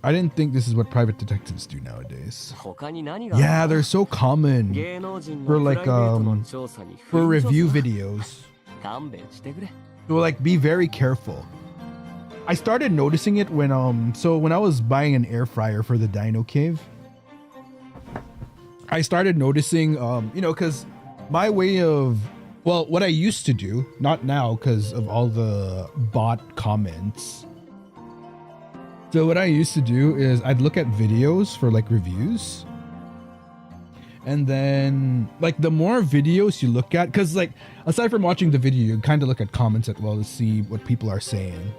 I didn't think this is what private detectives do nowadays. Yeah, they're so common for like for review videos. So like be very careful. I started noticing it when when I was buying an air fryer for the Dino Cave. I started noticing you know, cuz my way of what I used to do, not now cuz of all the bot comments. So what I used to do is I'd look at videos for like reviews. And then like the more videos you look at, because like aside from watching the video, you kind of look at comments as well to see what people are saying.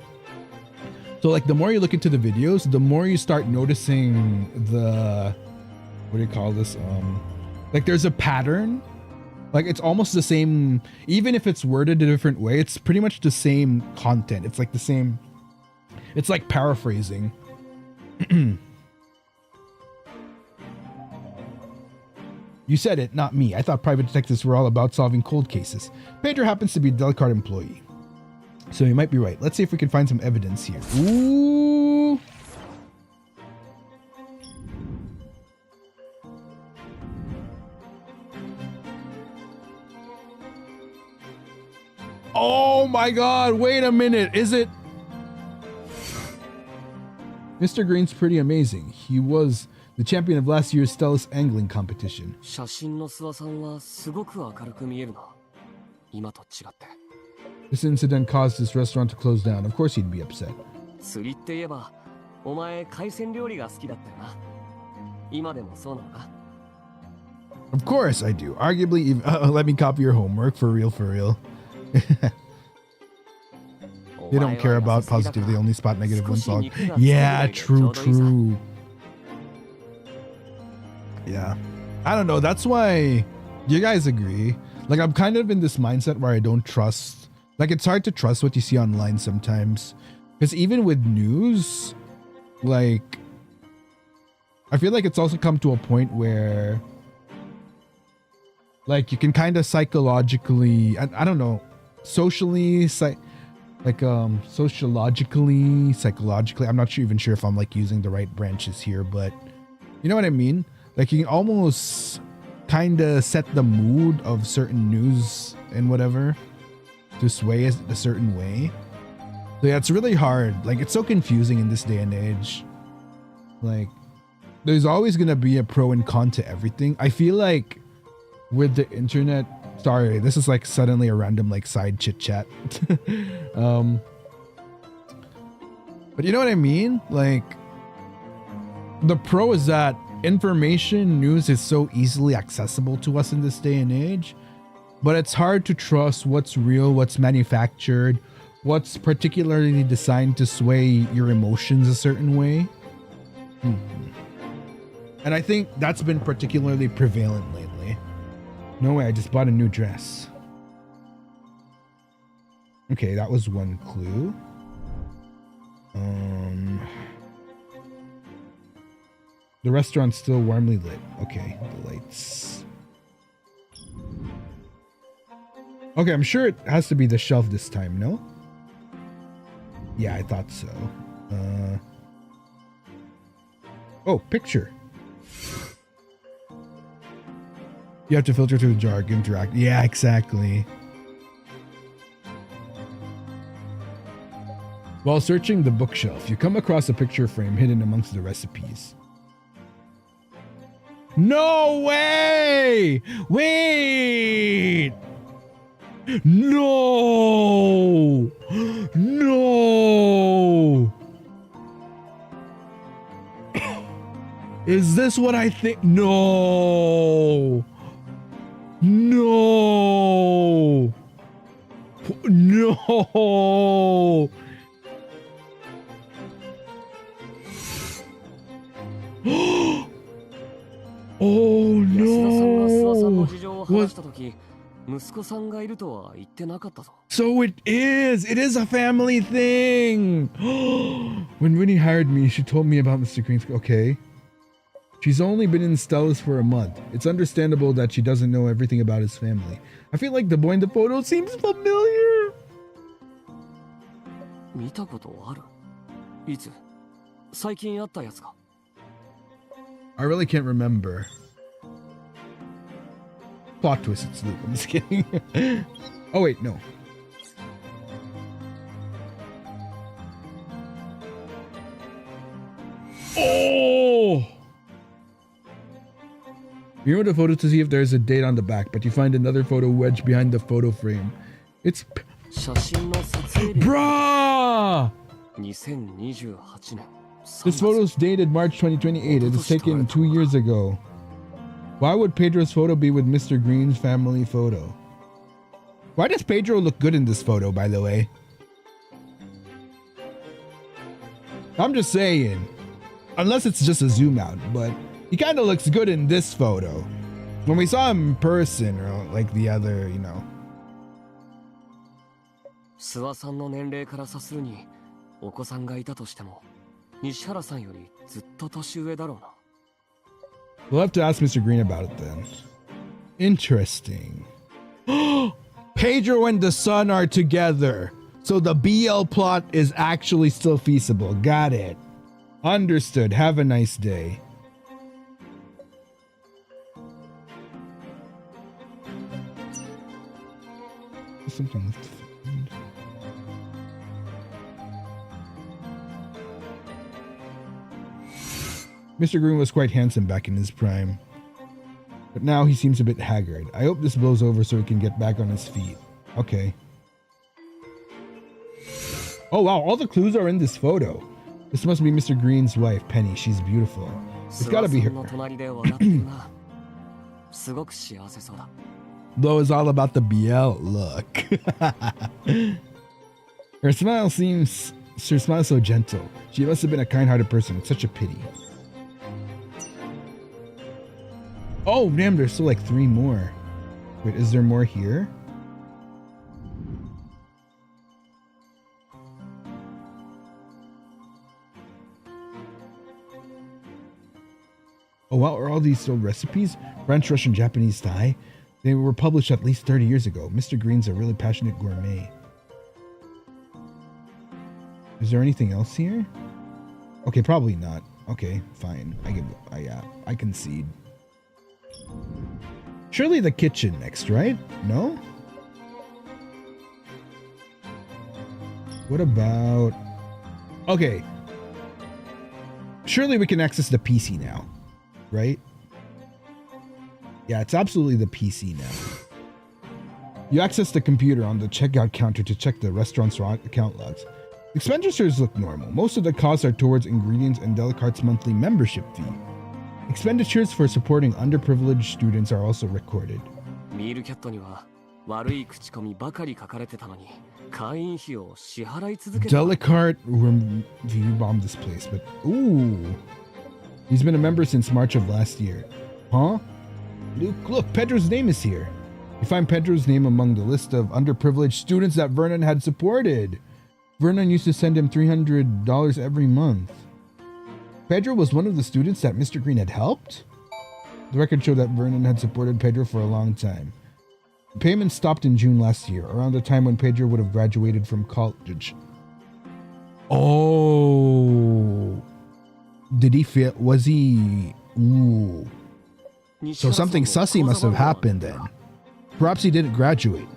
So like the more you look into the videos, the more you start noticing the, what do you call this? Like there's a pattern. Like it's almost the same, even if it's worded a different way, it's pretty much the same content. It's like the same. It's like paraphrasing. You said it, not me. I thought private detectives were all about solving cold cases. Pedro happens to be a Delcard employee. So you might be right. Let's see if we can find some evidence here. Ooh. Oh my God, wait a minute. Is it? Mr. Green's pretty amazing. He was the champion of last year's Stellus angling competition. This incident caused this restaurant to close down. Of course he'd be upset. Of course I do. Arguably, even, let me copy your homework. For real, for real. They don't care about positive, they only spot negative ones. Yeah, true. Yeah. I don't know. That's why you guys agree. Like I'm kind of in this mindset where I don't trust. Like it's hard to trust what you see online sometimes. Because even with news, like I feel like it's also come to a point where like you can kind of psychologically, I don't know, socially, sociologically, psychologically, I'm not even sure if I'm like using the right branches here, but you know what I mean? Like you can almost kind of set the mood of certain news and whatever to sway it a certain way. So yeah, it's really hard. Like it's so confusing in this day and age. Like there's always going to be a pro and con to everything. I feel like with the internet, sorry, this is like suddenly a random like side chit chat. But you know what I mean? Like the pro is that information news is so easily accessible to us in this day and age, but it's hard to trust what's real, what's manufactured, what's particularly designed to sway your emotions a certain way. And I think that's been particularly prevalent lately. No way, I just bought a new dress. Okay, that was one clue. The restaurant's still warmly lit. Okay, the lights. Okay, I'm sure it has to be the shelf this time, no? Yeah, I thought so. Oh, picture. You have to filter through the jar, interact. Yeah, exactly. While searching the bookshelf, you come across a picture frame hidden amongst the recipes. No way! Wait! No! No! Is this what I think? No! No! No! Oh no! What? So it is a family thing! When Winnie hired me, she told me about Mr. Green's. Okay. She's only been in Stellus for a month. It's understandable that she doesn't know everything about his family. I feel like the boy in the photo seems familiar. 最近あったやつか。 I really can't remember. Plot twist, it's Luke. I'm just kidding. Oh, wait, no. Oh! You know the photo to see if there's a date on the back, but you find another photo wedged behind the photo frame. It's... Bruh! 2028年 This photo's dated March 2028. It was taken 2 years ago. Why would Pedro's photo be with Mr. Green's family photo? Why does Pedro look good in this photo, by the way? I'm just saying. Unless it's just a zoom out, but he kind of looks good in this photo. When we saw him in person, or like the other, you know. 諏訪さんの年齢から察するに、お子さんがいたとしても、西原さんよりずっと年上だろうな。 We'll have to ask Mr. Green about it then. Interesting. Pedro and the son are together. So the BL plot is actually still feasible. Got it. Understood. Have a nice day. Something left to find. Mr. Green was quite handsome back in his prime, but now he seems a bit haggard. I hope this blows over so he can get back on his feet. Okay. Oh wow, all the clues are in this photo. This must be Mr. Green's wife, Penny. She's beautiful. It's gotta be her. Though it's all about the BL look. Her smile so gentle. She must have been a kind-hearted person. It's such a pity. Oh, damn, there's still like 3 more. Wait, is there more here? Oh, wow, are all these still recipes? French, Russian, Japanese, Thai? They were published at least 30 years ago. Mr. Green's a really passionate gourmet. Is there anything else here? Okay, probably not. Okay, fine. I concede. Surely the kitchen next, right? No? What about... Okay. Surely we can access the PC now, right? Yeah, it's absolutely the PC now. You access the computer on the checkout counter to check the restaurant's account logs. Expenditures look normal. Most of the costs are towards ingredients and Delacarte's monthly membership fee. Expenditures for supporting underprivileged students are also recorded. Delicarte review bombed this place, but ooh. He's been a member since March of last year. Huh? Look, Pedro's name is here. You find Pedro's name among the list of underprivileged students that Vernon had supported. Vernon used to send him $300 every month. Pedro was one of the students that Mr. Green had helped? The records show that Vernon had supported Pedro for a long time. The payment stopped in June last year, around the time when Pedro would have graduated from college. Oh. Did he feel... Was he... Ooh. So something sussy must have happened then. Perhaps he didn't graduate.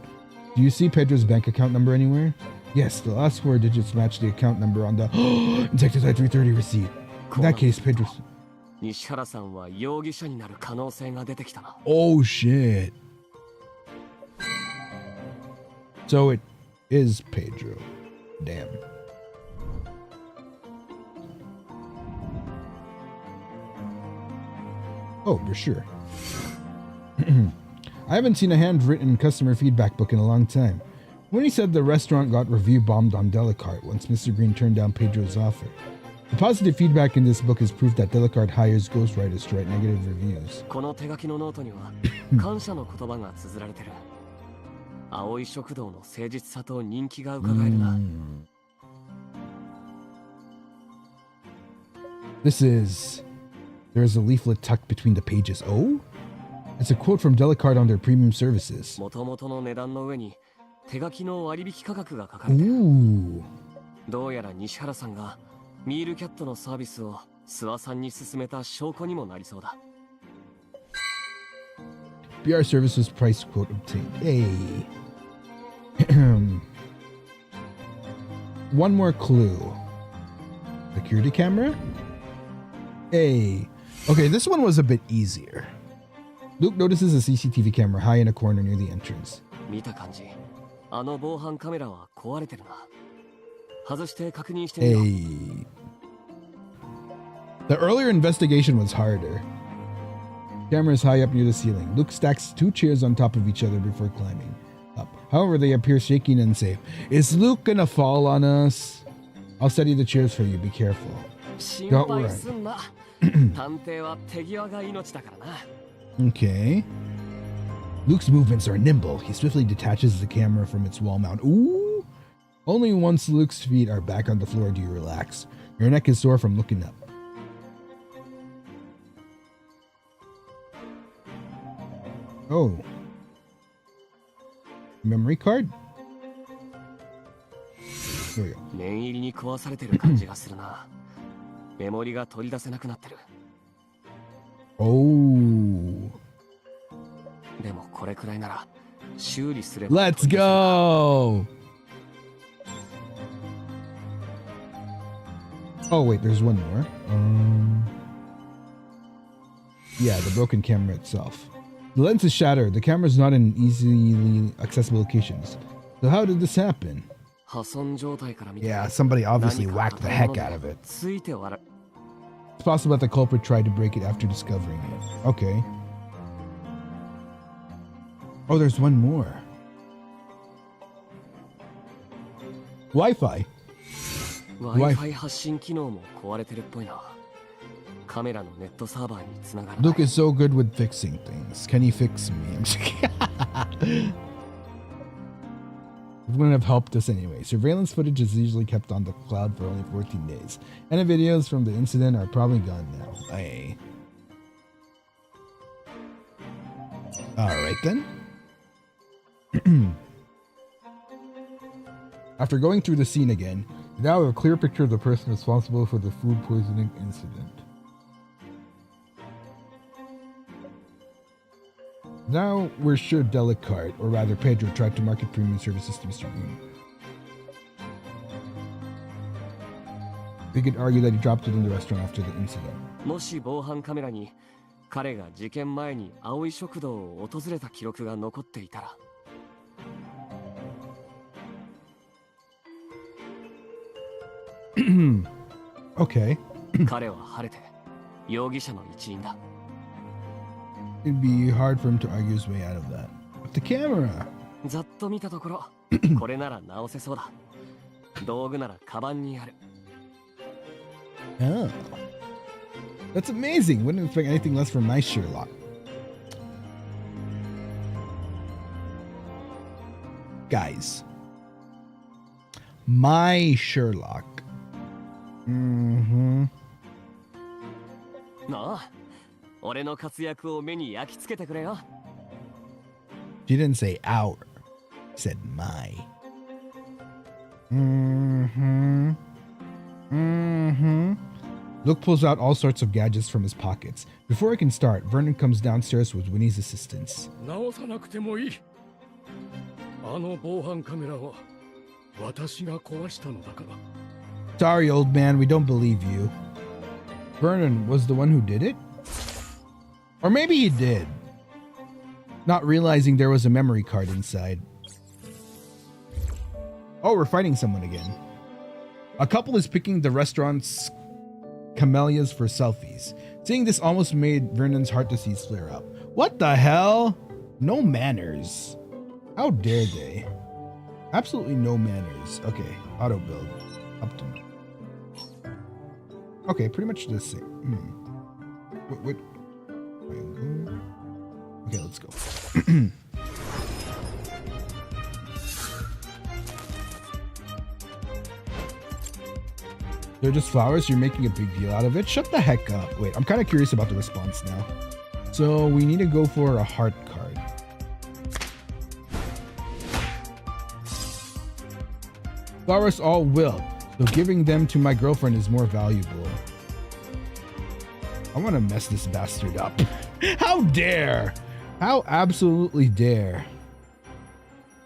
Do you see Pedro's bank account number anywhere? Yes, the last 4 digits match the account number on the Insecticide 330 receipt. In that case, Pedro's... Oh shit. So it is Pedro. Damn. Oh, for sure. I haven't seen a handwritten customer feedback book in a long time. When he said the restaurant got review bombed on Delicarte once Mr. Green turned down Pedro's offer. The positive feedback in this book is proof that Delicarte hires ghostwriters to write negative reviews. This is... There is a leaflet tucked between the pages. Oh? It's a quote from Delicarte on their premium services. Ooh. ミールキャットのサービスを諏訪さんに勧めた証拠にもなりそうだ。BR services price quote obtained. Hey. One more clue. Security camera? Hey. Okay, this one was a bit easier. Luke notices a CCTV camera high in a corner near the entrance. 見た感じ、あの防犯カメラは壊れてるな。外して確認してみよう。Hey. The earlier investigation was harder. Camera is high up near the ceiling. Luke stacks 2 chairs on top of each other before climbing up. However, they appear shaky and unsafe. Is Luke gonna fall on us? I'll steady the chairs for you. Be careful. Don't worry. Okay. Luke's movements are nimble. He swiftly detaches the camera from its wall mount. Ooh! Only once Luke's feet are back on the floor do you relax. Your neck is sore from looking up. Oh. Memory card? Here we go. 念入りに壊されてる感じがするな。メモリが取り出せなくなってる。Oh. でもこれくらいなら修理すれば。Let's go! Oh wait, there's one more. Yeah, the broken camera itself. The lens is shattered. The camera is not in easily accessible locations. So how did this happen? Yeah, somebody obviously whacked the heck out of it. It's possible that the culprit tried to break it after discovering it. Okay. Oh, there's one more. Wi-Fi. Wi-Fi 発信機能も壊れてるっぽいな。カメラのネットサーバーにつながらない。Luke is so good with fixing things. Can he fix me? I'm just kidding. It wouldn't have helped us anyway. Surveillance footage is usually kept on the cloud for only 14 days. And the videos from the incident are probably gone now. Aye. Alright then. After going through the scene again, we now have a clear picture of the person responsible for the food poisoning incident. Now we're sure Delicart, or rather Pedro, tried to market premium services to Mr. Moon. We could argue that he dropped it in the restaurant after the incident. もし防犯カメラに彼が事件前に葵食堂を訪れた記録が残っていたら。Okay. 彼は晴れて容疑者の一員だ。It'd be hard for him to argue his way out of that. But the camera. ざっと見たところ、これなら直せそうだ。道具ならカバンにある。Oh. That's amazing. Wouldn't expect anything less from my Sherlock. Guys. My Sherlock. Mm-hmm. なあ、俺の活躍を目に焼き付けてくれよ。She didn't say our. Said my. Mm-hmm. Mm-hmm. Luke pulls out all sorts of gadgets from his pockets. Before I can start, Vernon comes downstairs with Winnie's assistance. 直さなくてもいい。あの防犯カメラは私が壊したのだから。Sorry, old man, we don't believe you. Vernon was the one who did it? Or maybe he did, not realizing there was a memory card inside. Oh, we're fighting someone again. A couple is picking the restaurant's camellias for selfies. Seeing this almost made Vernon's heart disease flare up. What the hell? No manners. How dare they? Absolutely no manners. Okay, auto build. Up to me. Okay, pretty much the same. Wait. Okay, let's go. They're just flowers? You're making a big deal out of it? Shut the heck up. Wait, I'm kind of curious about the response now. So we need to go for a heart card. Flowers all will. So giving them to my girlfriend is more valuable. I want to mess this bastard up. How dare! How absolutely dare.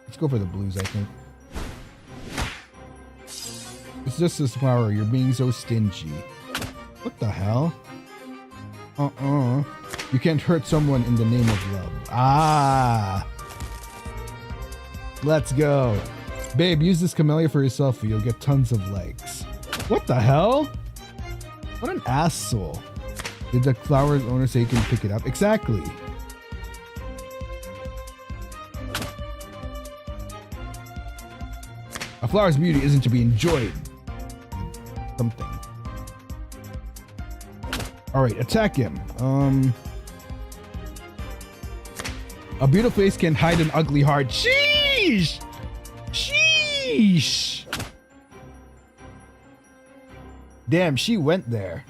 Let's go for the blues, I think. It's just this flower. You're being so stingy. What the hell? You can't hurt someone in the name of love. Ah! Let's go. Babe, use this camellia for your selfie. You'll get tons of likes. What the hell? What an asshole. Did the flower's owner say you can pick it up? Exactly. A flower's beauty isn't to be enjoyed. Something. Alright, attack him. A beautiful face can hide an ugly heart. Sheesh! Sheesh! Damn, she went there.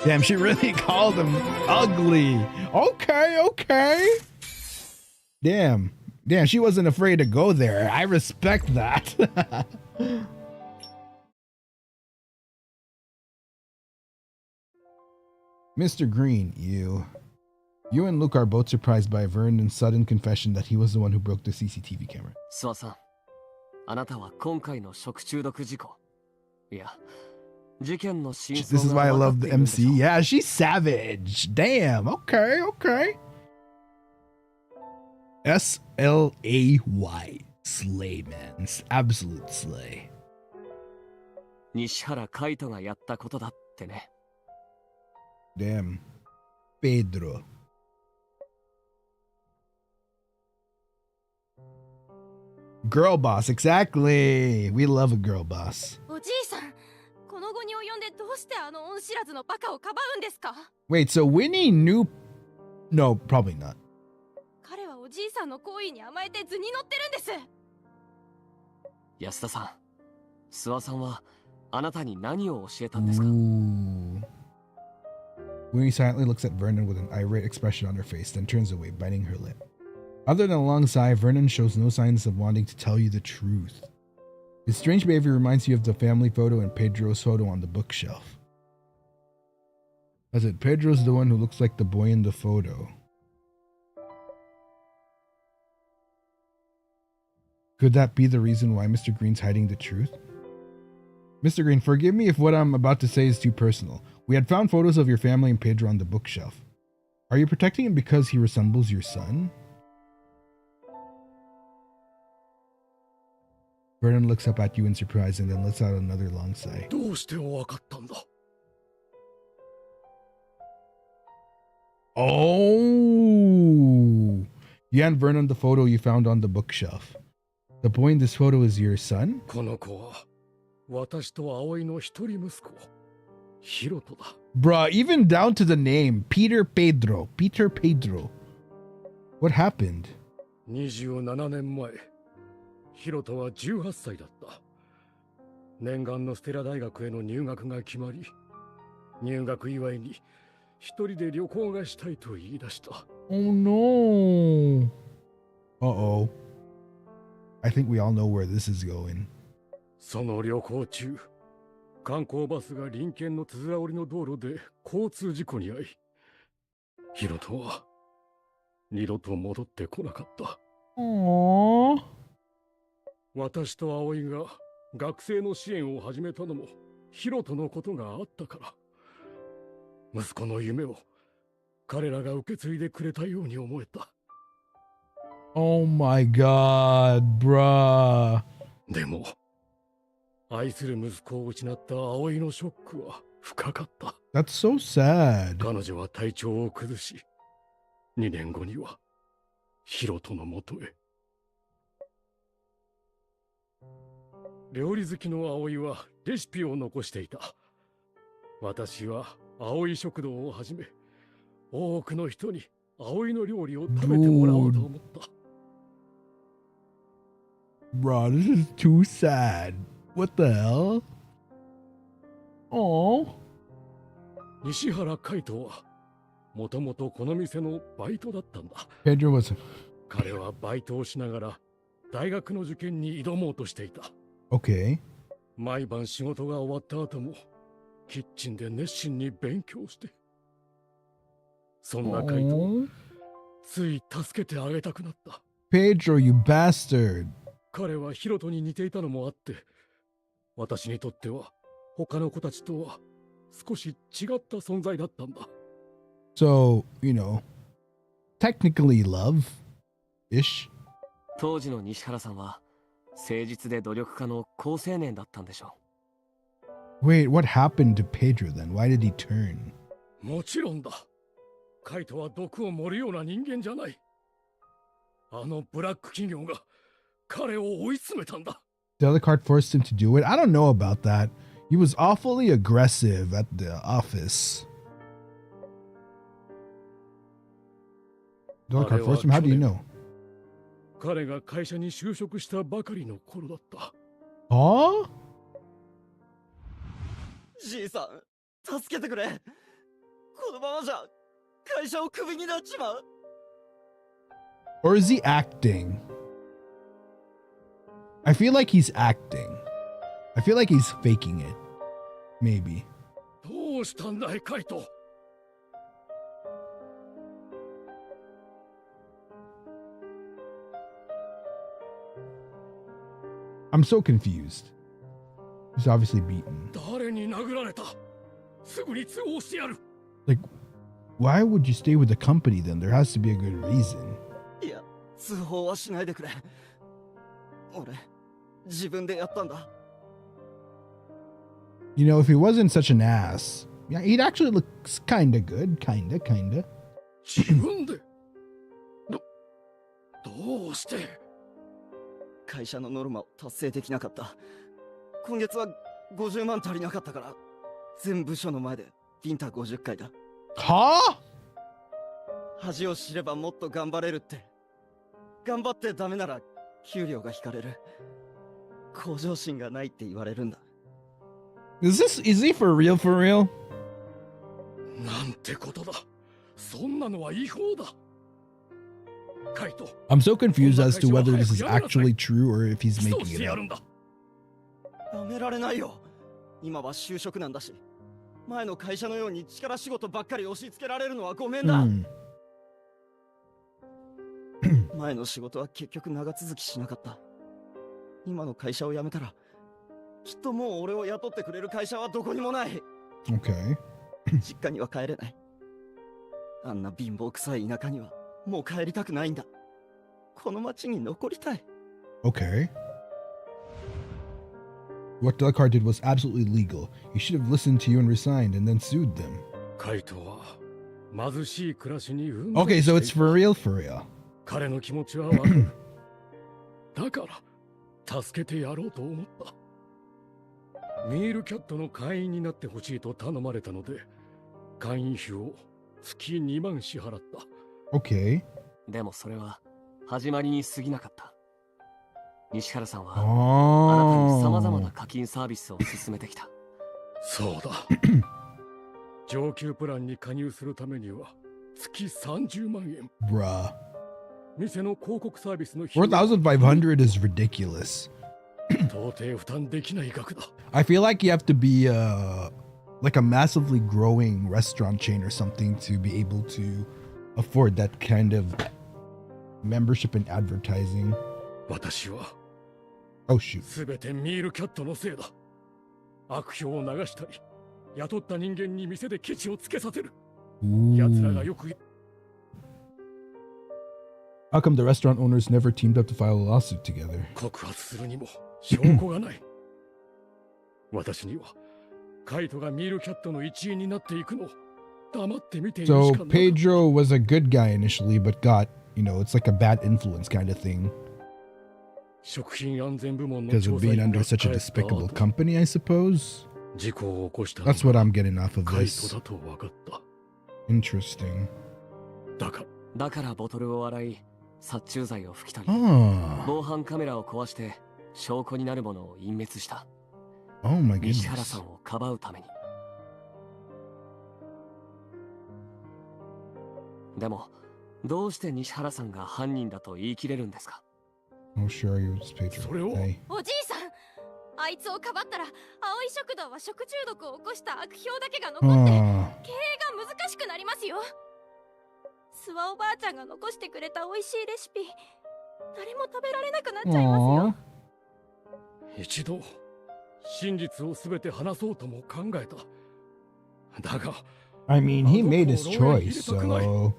Damn, she really called him ugly. Okay. Damn, she wasn't afraid to go there. I respect that. Mr. Green, you and Luke are both surprised by Vernon's sudden confession that he was the one who broke the CCTV camera. 諏訪さん、あなたは今回の食中毒事故。いや、事件の真 This 相 is が why I 分か love って the いるんでしょ MC. Yeah, she's savage. Damn. Okay. SLAY. Slay, man. Absolute slay. 西原海斗がやったことだってね。Damn. Pedro. Girl boss, exactly. We love a girl boss. おじいさん、この後に及んでどうしてあの恩知らずのバカをかばうんですか？ Wait, so Winnie knew... No, probably not. 彼はおじいさんの行為に甘えて図に乗ってるんです。安田さん、諏訪さんはあなたに何を教えたんですか？ Ooh. Winnie silently looks at Vernon with an irate expression on her face, then turns away, biting her lip. Other than a long sigh, Vernon shows no signs of wanting to tell you the truth. His strange behavior reminds you of the family photo and Pedro's photo on the bookshelf. As it, Pedro's the one who looks like the boy in the photo. Could that be the reason why Mr. Green's hiding the truth? Mr. Green, forgive me if what I'm about to say is too personal. We had found photos of your family and Pedro on the bookshelf. Are you protecting him because he resembles your son? Vernon looks up at you in surprise and then lets out another long sigh. どうしてわかったんだ? Oh! You and Vernon the photo you found on the bookshelf. The boy in this photo is your son? この子は私と葵の一人息子、ヒロトだ。 Bruh, even down to the name, Peter Pedro. Peter Pedro. What happened? 27年前、ヒロトは18歳だった。念願のステラ大学への入学が決まり、入学祝いに一人で旅行がしたいと言い出した。Oh no. Uh-oh. I think we all know where this is going. その旅行中、観光バスが隣県のつづら折りの道路で交通事故に遭い、ヒロトは二度と戻ってこなかった。Aww. 私と葵が学生の支援を始めたのもヒロトのことがあったから。息子の夢を彼らが受け継いでくれたように思えた。Oh my god, bruh. でも、愛する息子を失った葵のショックは深かった。That's so sad. 彼女は体調を崩し、2年後にはヒロトのもとへ。料理好きの葵はレシピを残していた。私は葵食堂を始め、多くの人に葵の料理を食べてもらおうと思った。Bro, this is too sad. What the hell? Oh. 西原海斗はもともとこの店のバイトだったんだ。Pedro was 彼はバイトをしながら大学の受験に挑もうとしていた。okay. 毎晩仕事が終わった後もキッチンで熱心に勉強して。そんなカイトをつい助けてあげたくなった。Pedro, you bastard. 彼はヒロトに似ていたのもあって、私にとっては他の子たちとは少し違った存在だったんだ。So, you know, technically love-ish. 当時の西原さんは誠実で努力家の好青年だったんでしょう。 Wait, what happened to Pedro then? Why did he turn? もちろんだ。カイトは毒を盛るような人間じゃない。あのブラック企業が彼を追い詰めたんだ。The other card forced him to do it? I don't know about that. He was awfully aggressive at the office. The other card forced him? How do you know? 彼が会社に就職したばかりの頃だった。Huh? じいさん、助けてくれ。このままじゃ会社をクビになっちまう。 Or is he acting? I feel like he's acting. I feel like he's faking it. Maybe. どうしたんだい、カイト。I'm so confused. He's obviously beaten. 誰に殴られた？すぐに通報してやる。 Like, why would you stay with the company then? There has to be a good reason. いや、通報はしないでくれ。俺、自分でやったんだ。You know, if he wasn't such an ass, yeah, he'd actually look kinda good. Kinda. 自分で？どうして？会社のノルマを達成できなかった。今月は50万足りなかったから、全部署の前でビンタ50回だ。はあ？恥を知ればもっと頑張れるって。頑張ってダメなら給料が引かれる。向上心がないって言われるんだ。Is he for real for real? なんてことだ。そんなのは違法だ。カイト。I'm so confused as to whether this is actually true or if he's making it up. やめられないよ。今は就職なんだし。前の会社のように力仕事ばっかり押し付けられるのはごめんだ。前の仕事は結局長続きしなかった。今の会社を辞めたら、きっともう俺を雇ってくれる会社はどこにもない。Okay. 実家には帰れない。あんな貧乏くさい田舎にはもう帰りたくないんだ。この町に残りたい。Okay. What the card did was absolutely legal. You should have listened to you and resigned and then sued them. カイトは貧しい暮らしに運 Okay, so it's for real for real. 彼の気持ちはわかる。だから助けてやろうと思った。ミールキャットの会員になってほしいと頼まれたので、会員費を月2万支払った。Okay. でもそれは始まりに過ぎなかった。西原さんはあなたに様々な課金サービスを進めてきた。そうだ。上級プランに加入するためには月30万円。Bruh. 店の広告サービスの費用。4,500 is ridiculous. 到底負担できない額だ。I feel like you have to be like a massively growing restaurant chain or something to be able to afford that kind of membership and advertising. 私は Oh shoot. すべてミールキャットのせいだ。悪評を流したり、雇った人間に店でケチをつけさせる。奴らがよく。How come the restaurant owners never teamed up to file a lawsuit together? 告発するにも証拠がない。私にはカイトがミールキャットの一員になっていくのを黙って見ているしかない。So Pedro was a good guy initially, but got, you know, it's like a bad influence kind of thing. 食品安全部門の Because of being under such a despicable company, I suppose. 事故を起こした。 That's what I'm getting off of カイ this. トだと分かった。 Interesting. だからボトルを洗い、殺虫剤を吹き取り、防犯カメラを壊して証拠になるものを隠滅した。Oh my goodness. 西原さんをかばうために。でも、どうして西原さんが犯人だと言い切れるんですか？ Oh, sure, you just paid for it. Hey. おじいさん、あいつをかばったら青い食堂は食中毒を起こした悪評だけが残って経営が難しくなりますよ。スワおばあちゃんが残してくれた美味しいレシピ、誰も食べられなくなっちゃいますよ。一度真実をすべて話そうとも考えた。だが I mean, he made his choice, so.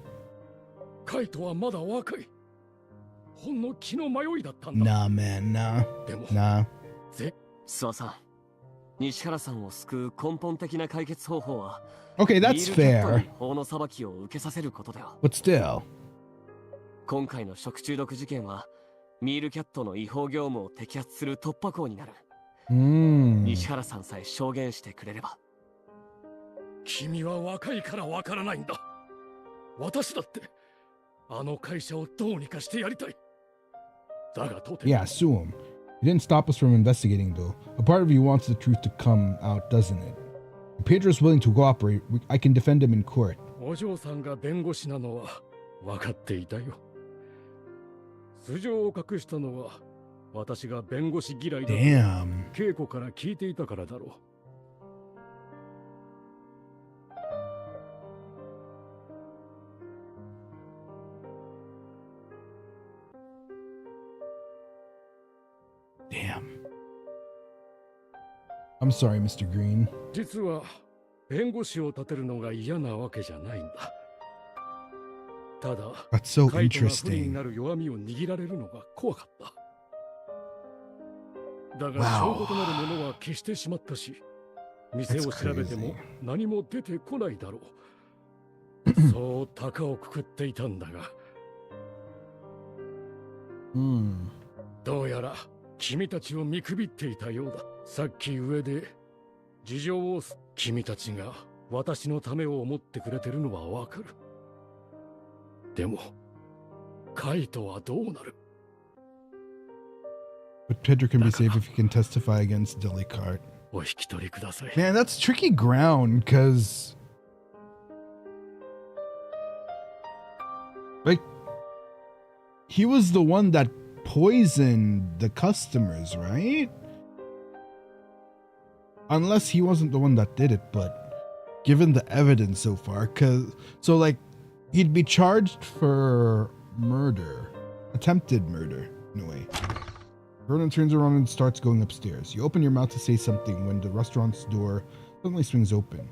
カイトはまだ若い。ほんの気の迷いだったんだ。Nah, man, nah. でも Nah. 諏訪さん、西原さんを救う根本的な解決方法は Okay, that's ミールキャット fair. に法の裁きを受けさせることでは。 But still. 今回の食中毒事件はミールキャットの違法業務を摘発する突破口になる。西原さんさえ証言してくれれば。君は若いからわからないんだ。私だってあの会社をどうにかしてやりたい。だがとて Yeah, sue him. It didn't stop us from investigating, though. A part of you wants the truth to come out, doesn't it? If Pedro's willing to cooperate, I can defend him in court. お嬢さんが弁護士なのは分かっていたよ。素性を隠したのは私が弁護士嫌いだと稽古から聞いていたからだろう。Damn. I'm sorry, Mr. Green. 実は弁護士を立てるのが嫌なわけじゃないんだ。ただ、 That's so カイトが不利に interesting. なる弱みを握られるのが怖かった。だが Wow. 証拠となるものは消してしまったし、店を調べても何も出てこないだろう。そう高をくくっていたんだが、どうやら君たちを見くびっていたようだ。さっき上で事情を君たちが私のためを思ってくれてるのはわかる。でもカイトはどうなる？ But Pedro can be saved if he can testify against Delicart. お引き取りください。 Man, that's tricky ground, because... Like, he was the one that poisoned the customers, right? Unless he wasn't the one that did it, but given the evidence so far, so like, he'd be charged for murder, attempted murder, in a way. Vernon turns around and starts going upstairs. You open your mouth to say something when the restaurant's door suddenly swings open.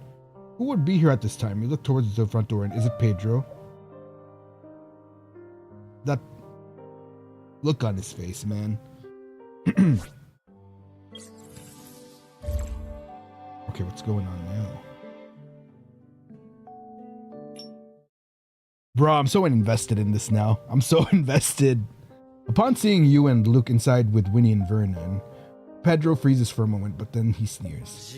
Who would be here at this time? You look towards the front door, and is it Pedro? That look on his face, man. Okay, what's going on now? Bro, I'm so invested in this now. I'm so invested. Upon seeing you and Luke inside with Winnie and Vernon, Pedro freezes for a moment, but then he sneers.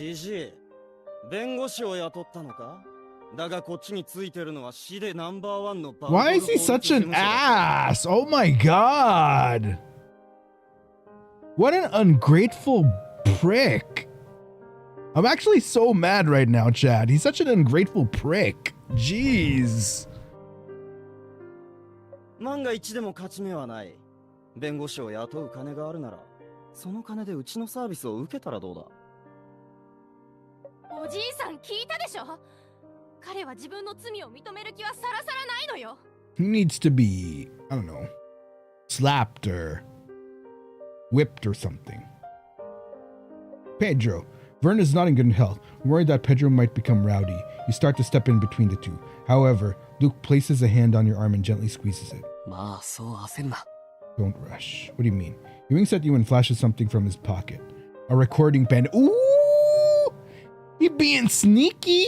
Why is he such an ass? Oh my god! What an ungrateful prick. I'm actually so mad right now, Chad. He's such an ungrateful prick. Jeez. 万が一でも勝ち目はない。弁護士を雇う金があるなら、その金でうちのサービスを受けたらどうだ？おじいさん聞いたでしょ？彼は自分の罪を認める気はさらさらないのよ。He needs to be, I don't know, slapped or whipped or something. Pedro, Vern is not in good health. Worried that Pedro might become rowdy, you start to step in between the two. However, Luke places a hand on your arm and gently squeezes it. まあ、そう焦るな。 Don't rush. What do you mean? He winks at you and flashes something from his pocket. A recording pen. Ooh! He being sneaky!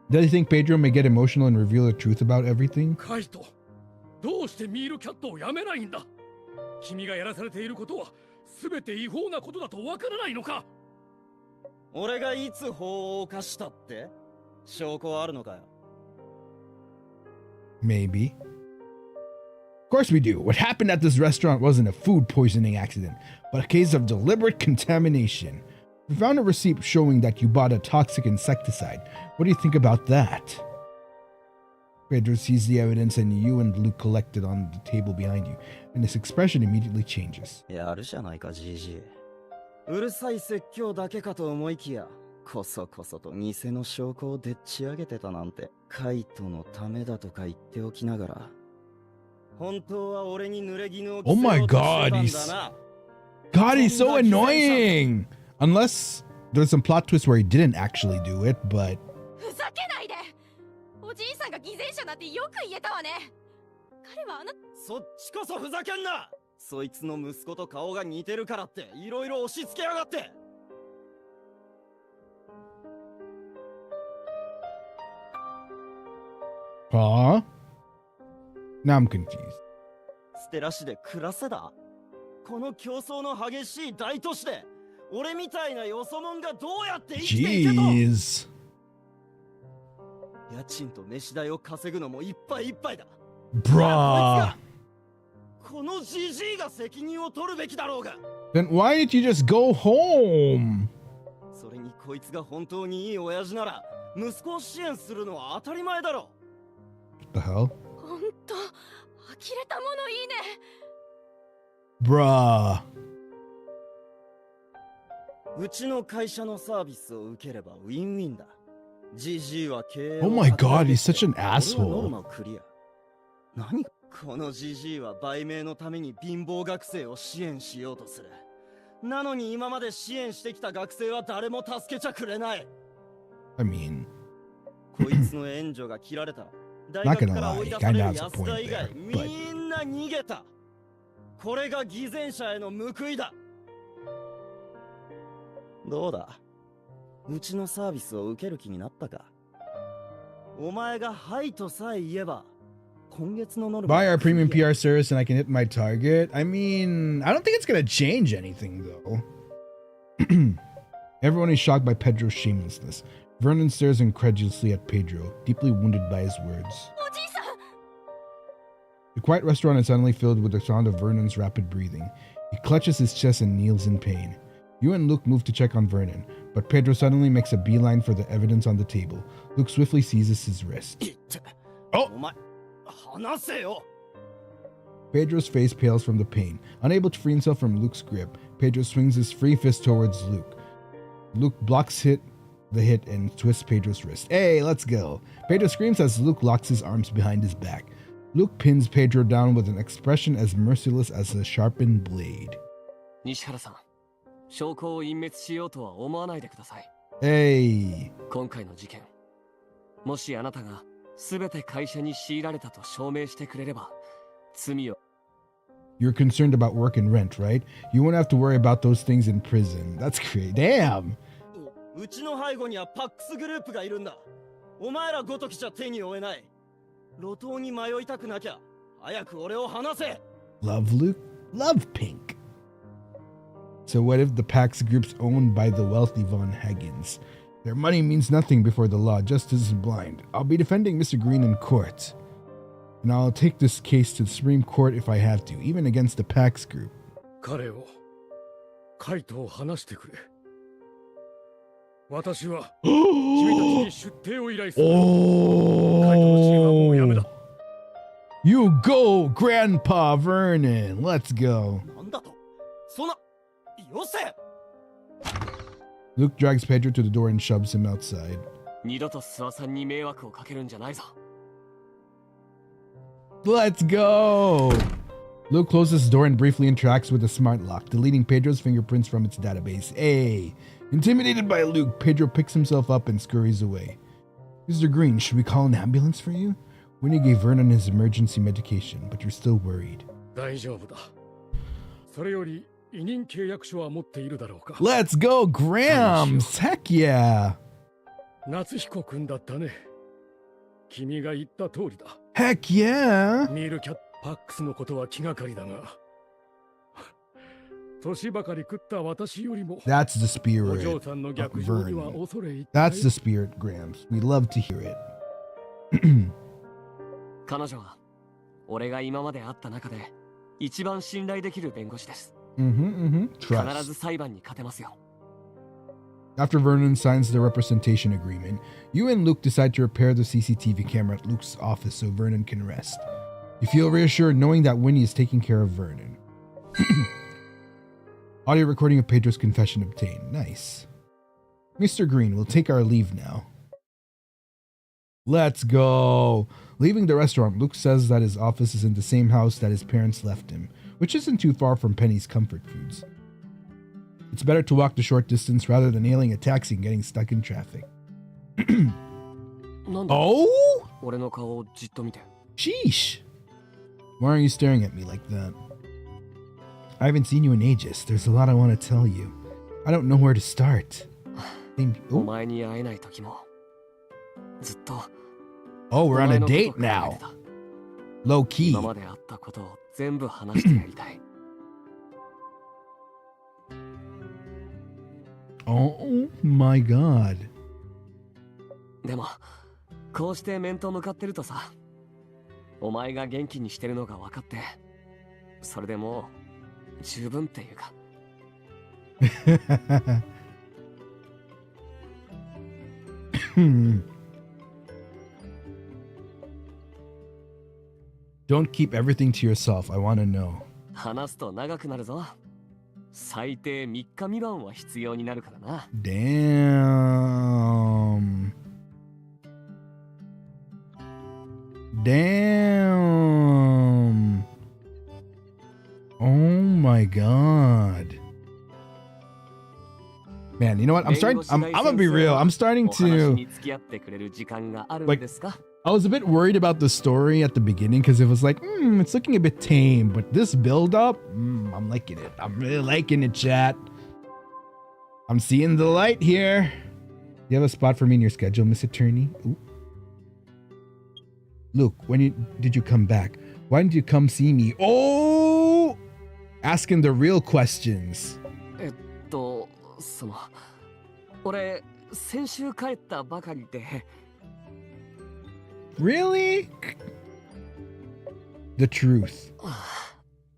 Does he think Pedro may get emotional and reveal the truth about everything? カイト、どうしてミールキャットをやめないんだ？君がやらされていることは全て違法なことだとわからないのか？俺がいつ法を犯したって？証拠はあるのかよ？ Maybe. Of course we do. What happened at this restaurant wasn't a food poisoning accident, but a case of deliberate contamination. We found a receipt showing that you bought a toxic insecticide. What do you think about that? Pedro sees the evidence and you and Luke collected on the table behind you, and his expression immediately changes. やるじゃないか、GG。うるさい説教だけかと思いきや、こそこそと偽の証拠をでっち上げてたなんて、カイトのためだとか言っておきながら、本当は俺に濡れ衣を着せようとしてたんだな。God, he's so annoying! Unless there's some plot twist where he didn't actually do it, but... ふざけないで。おじいさんが偽善者なんてよく言えたわね。彼はそっちこそふざけんな。そいつの息子と顔が似てるからっていろいろ押し付けやがって。Huh? Now I'm confused. ステラ市で暮らせだ。この競争の激しい大都市で俺みたいなよそもんがどうやって生きていけと。 Jeez. 家賃と飯代を稼ぐのもいっぱいいっぱいだ。 Bruh. このジジイが責任を取るべきだろうが。 Then why didn't you just go home? それにこいつが本当にいい親父なら息子を支援するのは当たり前だろ。 What the hell? ほんと呆れたものいいね。 Bruh. うちの会社のサービスを受ければウィンウィンだ。GG は経営 Oh my god, he's such an asshole. 何この GG は売名のために貧乏学生を支援しようとする。なのに今まで支援してきた学生は誰も助けちゃくれない。 I mean, こいつの援助が切られたら大学から追い出される安田以外みんな逃げた。これが偽善者への報いだ。どうだ、うちのサービスを受ける気になったか。お前がはいとさえ言えば今月のノルマ buy our premium PR service and I can hit my target. I mean, I don't think it's gonna change anything though. Everyone is shocked by Pedro's shamelessness. Vernon stares incredulously at Pedro, deeply wounded by his words. The quiet restaurant is suddenly filled with the sound of Vernon's rapid breathing. He clutches his chest and kneels in pain. You and Luke move to check on Vernon, but Pedro suddenly makes a beeline for the evidence on the table. Luke swiftly seizes his wrist. Oh! Pedro's face pales from the pain. Unable to free himself from Luke's grip, Pedro swings his free fist towards Luke. Luke blocks the hit and twists Pedro's wrist. Hey, let's go! Pedro screams as Luke locks his arms behind his back. Luke pins Pedro down with an expression as merciless as a sharpened blade. 西原さん、証拠を隠滅しようとは思わないでください。Hey! 今回の事件、もしあなたが全て会社に強いられたと証明してくれれば、罪を。 You're concerned about work and rent, right? You won't have to worry about those things in prison. That's great. Damn! うちの背後にはパックスグループがいるんだ。お前らごときじゃ手に負えない。路頭に迷いたくなきゃ、早く俺を離せ。 Love Luke? Love Pink. So what if the Pax group's owned by the wealthy Von Hagens? Their money means nothing before the law. Justice is blind. I'll be defending Mr. Green in court. And I'll take this case to the Supreme Court if I have to, even against the Pax group. 彼をカイトを話してくれ。私は君たちに出廷を依頼する。カイトの支援はもうやめだ。You go, Grandpa Vernon. Let's go. なんだと？そんな、よせ！ Luke drags Pedro to the door and shoves him outside. 二度と諏訪さんに迷惑をかけるんじゃないぞ。 Let's go! Luke closes the door and briefly interacts with the smart lock, deleting Pedro's fingerprints from its database. Hey! Intimidated by Luke, Pedro picks himself up and scurries away. Mr. Green, should we call an ambulance for you? Winnie gave Vernon his emergency medication, but you're still worried. 大丈夫だ。それより委任契約書は持っているだろうか。 Let's go, Grams! Heck yeah! 夏彦くんだったね。君が言った通りだ。 Heck yeah! ミールキャットパックスのことは気がかりだが。年ばかり食った私よりも。 That's the spirit お嬢さんの逆上には恐れ入って。 That's the spirit, Grams. We love to hear it. 彼女は俺が今まで会った中で一番信頼できる弁護士です。 必ず裁判に勝てますよ。After Vernon signs the representation agreement, you and Luke decide to repair the CCTV camera at Luke's office so Vernon can rest. You feel reassured knowing that Winnie is taking care of Vernon. Audio recording of Pedro's confession obtained. Nice. Mr. Green, we'll take our leave now. Let's go. Leaving the restaurant, Luke says that his office is in the same house that his parents left him, which isn't too far from Penny's comfort foods. It's better to walk the short distance rather than hailing a taxi and getting stuck in traffic. Oh? Sheesh. Why are you staring at me like that? I haven't seen you in ages. There's a lot I want to tell you. I don't know where to start. Oh, we're on a date now. Low key. Oh my god. でもこうして面と向かってるとさ、お前が元気にしてるのが分かって、それでもう十分っていうか。Don't keep everything to yourself. I want to know. 話すと長くなるぞ。最低3日未満は必要になるからな。Damn. Damn. Oh my god. Man, you know what? I'm gonna be real. I'm starting to like, I was a bit worried about the story at the beginning because it was like, it's looking a bit tame, but this build up, I'm liking it. I'm really liking it, chat. I'm seeing the light here. You have a spot for me in your schedule, Miss Attorney? Ooh. Luke, did you come back? Why didn't you come see me? Oh! Asking the real questions. 俺先週帰ったばかりで。Really? The truth.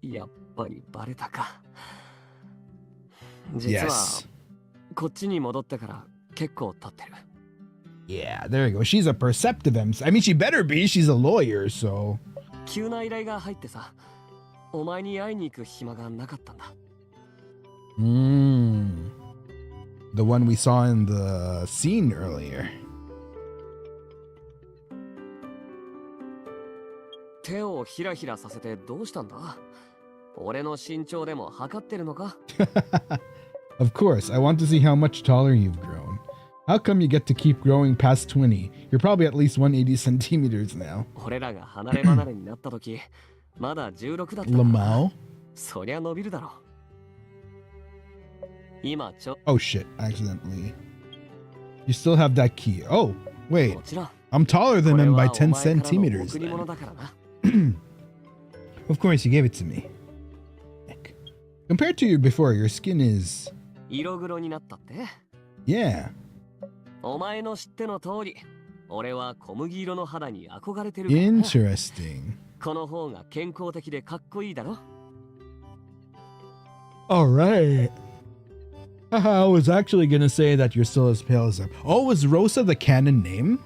やっぱりバレたか。実はこっちに戻ってから結構経ってる。Yeah, there you go. She's a perceptive MC. I mean, she better be. She's a lawyer, so. 急な依頼が入ってさ、お前に会いに行く暇がなかったんだ。The one we saw in the scene earlier. 手をひらひらさせてどうしたんだ？俺の身長でも測ってるのか？ Of course, I want to see how much taller you've grown. How come you get to keep growing past 20? You're probably at least 180 centimeters now. 俺らが離れ離れになった時、まだ16だった。Lamau? そりゃ伸びるだろう。 Oh shit, accidentally. You still have that key. Oh, wait. I'm taller than him by 10 centimeters. Of course, you gave it to me. Heck. Compared to you before, your skin is... Yeah. Interesting. Alright. I was actually gonna say that you're still as pale as ever. Oh, was Rosa the canon name?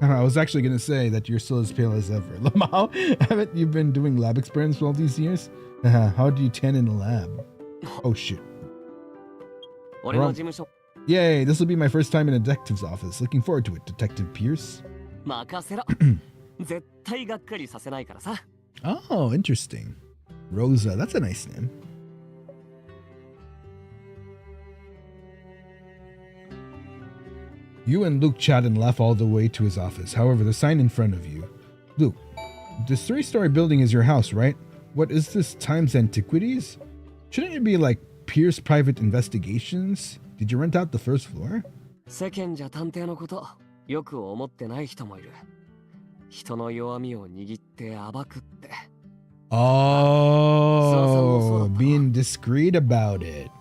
I was actually gonna say that you're still as pale as ever. Lamau, haven't you been doing lab experiments for all these years? How do you tan in a lab? Oh shit. Yay, this will be my first time in a detective's office. Looking forward to it, Detective Pierce. Oh, interesting. Rosa, that's a nice name. You and Luke chat and laugh all the way to his office. However, the sign in front of you. Luke, this 3-story building is your house, right? What is this, Times Antiquities? Shouldn't it be like Pierce Private Investigations? Did you rent out the first floor? Oh, being discreet about it.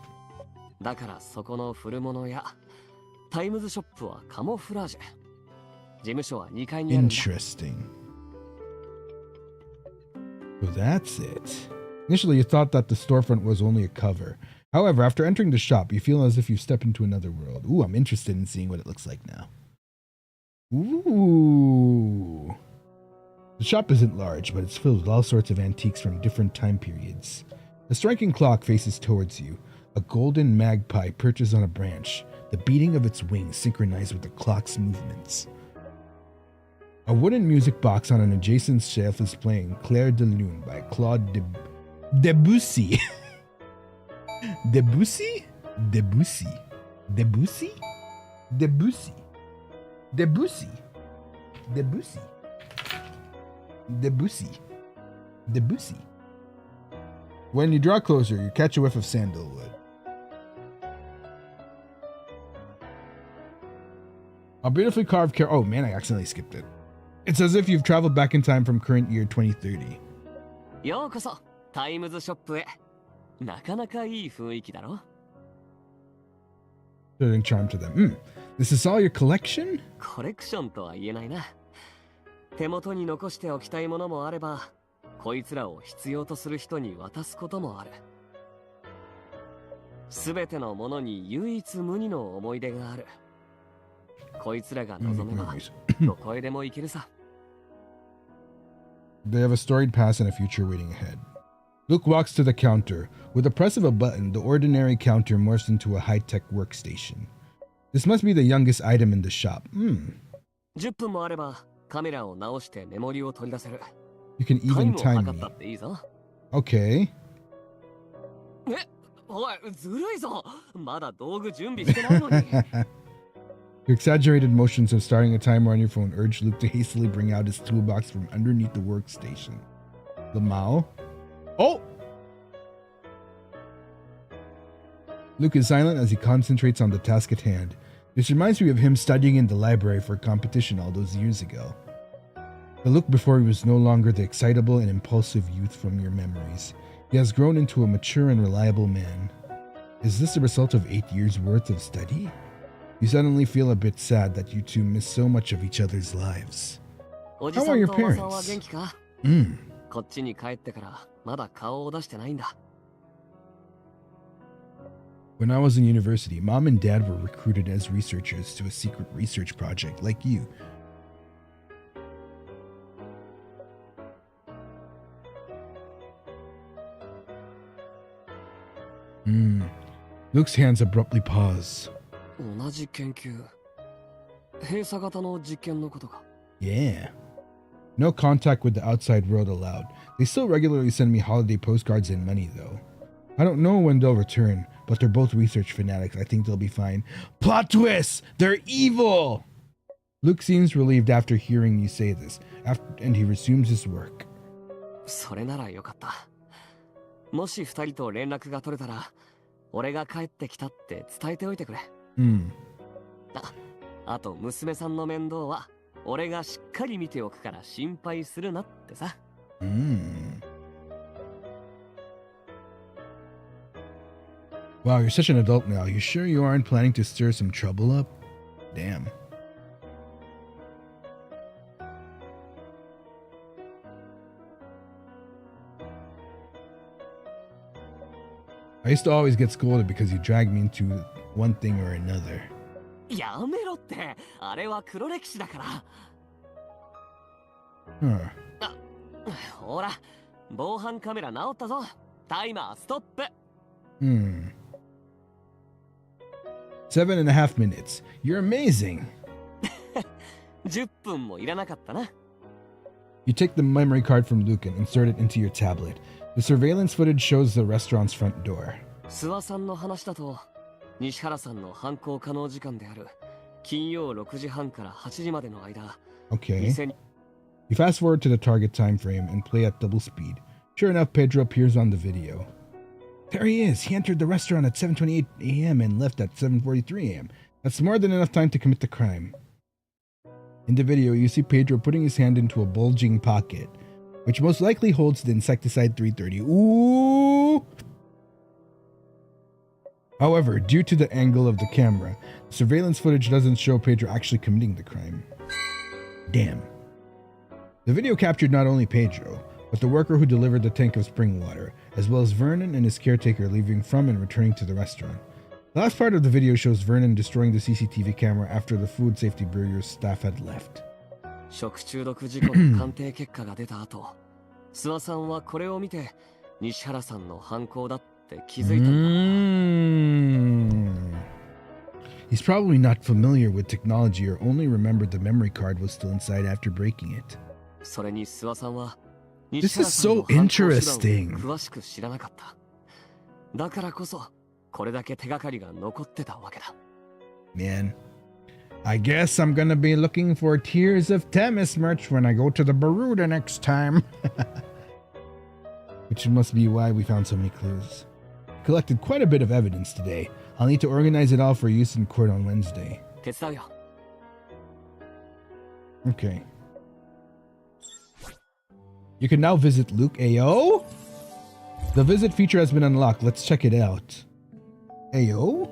Interesting. So that's it. Initially, you thought that the storefront was only a cover. However, after entering the shop, you feel as if you've stepped into another world. Ooh, I'm interested in seeing what it looks like now. Ooh. The shop isn't large, but it's filled with all sorts of antiques from different time periods. A striking clock faces towards you. A golden magpie perches on a branch, the beating of its wings synchronized with the clock's movements. A wooden music box on an adjacent shelf is playing Clair de Lune by Claude Debussy. Debussy? Debussy. Debussy? Debussy. Debussy. Debussy. Debussy. Debussy. When you draw closer, you catch a whiff of sandalwood. A beautifully carved oh man, I accidentally skipped it. It's as if you've traveled back in time from current year 2030. ようこそタイムズショップへ。なかなかいい雰囲気だろ。Certain charm to them. This is all your collection? コレクションとは言えないな。手元に残しておきたいものもあれば、こいつらを必要とする人に渡すこともある。すべてのものに唯一無二の思い出がある。こいつらが望めば、どこへでも行けるさ。They have a storied past and a future waiting ahead. Luke walks to the counter. With the press of a button, the ordinary counter morphs into a high-tech workstation. This must be the youngest item in the shop. 10分もあれば、カメラを直してメモリを取り出せる。You can even time me. Okay. おい、ずるいぞ。まだ道具準備してないのに。Your exaggerated motions of starting a timer on your phone urge Luke to hastily bring out his toolbox from underneath the workstation. Lamau? Oh! Luke is silent as he concentrates on the task at hand. This reminds me of him studying in the library for a competition all those years ago. The Luke before he was no longer the excitable and impulsive youth from your memories. He has grown into a mature and reliable man. Is this the result of 8 years' worth of study? You suddenly feel a bit sad that you two miss so much of each other's lives. How are your parents? こっちに帰ってからまだ顔を出してないんだ。When I was in university, Mom and Dad were recruited as researchers to a secret research project like you. Luke's hands abruptly pause. 同じ研究。閉鎖型の実験のことか。Yeah. No contact with the outside world allowed. They still regularly send me holiday postcards and money, though. I don't know when they'll return, but they're both research fanatics. I think they'll be fine. Plot twist! They're evil! Luke seems relieved after hearing you say this, and he resumes his work. それならよかった。もし二人と連絡が取れたら、俺が帰ってきたって伝えておいてくれ。あと娘さんの面倒は俺がしっかり見ておくから心配するなってさ。Wow, you're such an adult now. You sure you aren't planning to stir some trouble up? Damn. I used to always get scolded because you dragged me into one thing or another. やめろって、あれは黒歴史だから。ほら、防犯カメラ直ったぞ。タイマーストップ。7.5 minutes. You're amazing. 10分もいらなかったな。You take the memory card from Luke and insert it into your tablet. The surveillance footage shows the restaurant's front door. 諏訪さんの話だと、西原さんの犯行可能時間である金曜6時半から8時までの間。Okay. You fast forward to the target time frame and play at double speed. Sure enough, Pedro appears on the video. There he is. He entered the restaurant at 7:28 a.m. and left at 7:43 a.m. That's more than enough time to commit the crime. In the video, you see Pedro putting his hand into a bulging pocket, which most likely holds the insecticide 330. Ooh! However, due to the angle of the camera, the surveillance footage doesn't show Pedro actually committing the crime. Damn. The video captured not only Pedro, but the worker who delivered the tank of spring water, as well as Vernon and his caretaker leaving from and returning to the restaurant. The last part of the video shows Vernon destroying the CCTV camera after the Food Safety Bureau's staff had left. 食中毒事故の鑑定結果が出た後、諏訪さんはこれを見て西原さんの犯行だって気づいたんだ。He's probably not familiar with technology or only remembered the memory card was still inside after breaking it. それに諏訪さんは This is so interesting. 詳しく知らなかった。だからこそこれだけ手がかりが残ってたわけだ。Man, I guess I'm gonna be looking for Tears of Themis merch when I go to the Baruda next time. Which must be why we found so many clues. Collected quite a bit of evidence today. I'll need to organize it all for use in court on Wednesday. 手伝うよ。Okay. You can now visit Luke Ayo? The visit feature has been unlocked. Let's check it out. Ayo?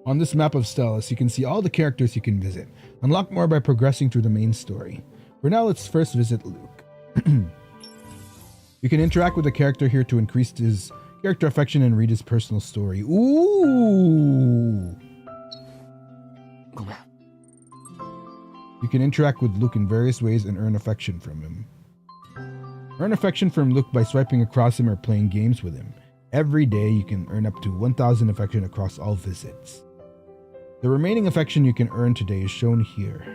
On this map of Stelis, you can see all the characters you can visit. Unlock more by progressing through the main story. For now, let's first visit Luke. You can interact with the character here to increase his character affection and read his personal story. Ooh! You can interact with Luke in various ways and earn affection from him. Earn affection from Luke by swiping across him or playing games with him. Every day, you can earn up to 1,000 affection across all visits. The remaining affection you can earn today is shown here.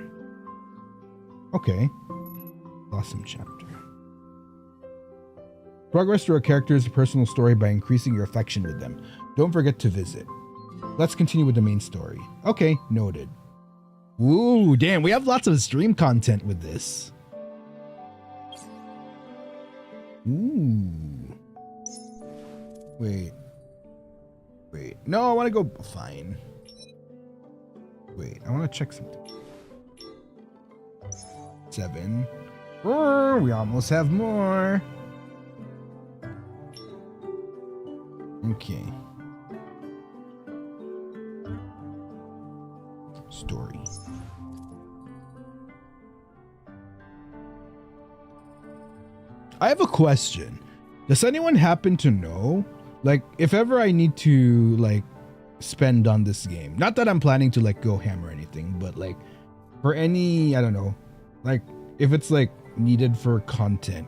Okay. Awesome chapter. Progress through a character's personal story by increasing your affection with them. Don't forget to visit. Let's continue with the main story. Okay, noted. Ooh, damn, we have lots of stream content with this. Ooh. Wait. No, I want to go. Fine. Wait, I want to check something. 7. Oh, we almost have more. Okay. Story. I have a question. Does anyone happen to know, like, if ever I need to, like, spend on this game, not that I'm planning to, like, go ham or anything, but, like, for any, I don't know, like, if it's, like, needed for content,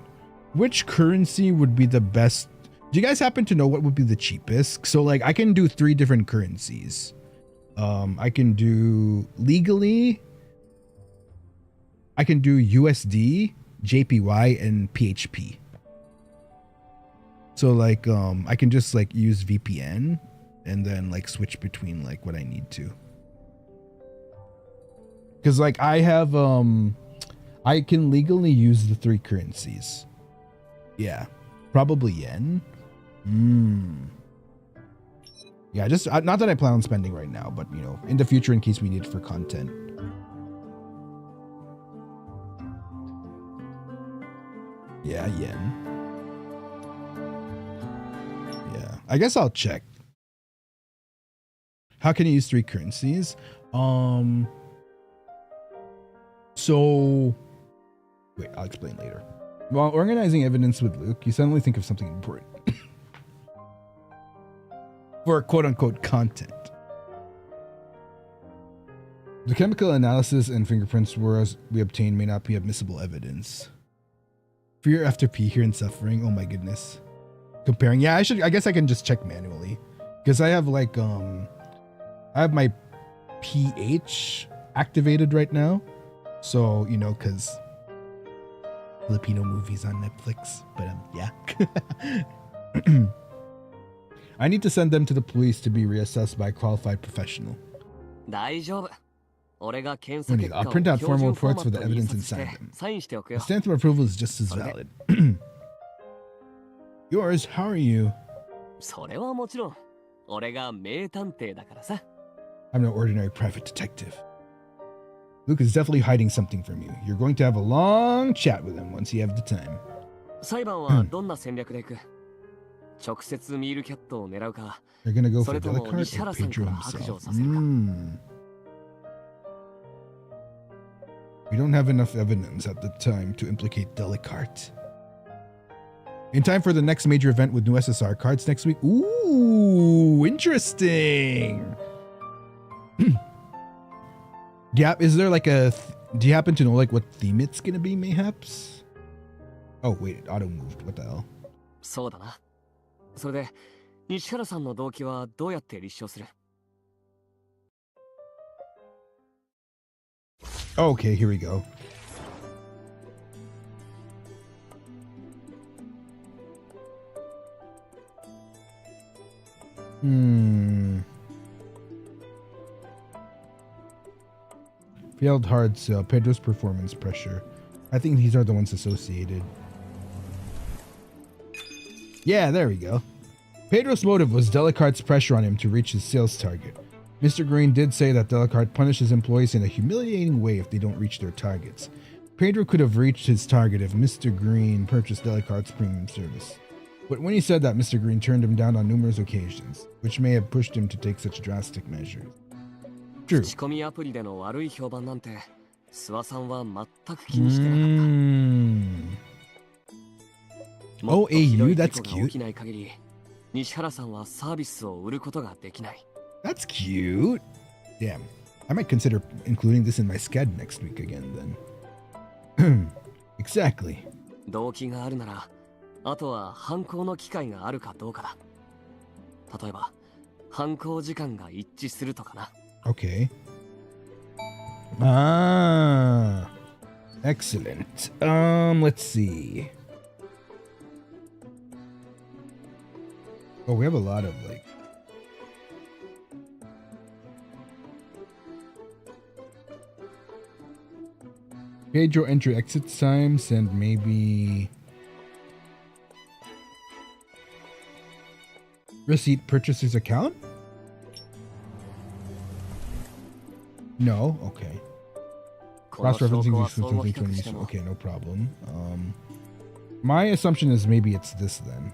which currency would be the best? Do you guys happen to know what would be the cheapest? So, like, I can do 3 different currencies. I can do legally, I can do USD, JPY, and PHP. So, like, I can just, like, use VPN and then, like, switch between, like, what I need to. Because, like, I have, I can legally use the 3 currencies. Yeah. Probably yen. Yeah, just, not that I plan on spending right now, but, you know, in the future in case we need it for content. Yeah, yen. Yeah, I guess I'll check. How can you use 3 currencies? So, wait, I'll explain later. While organizing evidence with Luke, you suddenly think of something important. For quote-unquote content. The chemical analysis and fingerprints we obtained may not be admissible evidence. Fear after P here and suffering. Oh my goodness. Comparing. Yeah, I guess I can just check manually. Because I have like I have my PH activated right now. So, you know, because Filipino movies on Netflix. But yeah. I need to send them to the police to be reassessed by a qualified professional. I'll print out formal reports for the evidence and sign them. The stamp of approval is just as valid. Yours, how are you? I'm no ordinary private detective. Luke is definitely hiding something from you. You're going to have a long chat with him once you have the time. You're gonna go for Delicart or Pedro himself. We don't have enough evidence at the time to implicate Delicart. In time for the next major event with new SSR cards next week. Ooh, interesting. Yeah, is there like a... do you happen to know like what theme it's gonna be, mayhaps? Oh, wait, it auto-moved. What the hell? そうだな。それで、西原さんの動機はどうやって立証する？ Okay, here we go. Failed hard sell. Pedro's performance pressure. I think these are the ones associated. Yeah, there we go. Pedro's motive was Delicart's pressure on him to reach his sales target. Mr. Green did say that Delicart punishes employees in a humiliating way if they don't reach their targets. Pedro could have reached his target if Mr. Green purchased Delicart's premium service. But when he said that, Mr. Green turned him down on numerous occasions, which may have pushed him to take such drastic measures. True. 口コミアプリでの悪い評判なんて、諏訪さんは全く気にしてなかった。Oh, AU, that's 起き cute. ない限り、西原さんはサービスを売ることができない。 That's cute. Damn. I might consider including this in my SCAD next week again then. Exactly. 動機があるなら、あとは犯行の機会があるかどうかだ。例えば、犯行時間が一致するとかな。Okay. Ah. Excellent. Let's see. Oh, we have a lot of like... Pedro enter exit times and maybe... receipt purchaser's account? No? Okay. Cross-referencing these something to each. Okay, no problem. My assumption is maybe it's this then.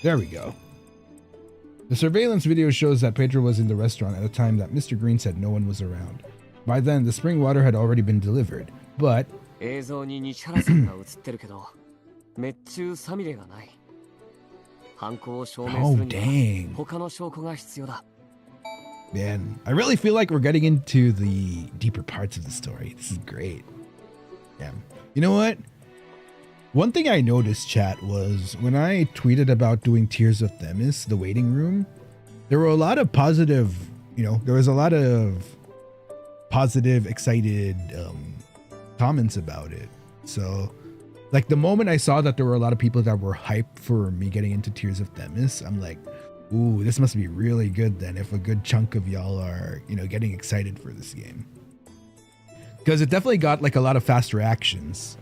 There we go. The surveillance video shows that Pedro was in the restaurant at a time that Mr. Green said no one was around. By then, the spring water had already been delivered, but... 映像に西原さんが映ってるけど、滅中さみれがない。犯行を証明するには他の証拠が必要だ。Man, I really feel like we're getting into the deeper parts of the story. This is great. Yeah. You know what? One thing I noticed, chat, was when I tweeted about doing Tears of Themis, the waiting room, there were a lot of positive, there was a lot of positive, excited comments about it. So, like, the moment I saw that there were a lot of people that were hyped for me getting into Tears of Themis, I'm like, ooh, this must be really good then if a good chunk of y'all are, getting excited for this game. Because it definitely got, like, a lot of fast reactions.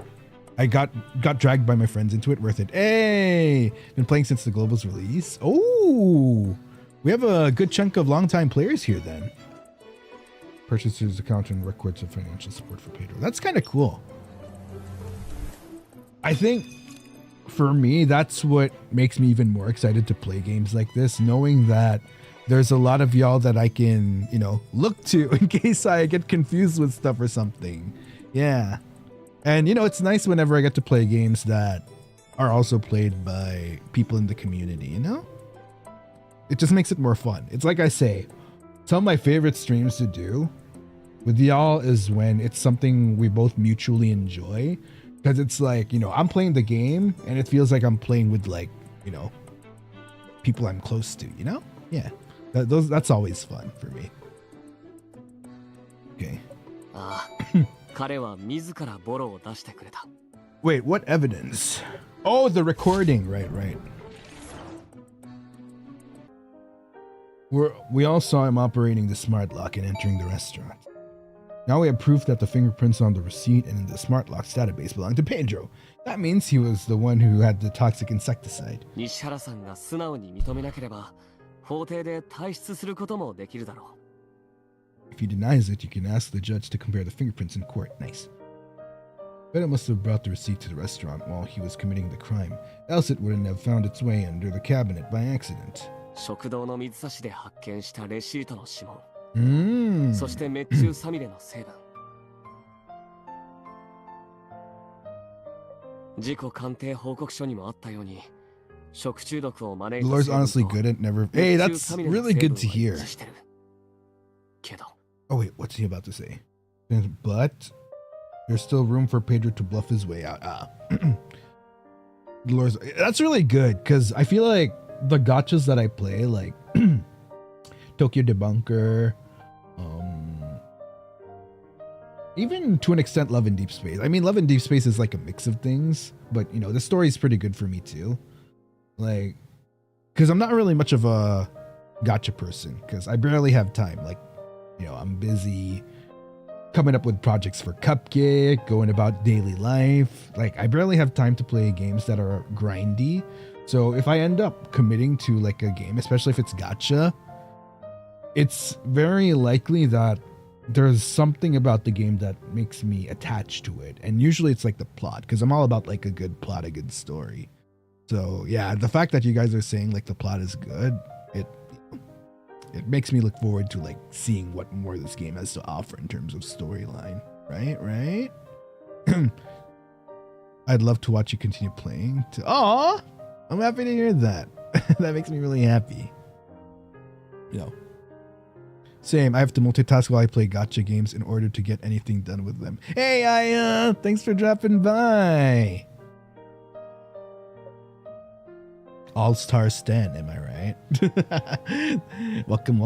I got dragged by my friends into it. Worth it. Hey, been playing since the Global's release. Oh, we have a good chunk of longtime players here then. Purchasers account and records of financial support for Pedro. That's kind of cool. I think for me, that's what makes me even more excited to play games like this, knowing that there's a lot of y'all that I can, look to in case I get confused with stuff or something. Yeah. And, it's nice whenever I get to play games that are also played by people in the community, It just makes it more fun. It's like I say, some of my favorite streams to do with y'all is when it's something we both mutually enjoy. Because it's like, I'm playing the game and it feels like I'm playing with like, people I'm close to, Yeah. That's always fun for me. Okay. Wait, what evidence? Oh, the recording. Right. We all saw him operating the smart lock and entering the restaurant. Now we have proof that the fingerprints on the receipt and in the smart lock's database belong to Pedro. That means he was the one who had the toxic insecticide. If he denies it, you can ask the judge to compare the fingerprints in court. Nice. Pedro must have brought the receipt to the restaurant while he was committing the crime, else it wouldn't have found its way under the cabinet by accident. 食堂の水差しで発見したレシートの指紋、そして滅虫サミレの成分。事故鑑定報告書にもあったように、食中毒を招いた Lord's honestly good at never. Hey, that's really good to hear. けど。Oh wait, what's he about to say? But there's still room for Pedro to bluff his way out. Lord's, that's really good because I feel like the gachas that I play, like Tokyo Debunker, even to an extent Love in Deep Space. I mean, Love in Deep Space is like a mix of things, but you know, the story is pretty good for me too. Like, because I'm not really much of a gacha person because I barely have time. Like, you know, I'm busy coming up with projects for Cupcake, going about daily life. Like, I barely have time to play games that are grindy. So if I end up committing to like a game, especially if it's gacha, it's very likely that there's something about the game that makes me attached to it. And usually it's like the plot, because I'm all about like a good plot, a good story. So yeah, the fact that you guys are saying like the plot is good, it makes me look forward to like seeing what more this game has to offer in terms of storyline. Right? I'd love to watch you continue playing. Aw, I'm happy to hear that. That makes me really happy. You know. Same, I have to multitask while I play gacha games in order to get anything done with them. Hey, Aya! Thanks for dropping by! All-Star Stan, am I right? Welcome.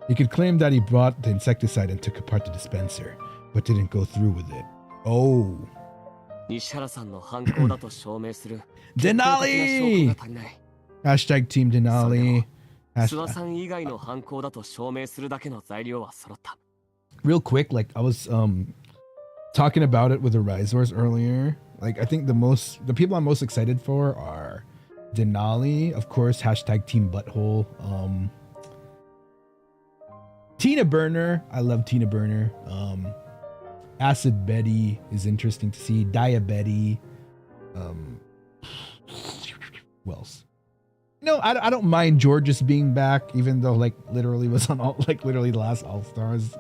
He could claim that he brought the insecticide and took apart the dispenser, but didn't go through with it. Oh. Denali! Hashtag Team Denali. Real quick, like I was talking about it with the Ryzars earlier. Like I think the people I'm most excited for are Denali, of course, hashtag Team Butthole. Tina Burner, I love Tina Burner. Acid Betty is interesting to see. Diabetti. Who else? No, I don't mind Georges being back, even though like literally was on literally the last All Stars.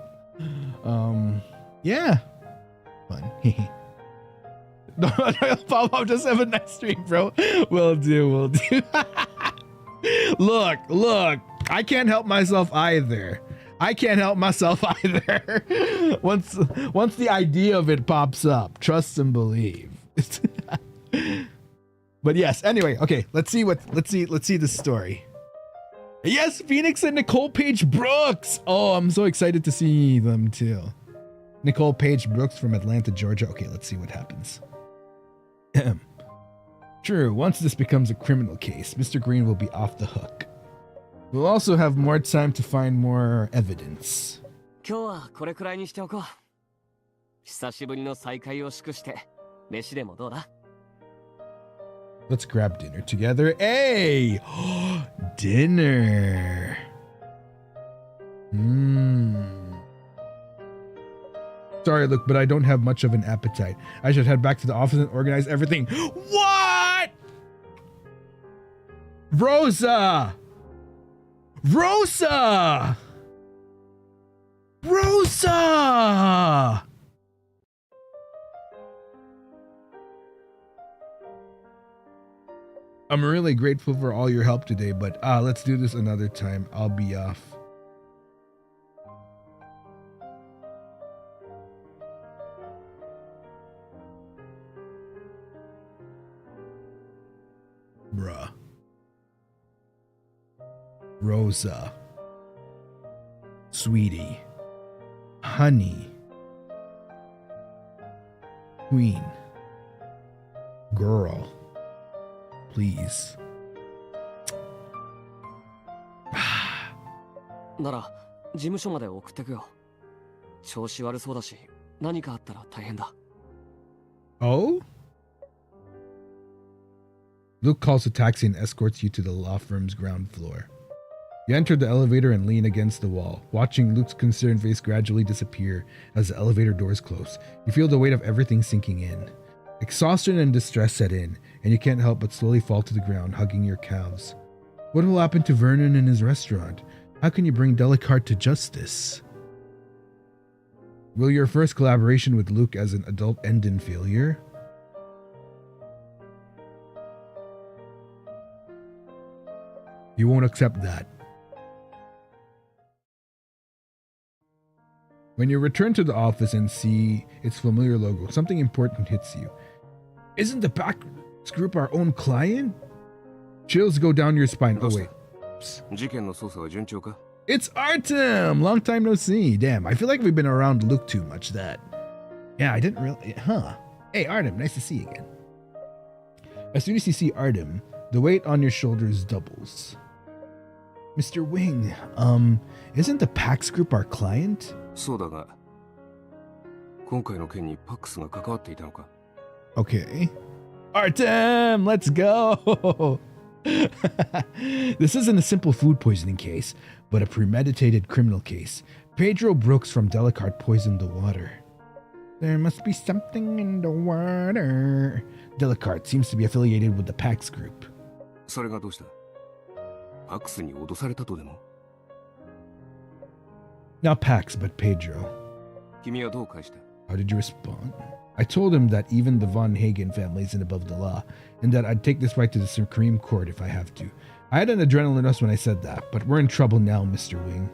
Yeah, fun. I'll just have a nice stream, bro. We'll do. Look, I can't help myself either. Once the idea of it pops up, trust and believe. But yes, anyway, okay, let's see the story. Yes, Phoenix and Nicole Page Brooks. Oh, I'm so excited to see them too. Nicole Page Brooks from Atlanta, Georgia. Okay, let's see what happens. True, once this becomes a criminal case, Mr. Green will be off the hook. We'll also have more time to find more evidence. Let's grab dinner together. Hey! Dinner! Sorry, look, but I don't have much of an appetite. I should head back to the office and organize everything. What? Rosa! I'm really grateful for all your help today, but let's do this another time. I'll be off. Bruh. Rosa. Sweetie. Honey. Queen. Girl. Please. なら事務所まで送ってくよ。調子悪そうだし、何かあったら大変だ。Oh? Luke calls a taxi and escorts you to the law firm's ground floor. You enter the elevator and lean against the wall, watching Luke's concerned face gradually disappear as the elevator doors close. You feel the weight of everything sinking in. Exhaustion and distress set in, and you can't help but slowly fall to the ground, hugging your calves. What will happen to Vernon and his restaurant? How can you bring Delicart to justice? Will your first collaboration with Luke as an adult end in failure? You won't accept that. When you return to the office and see its familiar logo, something important hits you. Isn't the Pax Group our own client? Chills go down your spine. Oh wait. It's Artem! Long time no see. Damn, I feel like we've been around Luke too much that. Yeah, I didn't really... Huh. Hey, Artem, nice to see you again. As soon as you see Artem, the weight on your shoulders doubles. Mr. Wing, isn't the Pax Group our client? Okay. Artem, let's go! This isn't a simple food poisoning case, but a premeditated criminal case. Pedro Brooks from Delicart poisoned the water. There must be something in the water. Delicart seems to be affiliated with the Pax Group. Not Pax, but Pedro. How did you respond? I told him that even the Von Hagen family isn't above the law, and that I'd take this right to the Supreme Court if I have to. I had an adrenaline rush when I said that, but we're in trouble now, Mr. Wing.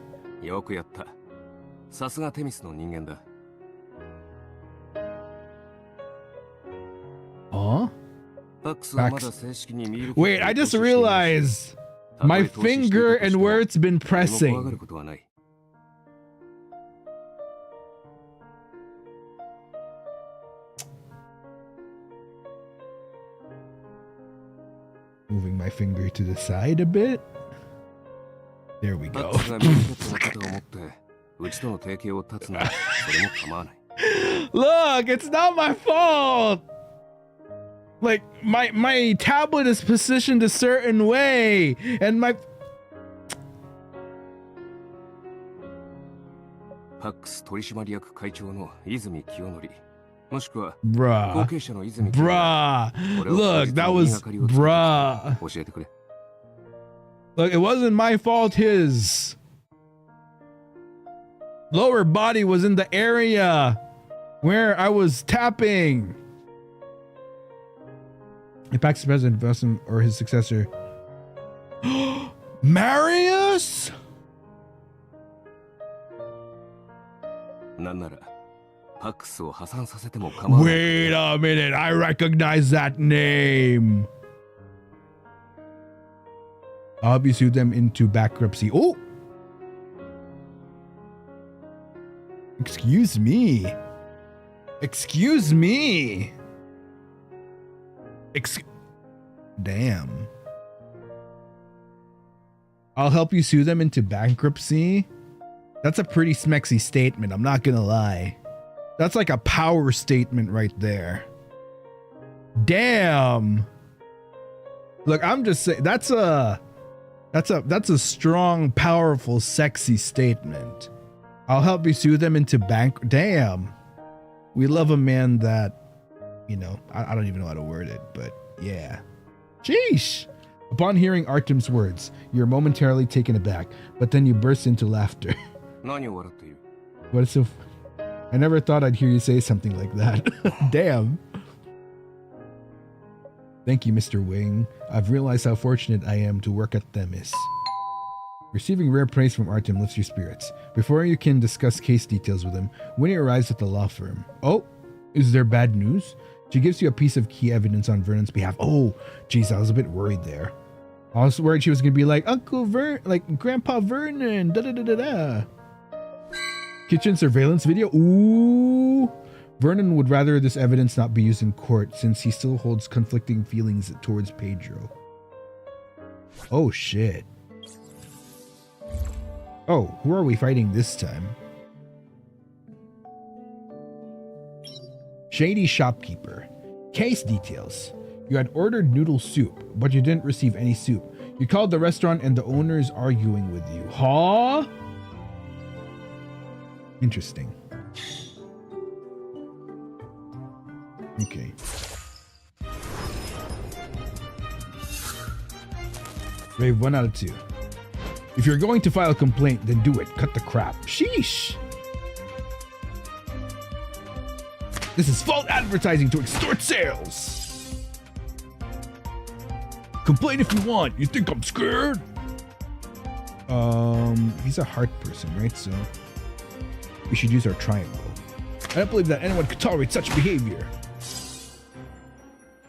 Huh? Wait, I just realized my finger and where it's been pressing. Moving my finger to the side a bit. There we go. Look, it's not my fault. Like my tablet is positioned a certain way, and my Bruh. Look, that was bruh. Look, it wasn't my fault. His lower body was in the area where I was tapping. If Pax President or his successor. Marius? Wait a minute, I recognize that name. I'll be sued them into bankruptcy. Oh! Excuse me. Excuse me. Damn. I'll help you sue them into bankruptcy? That's a pretty smexy statement, I'm not gonna lie. That's like a power statement right there. Damn. Look, I'm just saying that's a strong, powerful, sexy statement. I'll help you sue them into Damn. We love a man that, you know, I don't even know how to word it, but yeah. Sheesh. Upon hearing Artem's words, you're momentarily taken aback, but then you burst into laughter. What is so... I never thought I'd hear you say something like that. Damn. Thank you, Mr. Wing. I've realized how fortunate I am to work at Themis. Receiving rare praise from Artem lifts your spirits. Before you can discuss case details with him, Winnie arrives at the law firm. Oh, is there bad news? She gives you a piece of key evidence on Vernon's behalf. Oh, geez, I was a bit worried there. I was worried she was going to be like, Uncle Vernon, like Grandpa Vernon, da-da-da-da-da. Kitchen surveillance video? Ooh. Vernon would rather this evidence not be used in court since he still holds conflicting feelings towards Pedro. Oh, shit. Oh, who are we fighting this time? Shady shopkeeper. Case details. You had ordered noodle soup, but you didn't receive any soup. You called the restaurant and the owner's arguing with you. Huh? Interesting. Okay. Rave 1 out of 2. If you're going to file a complaint, then do it. Cut the crap. Sheesh. This is false advertising to extort sales. Complain if you want. You think I'm scared? He's a heart person, right? So we should use our triangle. I don't believe that anyone could tolerate such behavior.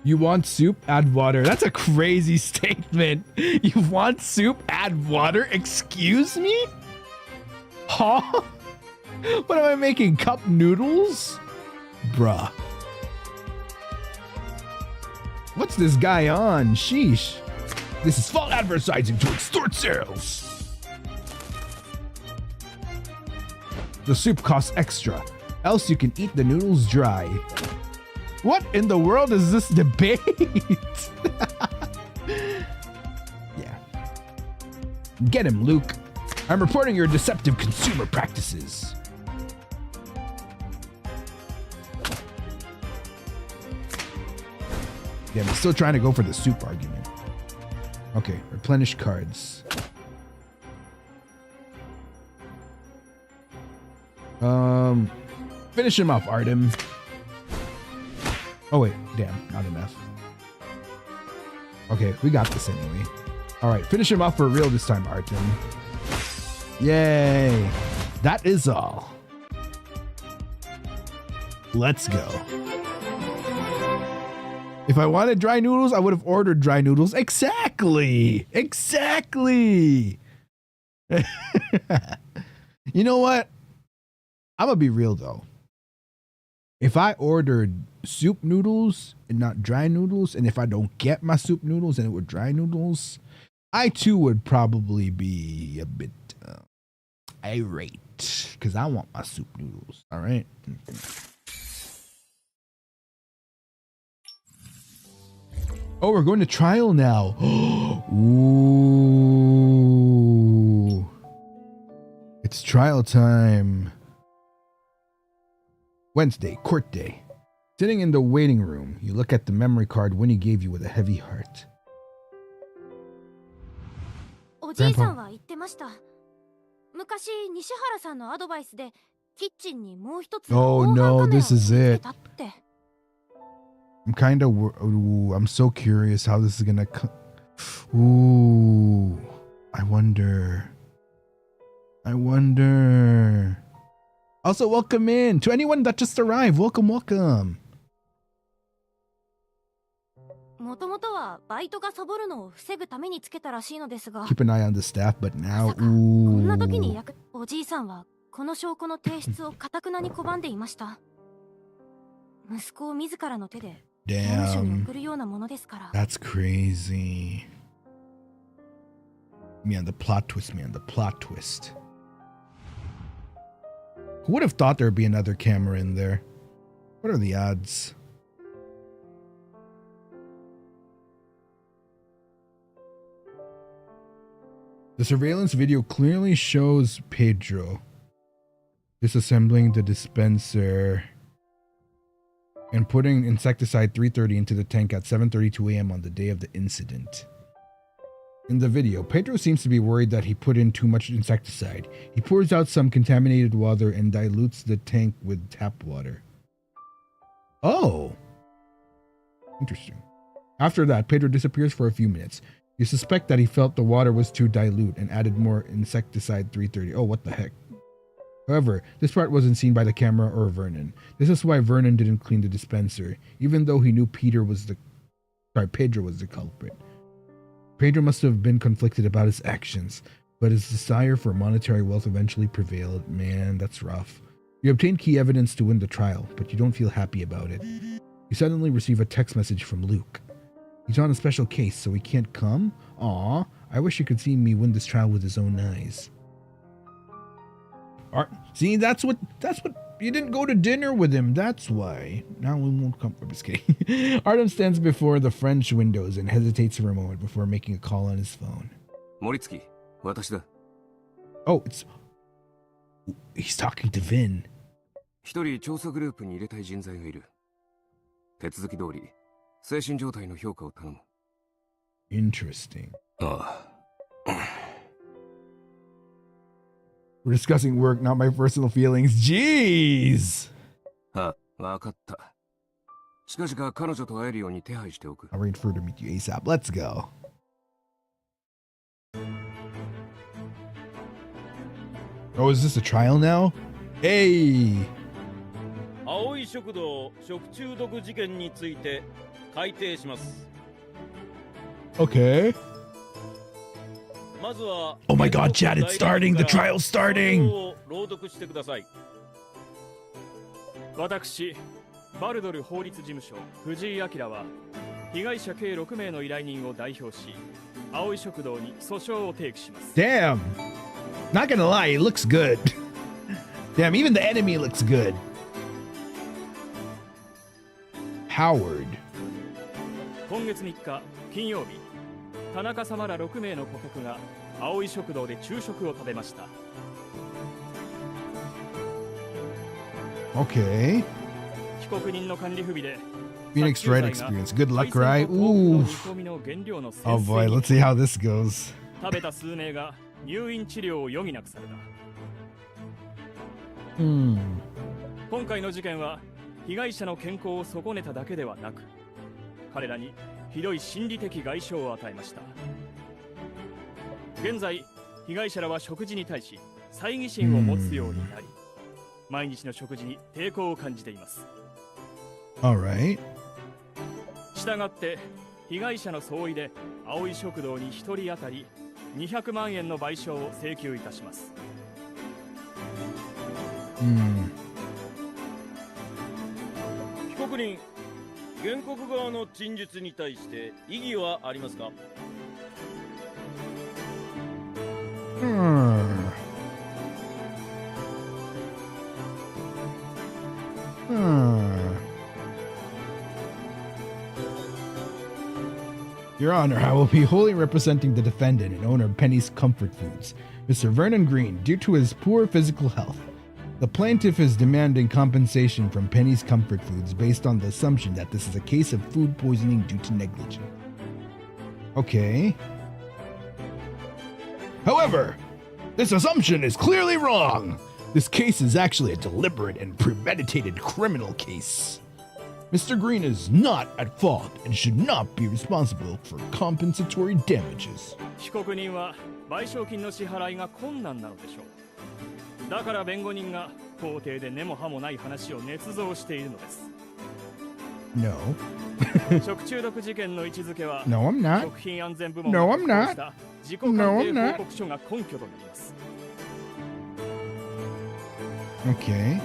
You want soup? Add water. That's a crazy statement. You want soup? Add water? Excuse me? Huh? What am I making? Cup noodles? Bruh. What's this guy on? Sheesh. This is false advertising to extort sales. The soup costs extra, else you can eat the noodles dry. What in the world is this debate? Yeah. Get him, Luke. I'm reporting your deceptive consumer practices. Yeah, I'm still trying to go for the soup argument. Okay, replenish cards. Finish him off, Artem. Oh wait, damn, not enough. Okay, we got this anyway. All right, finish him off for real this time, Artem. Yay! That is all. Let's go. If I wanted dry noodles, I would have ordered dry noodles. Exactly. Exactly. You know what? I'm gonna be real though. If I ordered soup noodles and not dry noodles, and if I don't get my soup noodles and it were dry noodles, I too would probably be a bit irate because I want my soup noodles. All right. Oh, we're going to trial now. Ooh. It's trial time. Wednesday, court day. Sitting in the waiting room, you look at the memory card Winnie gave you with a heavy heart. おじいさんは言ってました。昔西原さんのアドバイスでキッチンにもう一つ Oh no, this is it. I'm kind of I'm so curious how this is gonna Ooh, I wonder. Also, welcome in to anyone that just arrived. Welcome. もともとはバイトがサボるのを防ぐためにつけたらしいのですが Keep an eye on the staff, but now こんな時におじいさんはこの証拠の提出を堅くなに拒んでいました。息子を自らの手で刑務所に送るようなものですから。 That's crazy. Man, the plot twist, man, the plot twist. Who would have thought there'd be another camera in there? What are the odds? The surveillance video clearly shows Pedro disassembling the dispenser and putting insecticide 330 into the tank at 7:32 a.m. on the day of the incident. In the video, Pedro seems to be worried that he put in too much insecticide. He pours out some contaminated water and dilutes the tank with tap water. Oh! Interesting. After that, Pedro disappears for a few minutes. You suspect that he felt the water was too dilute and added more insecticide 330. Oh, what the heck. However, this part wasn't seen by the camera or Vernon. This is why Vernon didn't clean the dispenser, even though he knew Pedro was the culprit. Pedro must have been conflicted about his actions, but his desire for monetary wealth eventually prevailed. Man, that's rough. You obtained key evidence to win the trial, but you don't feel happy about it. You suddenly receive a text message from Luke. He's on a special case, so he can't come? Aw, I wish you could see me win this trial with his own eyes. See, that's what you didn't go to dinner with him, that's why. Now we won't come. I'm just kidding. Artem stands before the French windows and hesitates for a moment before making a call on his phone. Moritsuki, 私だ. Oh, he's talking to Vin. 一人調査グループに入れたい人材がいる。手続き通り、精神状態の評価を頼む。Interesting. ああ。We're discussing work, not my personal feelings. Jeez! わかった。近々彼女と会えるように手配しておく。I'll arrange for her to meet you ASAP. Let's go. Oh, is this a trial now? Hey! 葵食堂食中毒事件について改定します。Okay. まずは Oh my god, Chad, it's starting! The trial's starting! 朗読してください。私、バルドル法律事務所藤井明は被害者計6名の依頼人を代表し、葵食堂に訴訟を提起します。Damn! Not gonna lie, it looks good. Damn, even the enemy looks good. Howard. 今月3日金曜日、田中様ら6名の顧客が葵食堂で昼食を食べました。Okay. 被告人の管理不備で Phoenix Wright experience. Good luck, right? Ooh. Oh boy, let's see how this goes. 食べた数名が入院治療を余儀なくされた。今回の事件は被害者の健康を損ねただけではなく、彼らにひどい心理的外傷を与えました。現在、被害者らは食事に対し猜疑心を持つようになり、毎日の食事に抵抗を感じています。Alright. したがって、被害者の総意で葵食堂に1人当たり200万円の賠償を請求いたします。被告人、原告側の陳述に対して異議はありますか？Your Honor, I will be wholly representing the defendant and owner of Penny's Comfort Foods, Mr. Vernon Green, due to his poor physical health. The plaintiff is demanding compensation from Penny's Comfort Foods based on the assumption that this is a case of food poisoning due to negligence. Okay. However, this assumption is clearly wrong. This case is actually a deliberate and premeditated criminal case. Mr. Green is not at fault and should not be responsible for compensatory damages. 被告人は賠償金の支払いが困難なのでしょう。だから弁護人が法廷で根も葉もない話を捏造しているのです。No. 食中毒事件の位置づけは No, I'm not. 食品安全部門 No, が I'm 発 not. 行した自己鑑定報告書が根拠となります。Okay.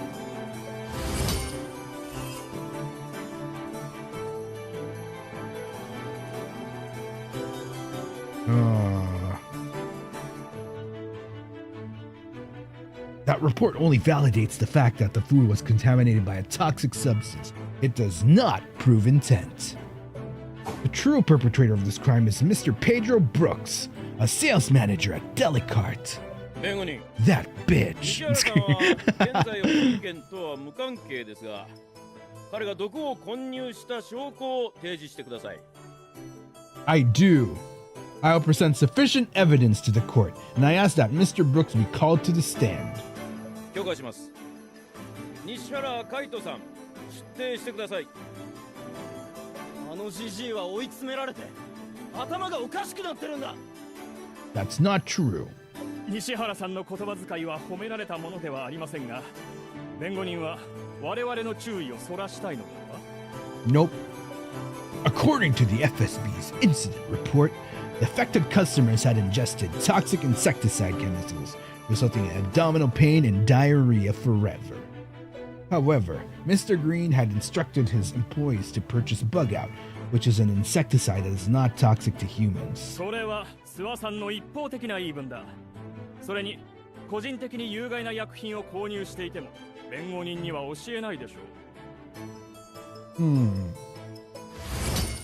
That report only validates the fact that the food was contaminated by a toxic substance. It does not prove intent. The true perpetrator of this crime is Mr. Pedro Brooks, a sales manager at Delicart. 弁護人、 That bitch. 西原さんは現在の事件とは無関係ですが、彼が毒を混入した証拠を提示してください。I do. I will present sufficient evidence to the court, and I ask that Mr. Brooks be called to the stand. 許可します。西原海人さん、出廷してください。あのジジイは追い詰められて頭がおかしくなってるんだ。 That's not true. 西原さんの言葉遣いは褒められたものではありませんが、弁護人は我々の注意をそらしたいのでは？ Nope. According to the FSB's incident report, the affected customers had ingested toxic insecticide chemicals, resulting in abdominal pain and diarrhea forever. However, Mr. Green had instructed his employees to purchase Bug Out, which is an insecticide that is not toxic to humans. それは諏訪さんの一方的な言い分だ。それに個人的に有害な薬品を購入していても弁護人には教えないでしょう。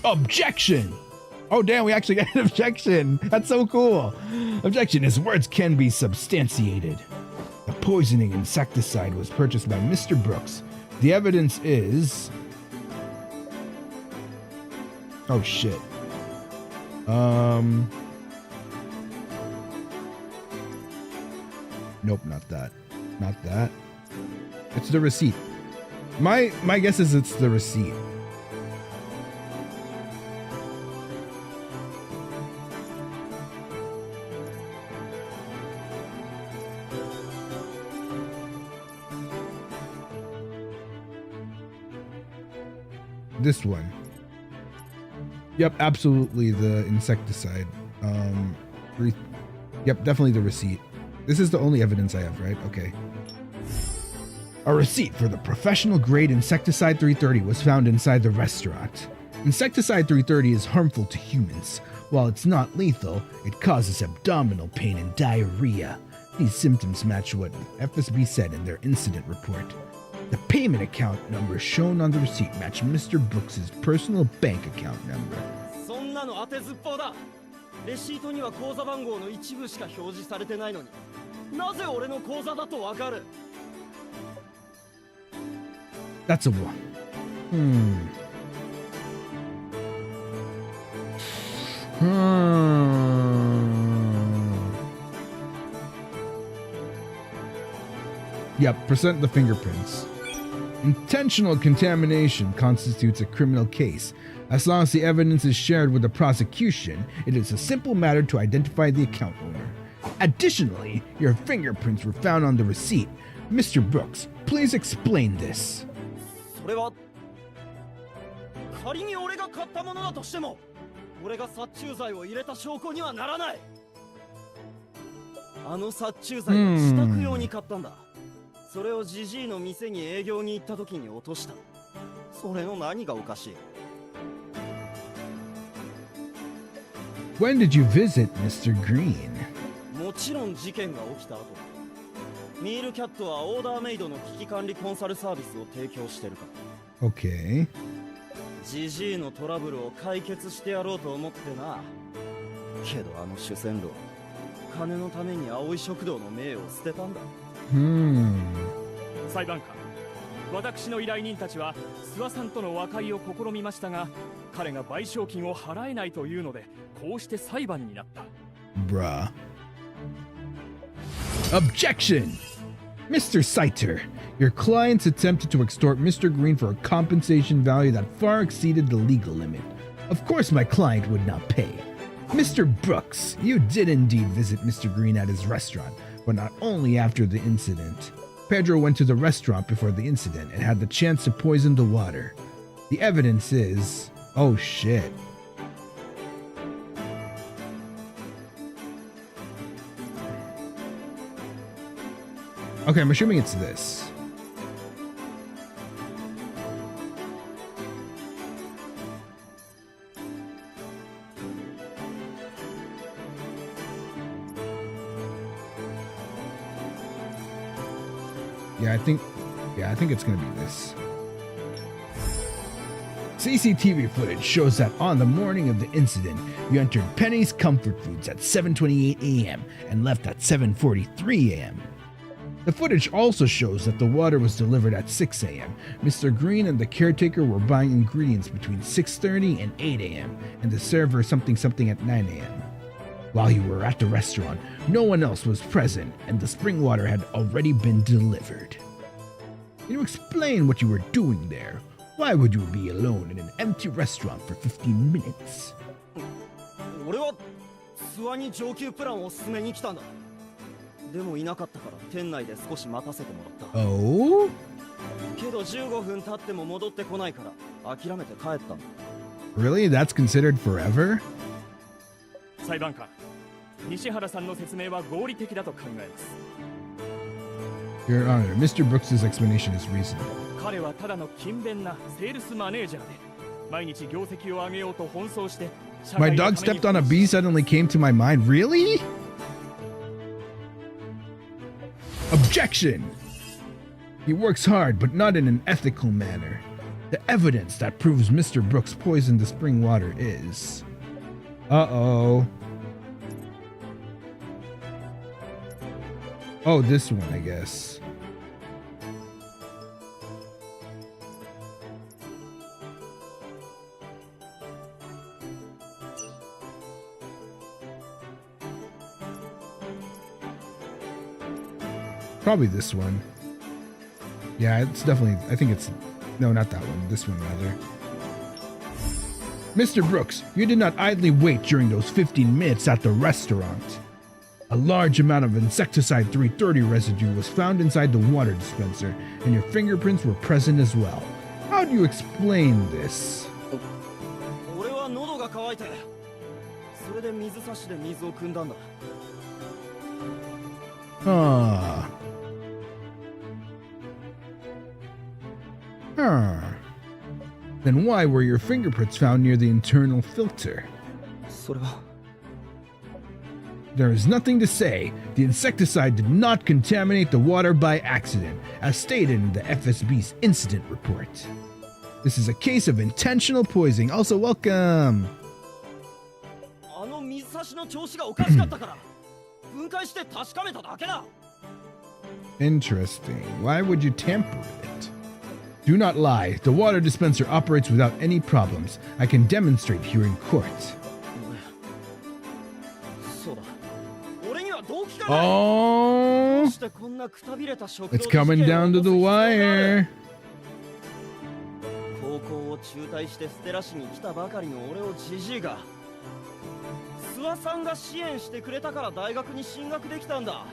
Objection! Oh damn, we actually got an objection. That's so cool. Objection. His words can be substantiated. The poisoning insecticide was purchased by Mr. Brooks. The evidence is... Oh shit. Nope, not that. Not that. It's the receipt. My guess is it's the receipt. This one. Yep, absolutely the insecticide. Yep, definitely the receipt. This is the only evidence I have, right? Okay. A receipt for the professional grade insecticide 330 was found inside the restaurant. Insecticide 330 is harmful to humans. While it's not lethal, it causes abdominal pain and diarrhea. These symptoms match what FSB said in their incident report. The payment account number shown on the receipt match Mr. Brooks's personal bank account number. そんなの当てずっぽうだ。レシートには口座番号の一部しか表示されてないのに、なぜ俺の口座だとわかる? That's a one. Yep, present the fingerprints. Intentional contamination constitutes a criminal case. As long as the evidence is shared with the prosecution, it is a simple matter to identify the account owner. Additionally, your fingerprints were found on the receipt. Mr. Brooks, please explain this. それは仮に俺が買ったものだとしても、俺が殺虫剤を入れた証拠にはならない。あの殺虫剤は自宅用に買ったんだ。それをジジイの店に営業に行った時に落とした。それの何がおかしい? When did you visit Mr. Green? もちろん事件が起きた後。ミールキャットはオーダーメイドの危機管理コンサルサービスを提供してるから。Okay. ジジイのトラブルを解決してやろうと思ってな。けどあの主戦路、金のために葵食堂の名誉を捨てたんだ。裁判官、私の依頼人たちは諏訪さんとの和解を試みましたが、彼が賠償金を払えないというので、こうして裁判になった。Bruh. Objection! Mr. Saiter, your clients attempted to extort Mr. Green for a compensation value that far exceeded the legal limit. Of course my client would not pay. Mr. Brooks, you did indeed visit Mr. Green at his restaurant, but not only after the incident. Pedro went to the restaurant before the incident and had the chance to poison the water. The evidence is... Oh shit. Okay, I'm assuming it's this. Yeah, I think it's gonna be this. CCTV footage shows that on the morning of the incident, you entered Penny's Comfort Foods at 7:28 a.m. and left at 7:43 a.m. The footage also shows that the water was delivered at 6 a.m. Mr. Green and the caretaker were buying ingredients between 6:30 and 8 a.m. and the server something at 9 a.m. While you were at the restaurant, no one else was present and the spring water had already been delivered. Can you explain what you were doing there? Why would you be alone in an empty restaurant for 15 minutes? 俺は諏訪に上級プランを進めに来たんだ。でもいなかったから店内で少し待たせてもらった。Oh? けど15分経っても戻ってこないから諦めて帰ったんだ。Really? That's considered forever? 裁判官、西原さんの説明は合理的だと考えます。Your Honor, Mr. Brooks' explanation is reasonable. 彼はただの勤勉なセールスマネージャーで、毎日業績を上げようと奔走して。My dog stepped on a bee suddenly came to my mind. Really? Objection! He works hard, but not in an ethical manner. The evidence that proves Mr. Brooks poisoned the spring water is... Uh-oh. Oh, this one, I guess. Probably this one. Yeah, it's definitely, I think it's, no, not that one. This one, rather. Mr. Brooks, you did not idly wait during those 15 minutes at the restaurant. A large amount of insecticide 330 residue was found inside the water dispenser, and your fingerprints were present as well. How do you explain this? 俺は喉が渇いて、それで水差しで水を汲んだんだ。Huh. Then why were your fingerprints found near the internal filter? それは。 There is nothing to say. The insecticide did not contaminate the water by accident, as stated in the FSB's incident report. This is a case of intentional poisoning. Also, welcome. あの水差しの調子がおかしかったから、分解して確かめただけだ。Interesting. Why would you tamper with it? Do not lie. The water dispenser operates without any problems. I can demonstrate here in court. Oh, it's coming down to the wire. 高校を中退してステラ市に来たばかりの俺をジジイが、諏訪さんが支援してくれたから大学に進学できたんだ。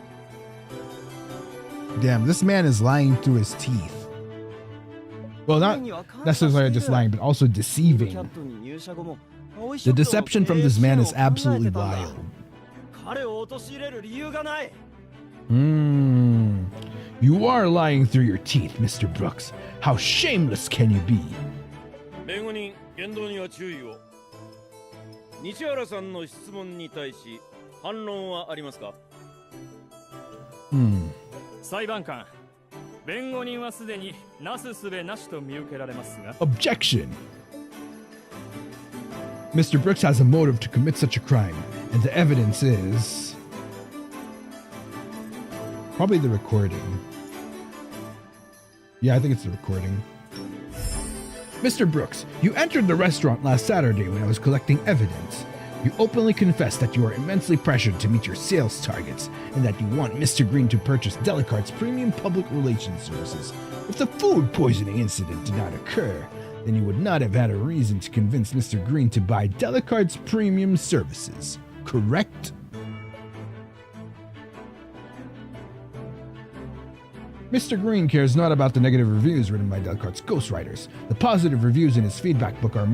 Damn, this man is lying through his teeth. Well, not necessarily just lying, but also deceiving. The deception from this man is absolutely wild. You are lying through your teeth, Mr. Brooks. How shameless can you be? 弁護人、言動には注意を。西原さんの質問に対し反論はありますか？裁判官、弁護人はすでになすすべなしと見受けられますが。Objection. Mr. Brooks has a motive to commit such a crime, and the evidence is probably the recording. Yeah, I think it's the recording. Mr. Brooks, you entered the restaurant last Saturday when I was collecting evidence. You openly confessed that you are immensely pressured to meet your sales targets and that you want Mr. Green to purchase Delicart's premium public relations services. If the food poisoning incident did not occur, then you would not have had a reason to convince Mr. Green to buy Delicart's premium services, correct? Mr. Green cares not about the negative reviews written by Delicart's ghostwriters. The positive reviews in his feedback book are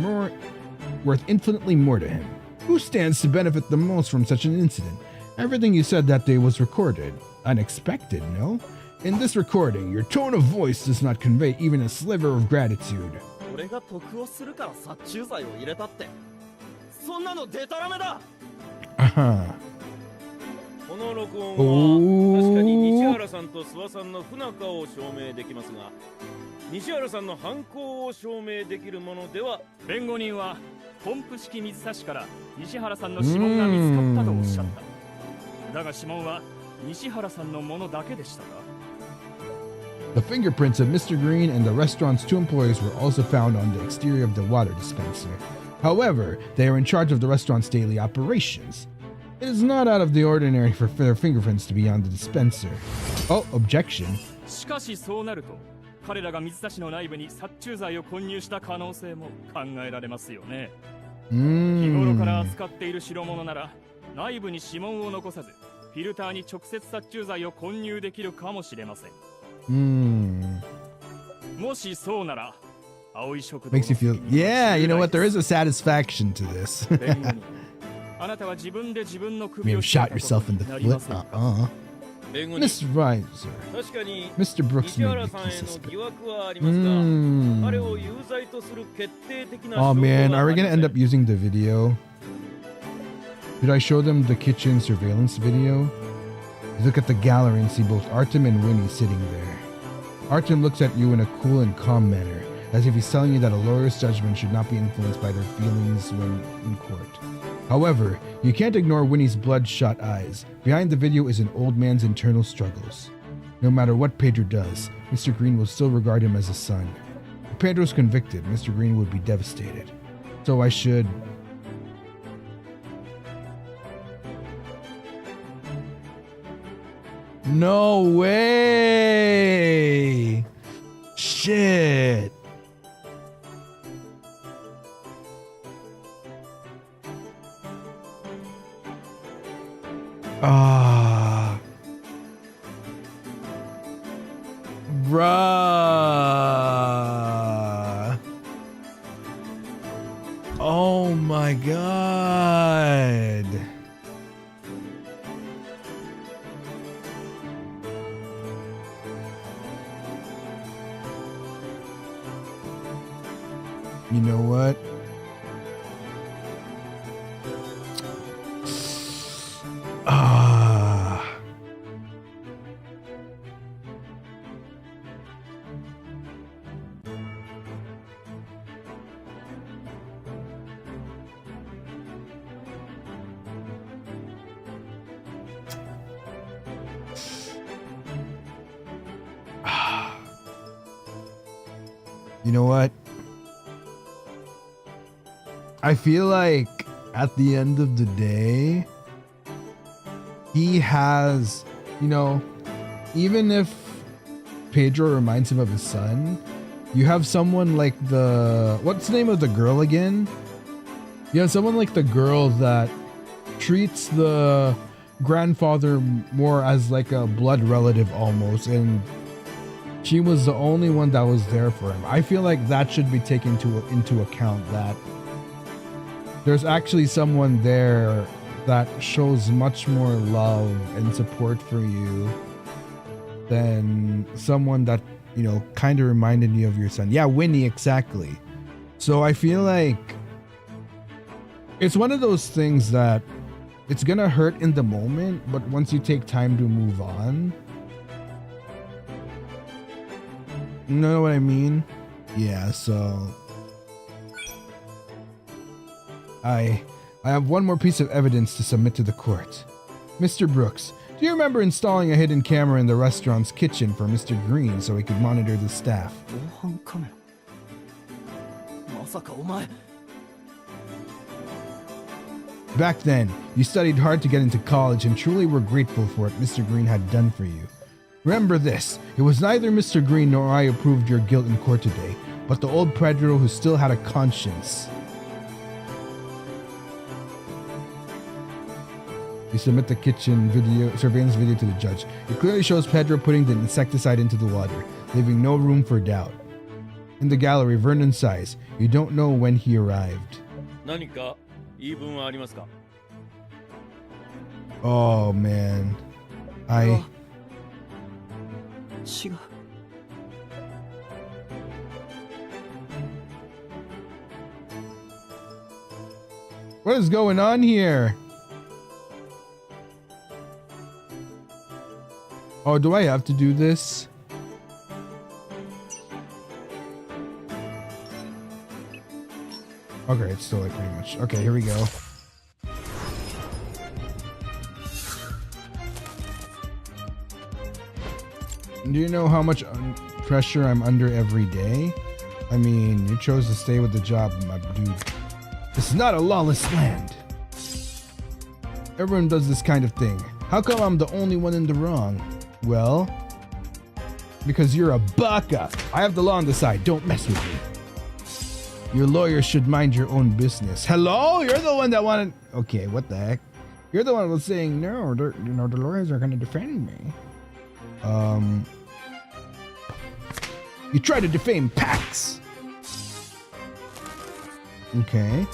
worth infinitely more to him. Who stands to benefit the most from such an incident? Everything you said that day was recorded. Unexpected, no? In this recording, your tone of voice does not convey even a sliver of gratitude. 俺が得をするから殺虫剤を入れたって、そんなのデタラメだ。この録音は確かに西原さんと諏訪さんの不仲を証明できますが、西原さんの犯行を証明できるものでは。弁護人はポンプ式水差しから西原さんの指紋が見つかったとおっしゃった。だが指紋は西原さんのものだけでしたか？ The fingerprints of Mr. Green and the restaurant's 2 employees were also found on the exterior of the water dispenser. However, they are in charge of the restaurant's daily operations. It is not out of the ordinary for their fingerprints to be on the dispenser. Oh, objection. しかしそうなると、彼らが水差しの内部に殺虫剤を混入した可能性も考えられますよね。日頃から扱っている代物なら、内部に指紋を残さず、フィルターに直接殺虫剤を混入できるかもしれません。もしそうなら、青い食堂 Makes you feel, yeah, you know what, there is a satisfaction to this. あなたは自分で自分の You 首 may を have shot yourself in the foot. Miss Ryzar. 確かに Mr. Brooks 西 may 原 be さんへの suspect. 疑惑はありますが、彼を有罪とする決定的な Oh 証拠 man, は are あ we り gonna ません。 end up using the video? Did I show them the kitchen surveillance video? Look at the gallery and see both Artem and Winnie sitting there. Artem looks at you in a cool and calm manner, as if he's telling you that a lawyer's judgment should not be influenced by their feelings when in court. However, you can't ignore Winnie's bloodshot eyes. Behind the video is an old man's internal struggles. No matter what Pedro does, Mr. Green will still regard him as a son. If Pedro's convicted, Mr. Green would be devastated. So I should... No way. Shit. Ah. Bruh. Oh my god. You know what? Ah. You know what? I feel like at the end of the day, he has, you know, even if Pedro reminds him of his son, you have someone like what's the name of the girl again? You have someone like the girl that treats the grandfather more as like a blood relative almost, and she was the only one that was there for him. I feel like that should be taken into account, that there's actually someone there that shows much more love and support for you than someone that, you know, kind of reminded you of your son. Yeah, Winnie, exactly. So I feel like it's one of those things that it's gonna hurt in the moment, but once you take time to move on, you know what I mean? Yeah, so I have one more piece of evidence to submit to the court. Mr. Brooks, do you remember installing a hidden camera in the restaurant's kitchen for Mr. Green so he could monitor the staff? Back then, you studied hard to get into college and truly were grateful for what Mr. Green had done for you. Remember this, it was neither Mr. Green nor I who proved your guilt in court today, but the old Pedro who still had a conscience. You submit the kitchen surveillance video to the judge. It clearly shows Pedro putting the insecticide into the water, leaving no room for doubt. In the gallery, Vernon sighs. You don't know when he arrived. Oh man. What is going on here? Oh, do I have to do this? Okay, it's still like pretty much. Okay, here we go. Do you know how much pressure I'm under every day? I mean, you chose to stay with the job, my dude. This is not a lawless land. Everyone does this kind of thing. How come I'm the only one in the wrong? Well, because you're a baka. I have the law on the side. Don't mess with me. Your lawyer should mind your own business. Hello? You're the one that wanted... Okay, what the heck? You're the one who was saying, no, the lawyers are going to defend me. You tried to defame Pax. Okay.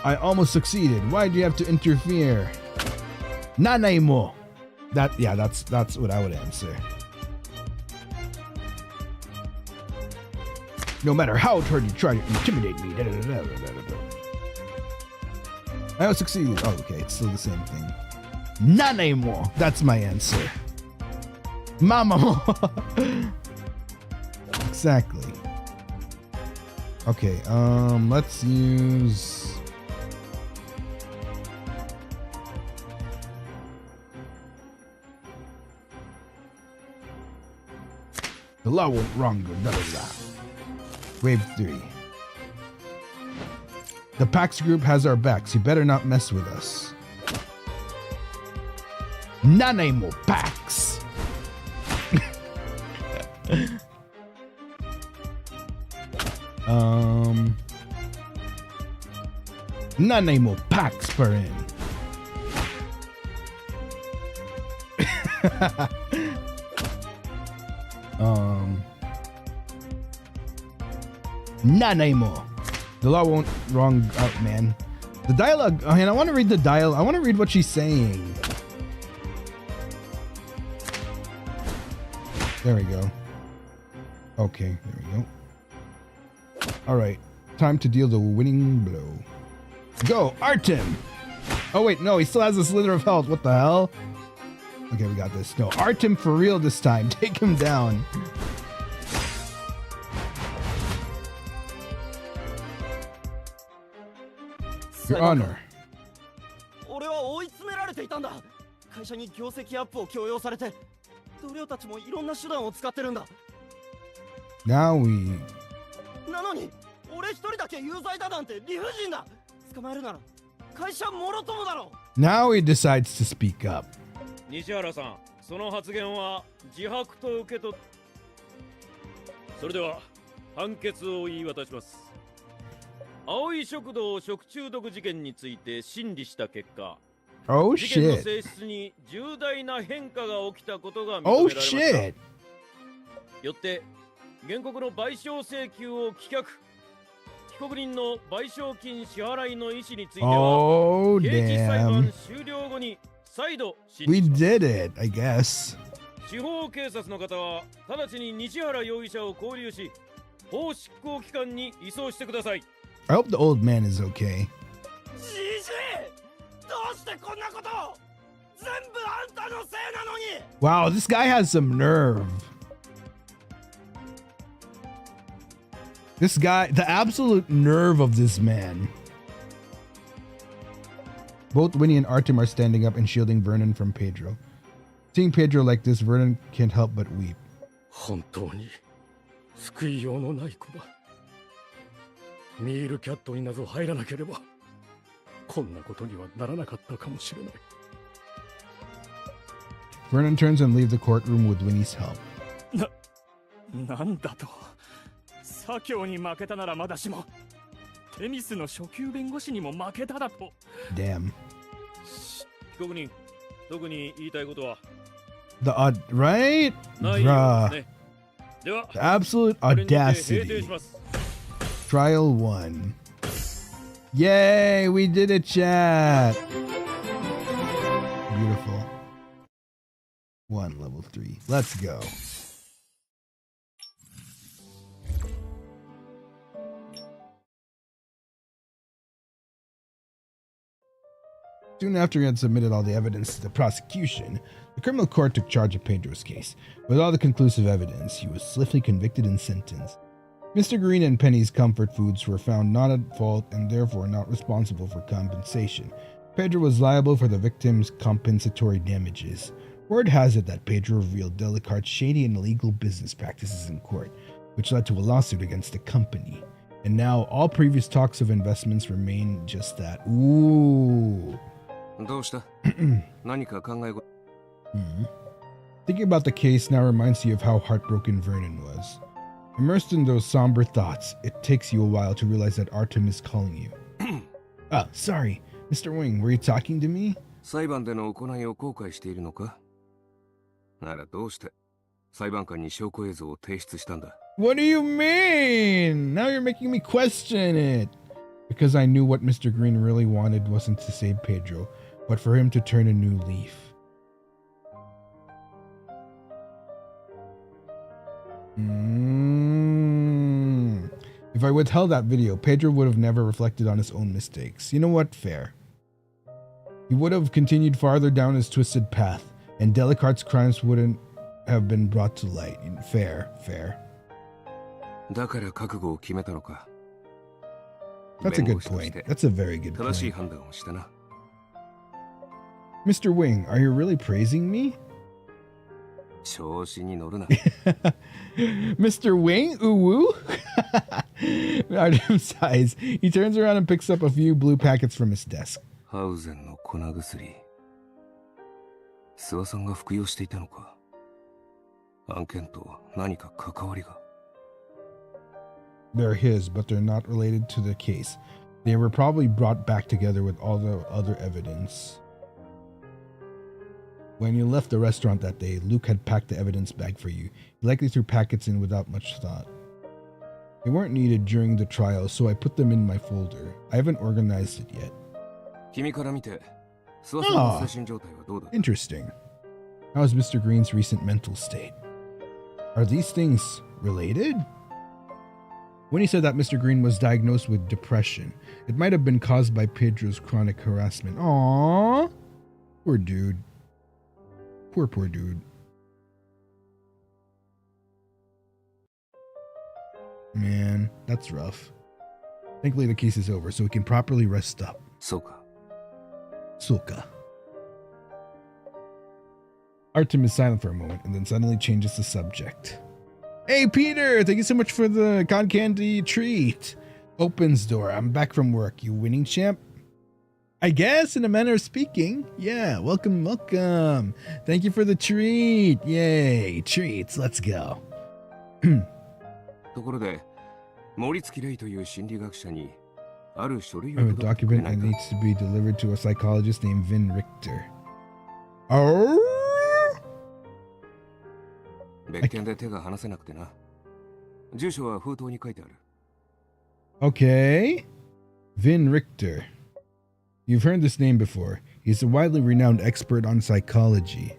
I almost succeeded. Why do you have to interfere? Nanay mo. That's what I would answer. No matter how hard you try to intimidate me. I almost succeeded. Oh, okay, it's still the same thing. Nanay mo. That's my answer. Mama mo. Exactly. Okay, let's use... The law won't wrong you, Wave 3. The Pax group has our backs. You better not mess with us. Nanemo packs. Nanemo packs per in. Nanemo. The law won't wrong out, man. The dialogue, and I want to read the dialogue. I want to read what she's saying. There we go. Okay, there we go. All right, time to deal the winning blow. Go, Artem! Oh wait, no, he still has a slither of health. What the hell? Okay, we got this. No, Artem for real this time. Take him down. Your Honor. 俺は追い詰められていたんだ。会社に業績アップを強要されて、同僚たちもいろんな手段を使ってるんだ。Now we. なのに、俺一人だけ有罪だなんて理不尽だ。捕まえるなら会社もろともだろ。Now he decides to speak up. 西原さん、その発言は自白と受け取っ。それでは判決を言い渡します。葵食堂食中毒事件について審理した結果、Oh 事件の shit. 性質に重大な変化が起きたことが認 Oh められました。 shit. よって原告の賠償請求を棄却。被告人の賠償金支払いの意思については、 Oh 刑事裁判 damn. 終了後に再度審 We 理します。 did it, I guess. 司法警察の方は直ちに西原容疑者を拘留し、法執行機関に移送してください。 I hope the old man is okay. じじい、どうしてこんなことを。全部あんたのせいなのに。 Wow, this guy has some nerve. This guy, the absolute nerve of this man. Both Winnie and Artem are standing up and shielding Vernon from Pedro. Seeing Pedro like this, Vernon can't help but weep. 本当に救いようのない子だ。ミールキャットになど入らなければこんなことにはならなかったかもしれない。Vernon turns and leaves the courtroom with Winnie's help. なんだと。左京に負けたならまだしも、テミスの初級弁護士にも負けただと。Damn. 被告人、特に言いたいことは The right? ないよう Bruh. ですね。では、 The absolute これにて閉廷 audacity. します。 Trial 1. Yay, we did it, chat. Beautiful. 1, level 3. Let's go. Soon after he had submitted all the evidence to the prosecution, the criminal court took charge of Pedro's case. With all the conclusive evidence, he was swiftly convicted and sentenced. Mr. Green and Penny's comfort foods were found not at fault and therefore not responsible for compensation. Pedro was liable for the victim's compensatory damages. Word has it that Pedro revealed Delicarte's shady and illegal business practices in court, which led to a lawsuit against the company. And now all previous talks of investments remain just that. Ooh. どうした？何か考えご。Thinking about the case now reminds you of how heartbroken Vernon was. Immersed in those somber thoughts, it takes you a while to realize that Artem is calling you. Sorry. Mr. Wing, were you talking to me? 裁判での行いを後悔しているのか？ならどうして裁判官に証拠映像を提出したんだ？ What do you mean? Now you're making me question it. Because I knew what Mr. Green really wanted wasn't to save Pedro, but for him to turn a new leaf. If I withheld that video, Pedro would have never reflected on his own mistakes. You know what? Fair. He would have continued farther down his twisted path, and Delicarte's crimes wouldn't have been brought to light. Fair, fair. だから覚悟を決めたのか。 That's a good point. That's a very good 正しい point. 判断をしたな。 Mr. Wing, are you really praising me? 調子に乗るな。 Mr. Wing? Ooh woo? Artem sighs. He turns around and picks up a few blue packets from his desk. ハウゼンの粉薬。諏訪さんが服用していたのか。案件と何か関わりが。They're his, but they're not related to the case. They were probably brought back together with all the other evidence. When you left the restaurant that day, Luke had packed the evidence bag for you. He likely threw packets in without much thought. They weren't needed during the trial, so I put them in my folder. I haven't organized it yet. Ah, interesting. How is Mr. Green's recent mental state? Are these things related? When he said that Mr. Green was diagnosed with depression, it might have been caused by Pedro's chronic harassment. Aww. Poor dude. Poor dude. Man, that's rough. Thankfully the case is over, so we can properly rest up. Soka. Artem is silent for a moment and then suddenly changes the subject. Hey Peter, thank you so much for the cotton candy treat. Opens door. I'm back from work. You winning, champ? I guess, in a manner of speaking. Yeah, welcome. Thank you for the treat. Yay, treats. Let's go. ところで、森月レイという心理学者にある書類を I have a document that needs to be delivered to a psychologist named Vin Richter. Oh? 別件で手が離せなくてな。住所は封筒に書いてある。Okay. Vin Richter. You've heard this name before. He's a widely renowned expert on psychology.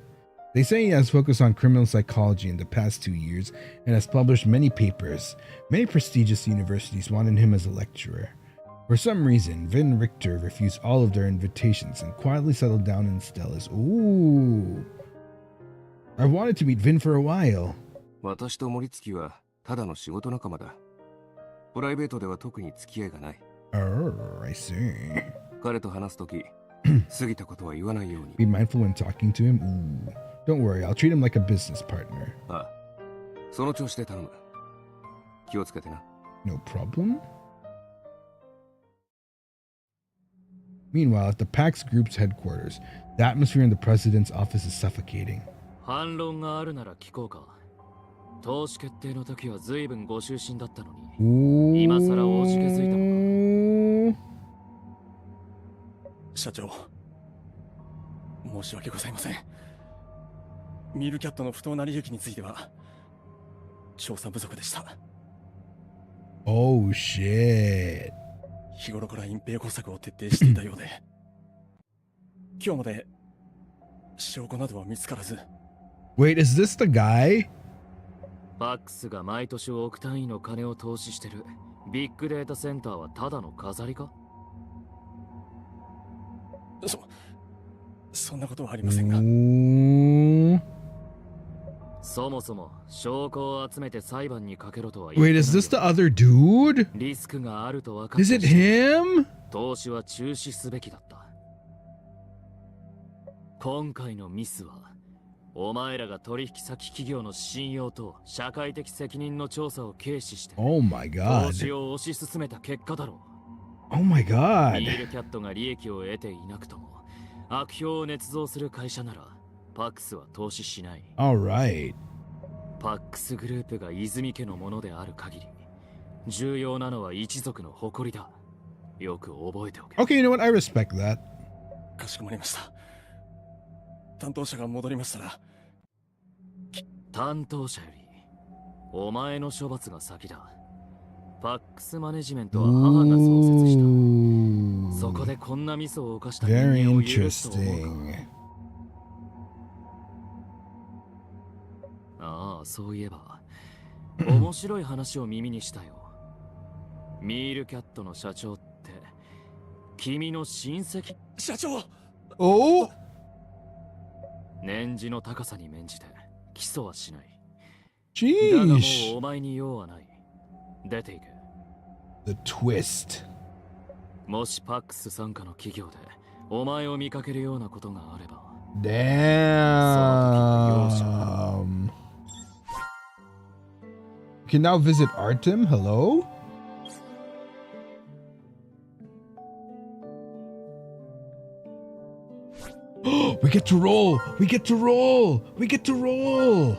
They say he has focused on criminal psychology in the past 2 years and has published many papers. Many prestigious universities wanted him as a lecturer. For some reason, Vin Richter refused all of their invitations and quietly settled down in Stella's. Ooh. I've wanted to meet Vin for a while. 私と森月はただの仕事仲間だ。プライベートでは特に付き合いがない。Oh, I see. 彼と話すとき、過ぎたことは言わないように。Be mindful when talking to him. Ooh. Don't worry, I'll treat him like a business partner. ああ、その調子で頼む。気をつけてな。No problem. Meanwhile, at the PAX Group's headquarters, the atmosphere in the president's office is suffocating. 反論があるなら聞こうか。投資決定の時は随分ご就寝だったのに、今さらおじけづいたのか。社長、申し訳ございません。ミールキャットの不当な利益については調査不足でした。Oh shit. 日頃から隠蔽工作を徹底していたようで、今日まで証拠などは見つからず。Wait, is this the guy? バックスが毎年億単位の金を投資してるビッグデータセンターはただの飾りか？そんなことはありませんが。そもそも証拠を集めて裁判にかけろとは言 Wait, is this the other dude? リスクがあると分かって Is it him? 投資は中止すべきだった。今回のミスはお前らが取引先企業の信用と社会的責任の調査を軽視して Oh my god. 投資を推し進めた結果だろう。 Oh my god. ミールキャットが利益を得ていなくとも悪評を捏造する会社ならパックスは投資しない。 Alright. パックスグループが泉家のものである限り重要なのは一族の誇りだ。よく覚えておけ。 Okay, you know what? I respect that. かしこまりました。担当者が戻りましたら。担当者よりお前の処罰が先だ。パックスマネジメントは母が創設した。そこでこんなミスを犯した人間を許すと思うか。ああ、そういえば面白い話を耳にしたよ。ミールキャットの社長って君の親戚。社長。お。年次の高さに免じて起訴はしない。 Jeez. だがもうお前に用はない。出ていけ。 The twist. もしパックス傘下の企業でお前を見かけるようなことがあれば。 Damn. You can now visit Artem. Hello? We get to roll. We get to roll. We get to roll.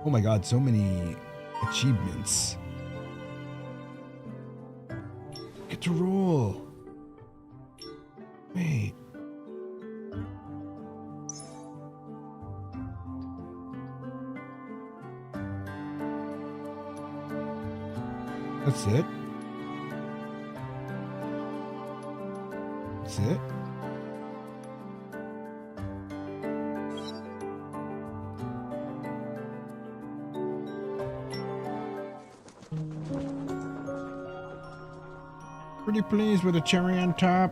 Oh my god, so many achievements. Get to roll. Wait. That's it. That's it. Pretty pleased with a cherry on top.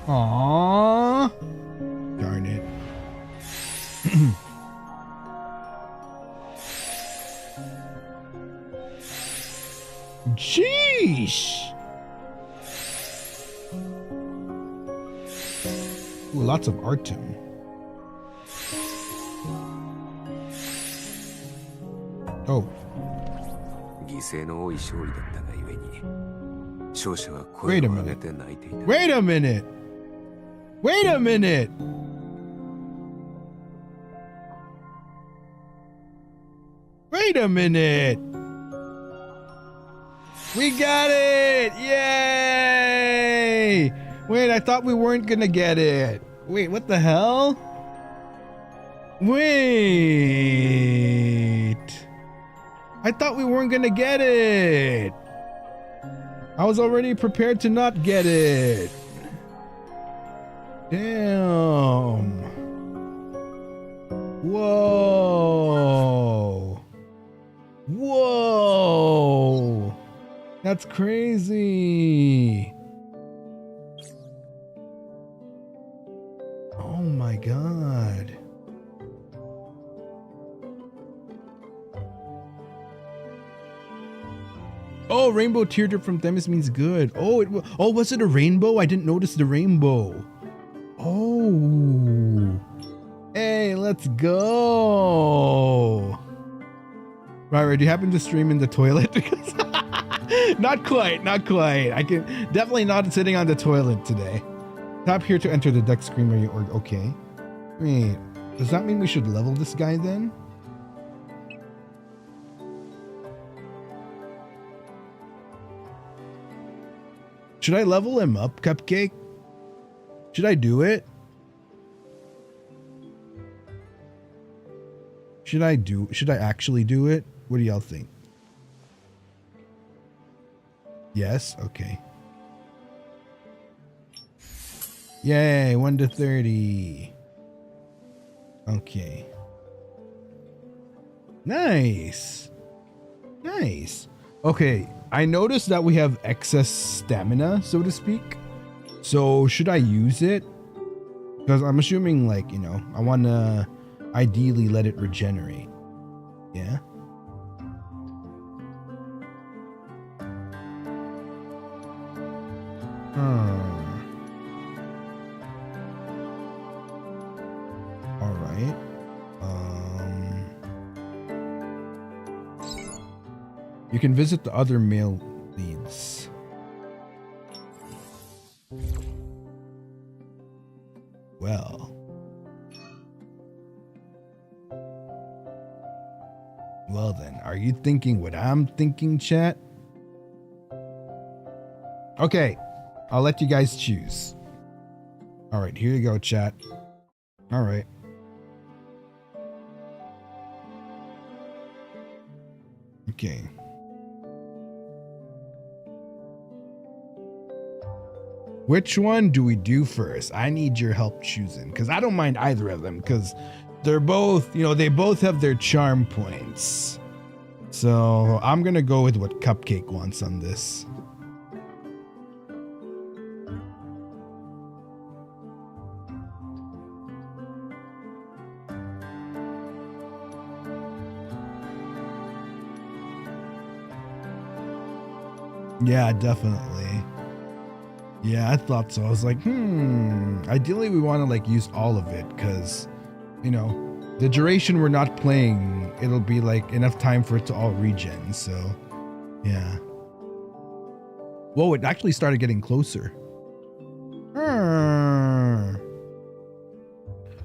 Aww. Darn it. Sheesh. Ooh, lots of Artem. Oh. Wait a minute. Wait a minute. Wait a minute. Wait a minute. We got it! Yay! Wait, I thought we weren't gonna get it. Wait, what the hell? Wait. I thought we weren't gonna get it. I was already prepared to not get it. Damn. Whoa. Whoa. That's crazy. Oh my god. Oh, rainbow teardrop from Themis means good. Oh, was it a rainbow? I didn't notice the rainbow. Oh. Hey, let's go. Right, do you happen to stream in the toilet? Not quite. I can definitely not sitting on the toilet today. Tap here to enter the deck screen where you order. Okay. Wait, does that mean we should level this guy then? Should I level him up, Cupcake? Should I do it? Should I actually do it? What do y'all think? Yes? Okay. Yay, 1 to 30. Okay. Nice. Nice. Okay, I noticed that we have excess stamina, so to speak. So should I use it? Because I'm assuming, like, you know, I want to ideally let it regenerate. Yeah? All right. You can visit the other male leads. Well. Well then, are you thinking what I'm thinking, chat? Okay, I'll let you guys choose. All right, here you go, chat. All right. Okay. Which one do we do first? I need your help choosing, because I don't mind either of them, because they're both, you know, they both have their charm points. So I'm going to go with what Cupcake wants on this. Yeah, definitely. Yeah, I thought so. I was like, ideally we want to like use all of it because, you know, the duration we're not playing, it'll be like enough time for it to all regen. So, yeah. Whoa, it actually started getting closer.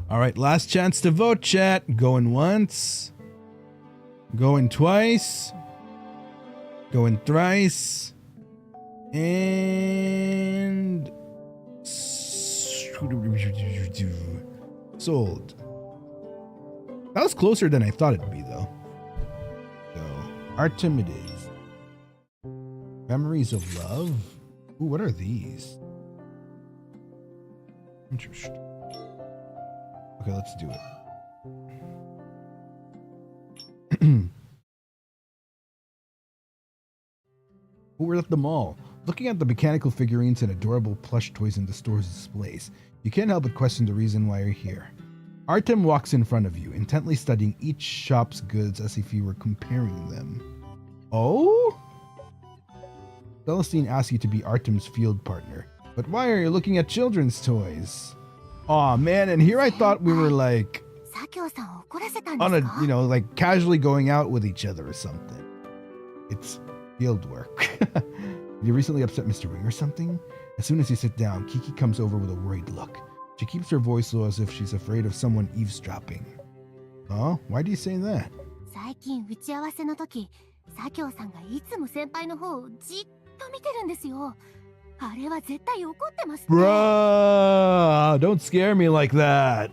All right, last chance to vote, chat. Going once. Going twice. Going thrice. And sold. That was closer than I thought it'd be, though. So, Artem it is. Memories of Love? Ooh, what are these? Interesting. Okay, let's do it. We're at the mall. Looking at the mechanical figurines and adorable plush toys in the store's displays, you can't help but question the reason why you're here. Artem walks in front of you, intently studying each shop's goods as if you were comparing them. Oh? Celestine asks you to be Artem's field partner. But why are you looking at children's toys? Aw, man, and here I thought we were like on a, you know, like casually going out with each other or something. It's field work. You recently upset Mr. Wing or something? As soon as you sit down, Kiki comes over with a worried look. She keeps her voice low as if she's afraid of someone eavesdropping. Oh, why do you say that? Bruh, don't scare me like that.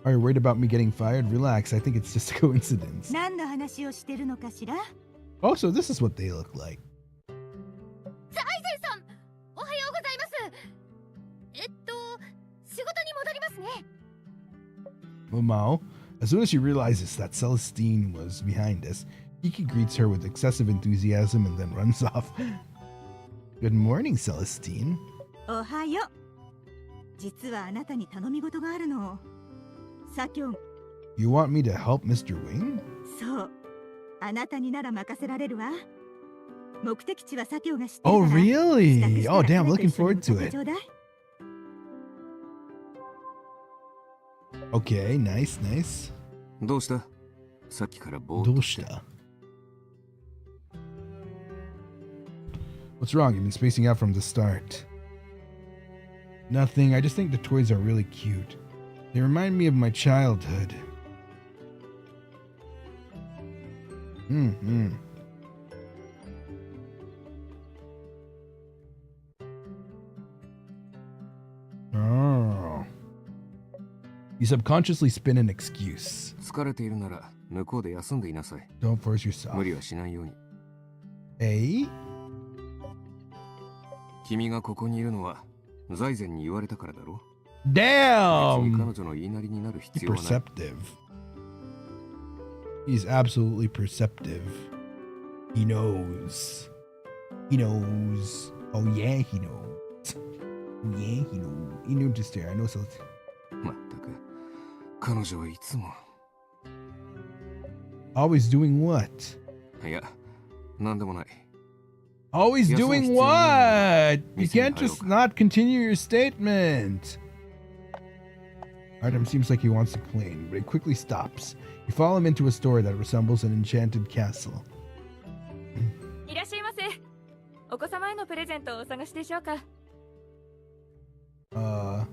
Are you worried about me getting fired? Relax, I think it's just a coincidence. Oh, so this is what they look like. Mao, as soon as she realizes that Celestine was behind us, Kiki greets her with excessive enthusiasm and then runs off. Good morning, Celestine. You want me to help Mr. Wing? Oh, really? Oh, damn, looking forward to it. Okay, nice, nice. どうした?さっきからぼーっとして。What's wrong? You've been spacing out from the start. Nothing. I just think the toys are really cute. They remind me of my childhood. Oh. You subconsciously spin an excuse. 疲れているなら向こうで休んでいなさい。Don't force yourself. 無理はしないように。Eh? 君がここにいるのは財前に言われたからだろ。Damn! 彼女の言いなりになる必要はない。Perceptive. He's absolutely perceptive. He knows. He knows. Oh yeah, he knows. Oh yeah, he knows. He knew just there. I know so. まったく、彼女はいつも。Always doing what? いや、なんでもない。Always doing what? You can't just not continue your statement. Artem seems like he wants to complain, but he quickly stops. You follow him into a store that resembles an enchanted castle. いらっしゃいませ。お子様へのプレゼントをお探しでしょうか。は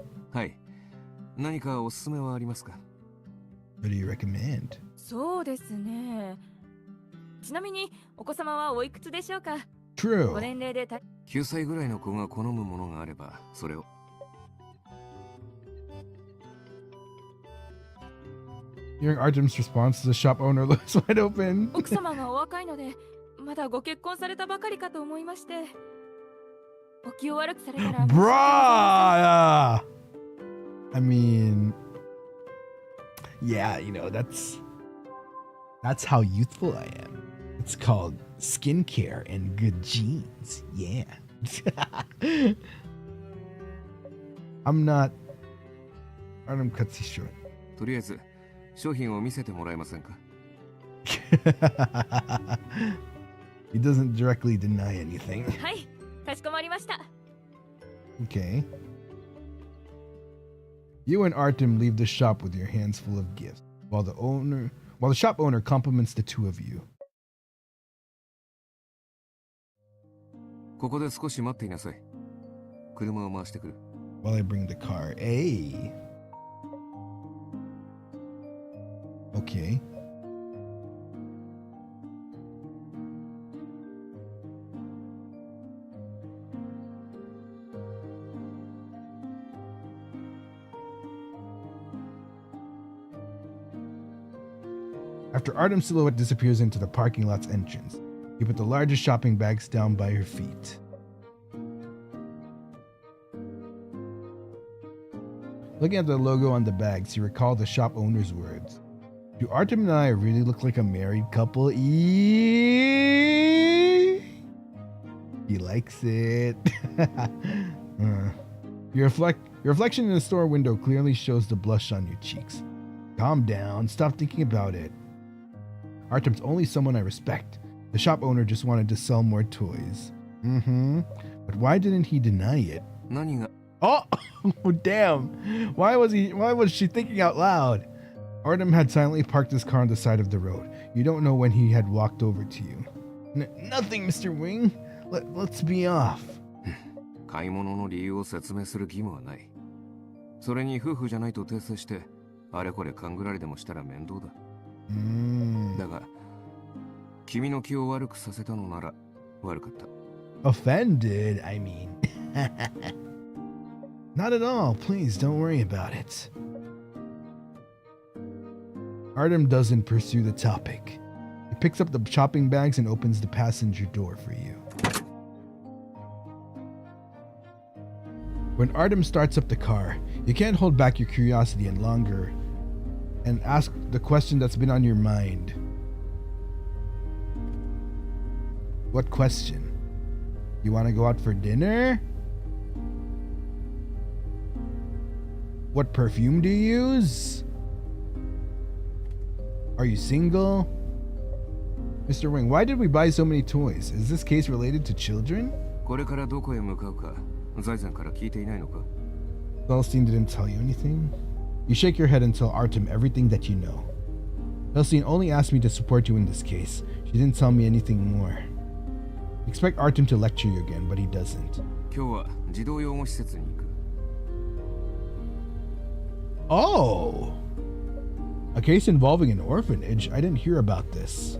い。何かおすすめはありますか? What do you recommend? そうですね。ちなみにお子様はおいくつでしょうか? True. ご年齢で9歳ぐらいの子が好むものがあればそれを。Hearing Artem's response, the shop owner looks wide open. 奥様がお若いのでまだご結婚されたばかりかと思いまして。お気を悪くされたら。Bruh! I mean, yeah, you know, that's how youthful I am. It's called skincare and good genes. Yeah. I'm not. Artem cuts you short. とりあえず商品を見せてもらえませんか? He doesn't directly deny anything. はい、かしこまりました。Okay. You and Artem leave the shop with your hands full of gifts, while the shop owner compliments the two of you. ここで少し待っていなさい。車を回してくる。While I bring the car. Hey. Okay. After Artem's silhouette disappears into the parking lot's entrance, you put the largest shopping bags down by your feet. Looking at the logo on the bags, you recall the shop owner's words. Do Artem and I really look like a married couple? He likes it. Your reflection in the store window clearly shows the blush on your cheeks. Calm down. Stop thinking about it. Artem's only someone I respect. The shop owner just wanted to sell more toys. But why didn't he deny it? Oh, damn. Why was she thinking out loud? Artem had silently parked his car on the side of the road. You don't know when he had walked over to you. Nothing, Mr. Wing. Let's be off. 買い物の理由を説明する義務はない。それに夫婦じゃないと訂正して、あれこれ勘ぐられでもしたら面倒だ。だが、君の気を悪くさせたのなら悪かった。Offended, I mean. Not at all. Please don't worry about it. Artem doesn't pursue the topic. He picks up the shopping bags and opens the passenger door for you. When Artem starts up the car, you can't hold back your curiosity any longer and ask the question that's been on your mind. What question? You want to go out for dinner? What perfume do you use? Are you single? Mr. Wing, why did we buy so many toys? Is this case related to children? これからどこへ向かうか、財前から聞いていないのか? Celestine didn't tell you anything? You shake your head and tell Artem everything that you know. Celestine only asked me to support you in this case. She didn't tell me anything more. Expect Artem to lecture you again, but he doesn't. 今日は児童養護施設に行く。Oh! A case involving an orphanage? I didn't hear about this.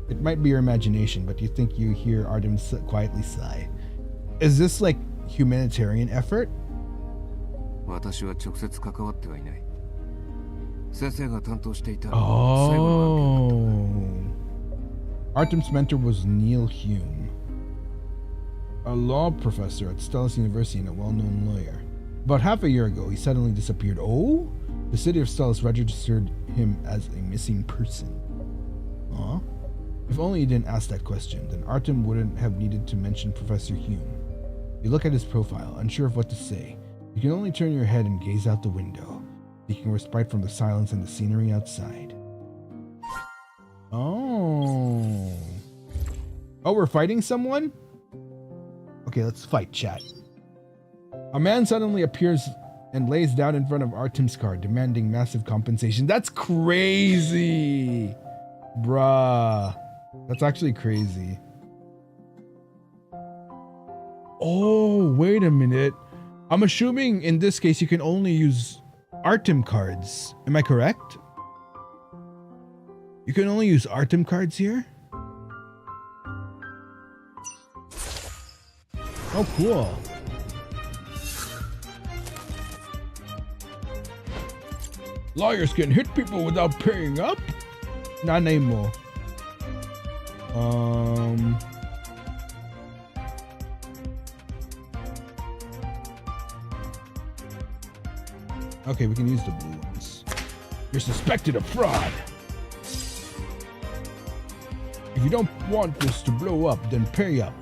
It might be your imagination, but you think you hear Artem quietly sigh. Is this like humanitarian effort? 私は直接関わってはいない。先生が担当していた。Oh. Artem's mentor was Neil Hume, a law professor at Stelis University and a well-known lawyer. About half a year ago, he suddenly disappeared. Oh? The city of Stelis registered him as a missing person. Huh? If only you didn't ask that question, then Artem wouldn't have needed to mention Professor Hume. You look at his profile, unsure of what to say. You can only turn your head and gaze out the window, seeking respite from the silence and the scenery outside. Oh. Oh, we're fighting someone? Okay, let's fight, chat. A man suddenly appears and lays down in front of Artem's car, demanding massive compensation. That's crazy! Bruh. That's actually crazy. Oh, wait a minute. I'm assuming in this case you can only use Artem cards. Am I correct? You can only use Artem cards here? Oh, cool. Lawyers can hit people without paying up? Not anymore. Okay, we can use the blue ones. You're suspected of fraud. If you don't want this to blow up, then pay up.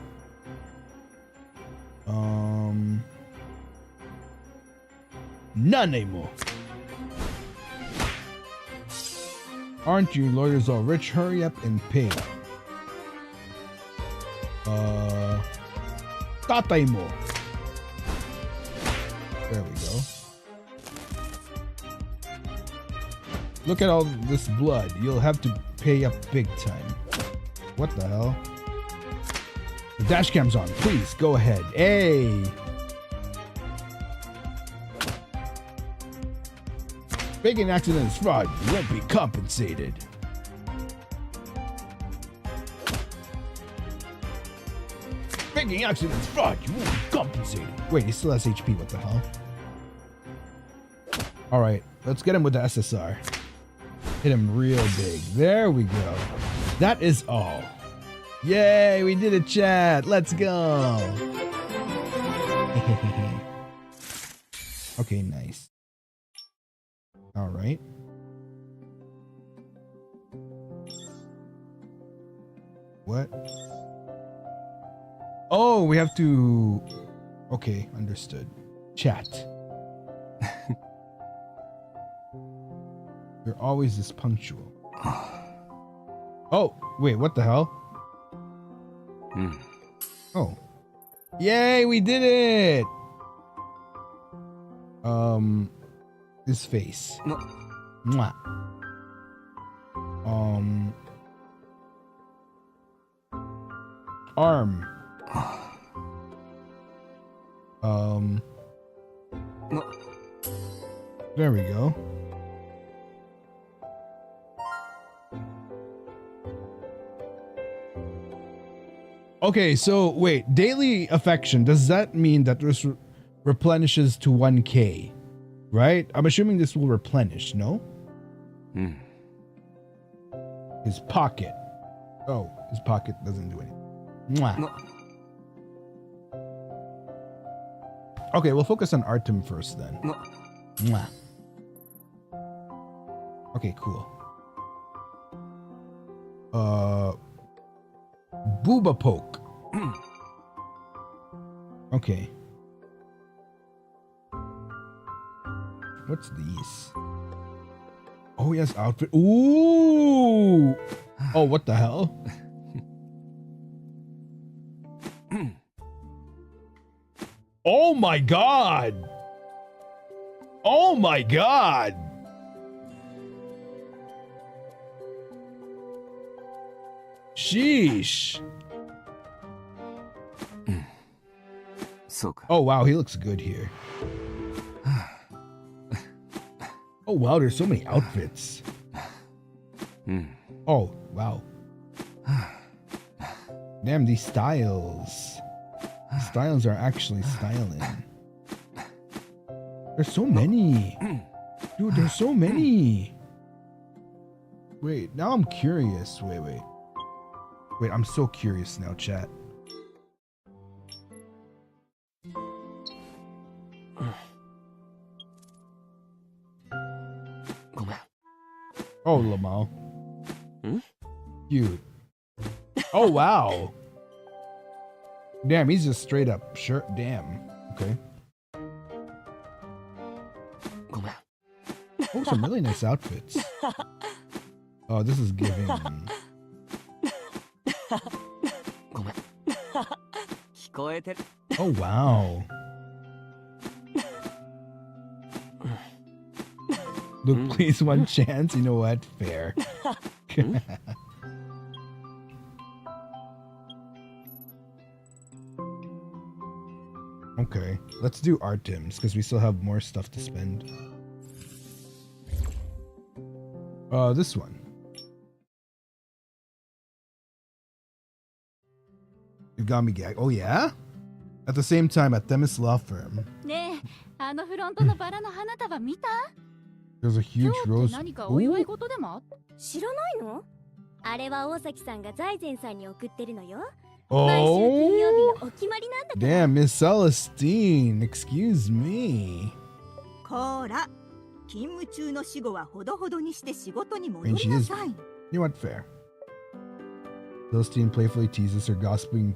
None anymore. Aren't you lawyers all rich? Hurry up and pay up. Tatay mo. There we go. Look at all this blood. You'll have to pay up big time. What the hell? dash cam's on. Please go ahead. Hey. Faking accident is fraud. You won't be compensated. Faking accident is fraud. You won't be compensated. Wait, he still has HP. What the hell? All right, let's get him with the SSR. Hit him real big. There we go. That is all. Yay, we did it, chat. Let's go. Okay, nice. All right. What? Oh, we have to... Okay, understood. Chat. You're always this punctual. Oh, wait, what the hell? Oh. Yay, we did it! His face. Mwah. Arm. There we go. Okay, so wait, daily affection, does that mean that this replenishes to 1k? Right? I'm assuming this will replenish, no? His pocket. Oh, his pocket doesn't do anything. Mwah. Okay, we'll focus on Artem first then. Mwah. Okay, cool. Booba poke. Okay. What's these? Oh, he has outfit. Ooh. Oh, what the hell? Oh my god. Oh my god. Sheesh. Oh wow, he looks good here. Oh wow, there's so many outfits. Oh wow. Damn, these styles. Styles are actually styling. There's so many. Dude, there's so many. Wait, now I'm curious. Wait, I'm so curious now, chat. Oh, Lamau. Cute. Oh, wow. Damn, he's just straight up shirt. Damn. Okay. Oh, some really nice outfits. Oh, this is giving. Oh, wow. Look, please, one chance. You know what? Fair. Okay, let's do Artems because we still have more stuff to spend. This one. You got me gag. Oh yeah? At the same time at Themis Law Firm. There's a huge rose. 知らないの？あれは大崎さんが財前さんに送ってるのよ。 Oh, 毎週金曜日のお決まりなんだから。 damn, Miss Celestine. Excuse me. こら、勤務中の死後はほどほどにして仕事に戻 And り she な is. さい。 You know what? Fair. Celestine playfully teases her gossiping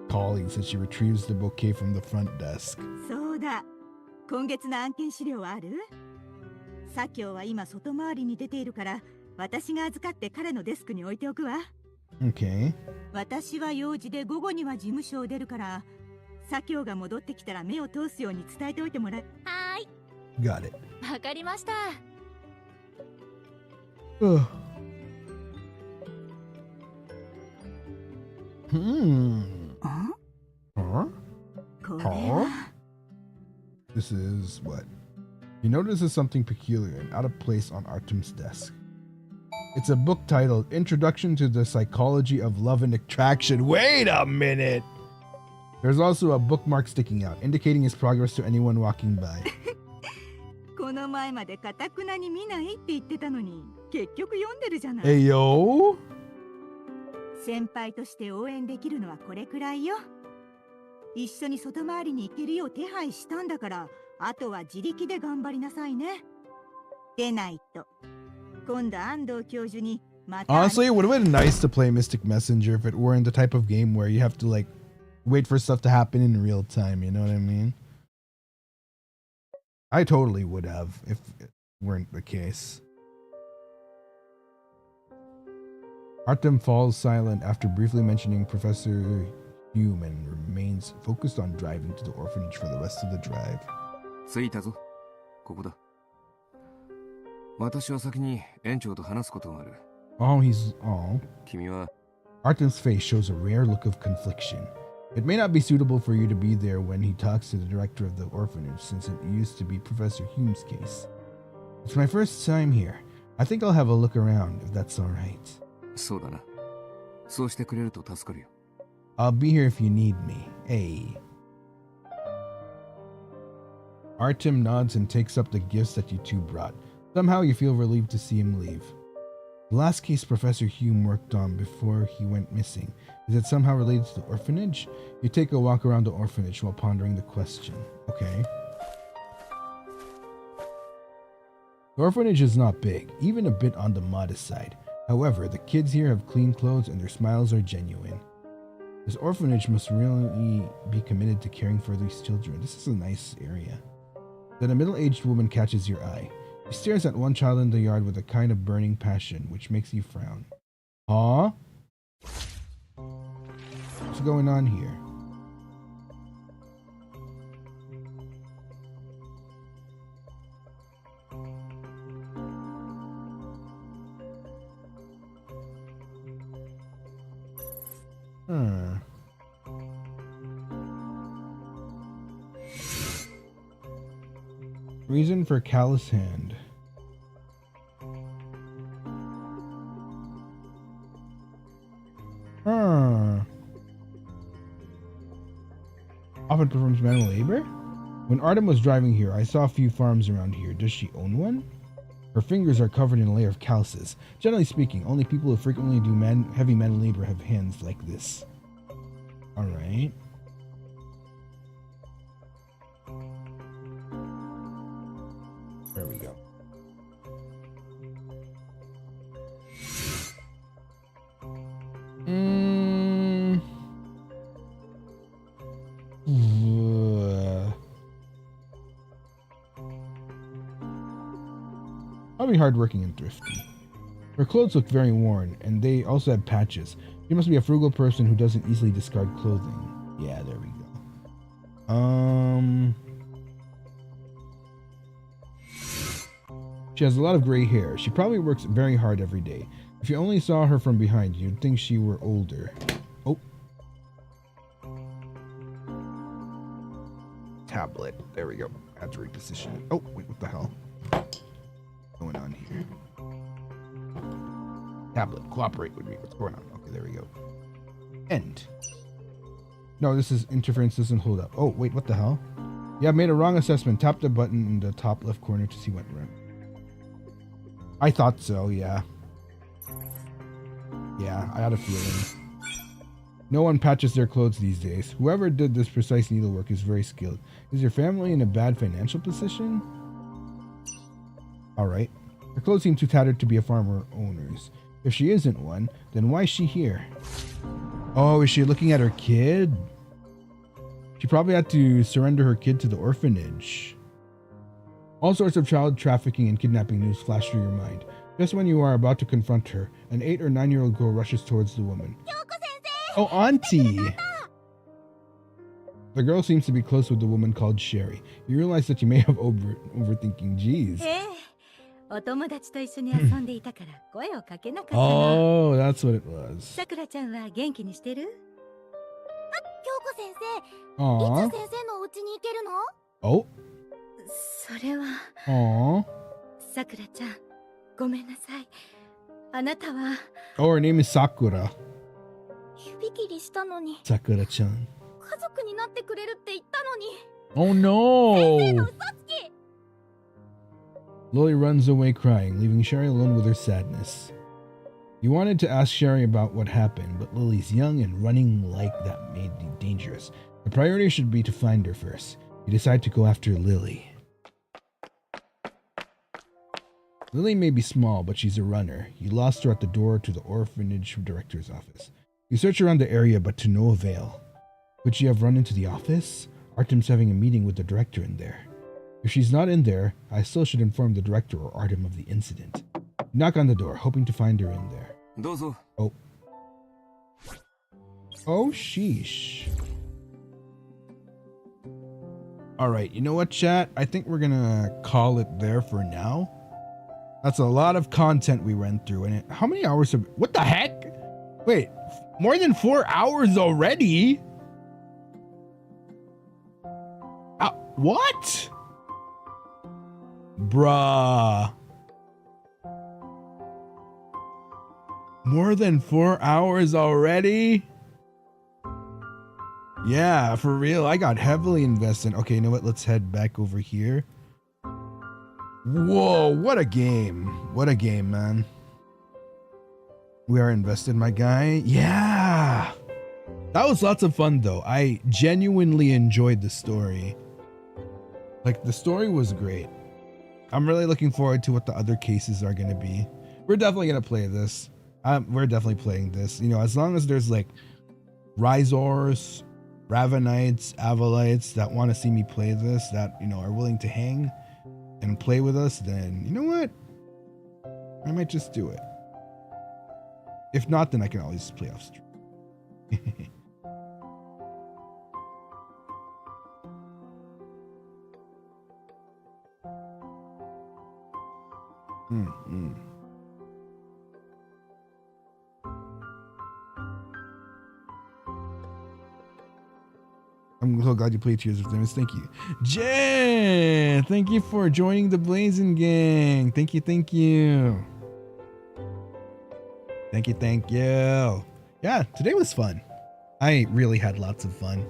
colleagues as she retrieves the bouquet from the front desk. そうだ。今月の案件資料はある？左京は今外回りに出ているから、私が預かって彼のデスクに置いておくわ。 Okay. 私は用事で午後には事務所を出るから、左京が戻ってきたら目を通すように伝えておいてもらう。はーい。 Got it. わかりました。Hmm. notices what? He notices something peculiar and out of place on Artem's desk. It's a book titled Introduction to the Psychology of Love and Attraction. Wait a minute! There's also a bookmark sticking out, indicating his progress to anyone walking by. この前までかたくなに見ないって言ってたのに、結局読んでるじゃない。Hey yo! 先輩として応援できるのはこれくらいよ。一緒に外回りに行けるよう手配したんだから、あとは自力で頑張りなさいね。でないと。今度安藤教授にまた。Honestly, it would have been nice to play Mystic Messenger if it weren't the type of game where you have to like wait for stuff to happen in real time, you know what I mean? I totally would have if it weren't the case. Artem falls silent after briefly mentioning Professor Hume and remains focused on driving to the orphanage for the rest of the drive. 着いたぞ。ここだ。私は先に園長と話すことがある。Oh, he's... Oh. 君は... Artem's face shows a rare look of confliction. It may not be suitable for you to be there when he talks to the director of the orphanage, since it used to be Professor Hume's case. It's my first time here. I think I'll have a look around, if that's alright. そうだな。そうしてくれると助かるよ。I'll be here if you need me. Hey. Artem nods and takes up the gifts that you two brought. Somehow you feel relieved to see him leave. The last case Professor Hume worked on before he went missing, is it somehow related to the orphanage? You take a walk around the orphanage while pondering the question. Okay. The orphanage is not big, even a bit on the modest side. However, the kids here have clean clothes and their smiles are genuine. This orphanage must really be committed to caring for these children. This is a nice area. Then a middle-aged woman catches your eye. She stares at one child in the yard with a kind of burning passion, which makes you frown. Huh? What's going on here? Reason for callous hand. Often performs manual labor? When Artem was driving here, I saw a few farms around here. Does she own one? Her fingers are covered in a layer of calluses. Generally speaking, only people who frequently do heavy manual labor have hands like this. Alright. There we go. Probably hardworking and thrifty. Her clothes look very worn, and they also have patches. She must be a frugal person who doesn't easily discard clothing. Yeah, there we go. She has a lot of gray hair. She probably works very hard every day. If you only saw her from behind, you'd think she were older. Oh. Tablet. There we go. I have to reposition it. Oh, wait, what the hell? What's going on here? Tablet, cooperate with me. What's going on? Okay, there we go. End. No, this is interference doesn't hold up. Oh, wait, what the hell? Yeah, I made a wrong assessment. Tap the button in the top left corner to see what went. I thought so, yeah. Yeah, I had a feeling. No one patches their clothes these days. Whoever did this precise needlework is very skilled. Is your family in a bad financial position? Alright. Her clothes seem too tattered to be a farmer owner's. If she isn't one, then why is she here? Oh, is she looking at her kid? She probably had to surrender her kid to the orphanage. All sorts of child trafficking and kidnapping news flash through your mind. Just when you are about to confront her, an 8 or 9-year-old girl rushes towards the woman. Oh, Auntie! The girl seems to be close with the woman called Sherry. You realize that you may have overthinking. Jeez. Oh, that's what it was. Aww. Oh. それは Aww. さくらちゃん、ごめんなさい。あなたは Oh, her name is Sakura. 指切りしたのに Sakura-chan. 家族になってくれるって言ったのに。 Oh no! Lily runs away crying, leaving Sherry alone with her sadness. You wanted to ask Sherry about what happened, but Lily's young and running like that made it dangerous. The priority should be to find her first. You decide to go after Lily. Lily may be small, but she's a runner. You lost her at the door to the orphanage director's office. You search around the area, but to no avail. Could you have run into the office? Artem's having a meeting with the director in there. If she's not in there, I still should inform the director or Artem of the incident. Knock on the door, hoping to find her in there. Dozo. Oh. Oh, sheesh. Alright, you know what, chat? I think we're gonna call it there for now. That's a lot of content we went through. And how many hours have... What the heck? Wait, more than 4 hours already? What? Bruh. More than 4 hours already? Yeah, for real. I got heavily invested. Okay, you know what? Let's head back over here. Whoa, what a game. What a game, man. We are invested, my guy. Yeah. That was lots of fun, though. I genuinely enjoyed the story. Like, the story was great. I'm really looking forward to what the other cases are going to be. We're definitely going to play this. We're definitely playing this. You know, as long as there's, like, Ryzars, Ravanites, Avalites that want to see me play this, that, you know, are willing to hang and play with us, then, you know what? I might just do it. If not, then I can always play off stream. I'm so glad you played Tears of Themis. Thank you. Jen, thank you for joining the Blazing Gang. Thank you, thank you. Thank you, thank you. Yeah, today was fun. I really had lots of fun.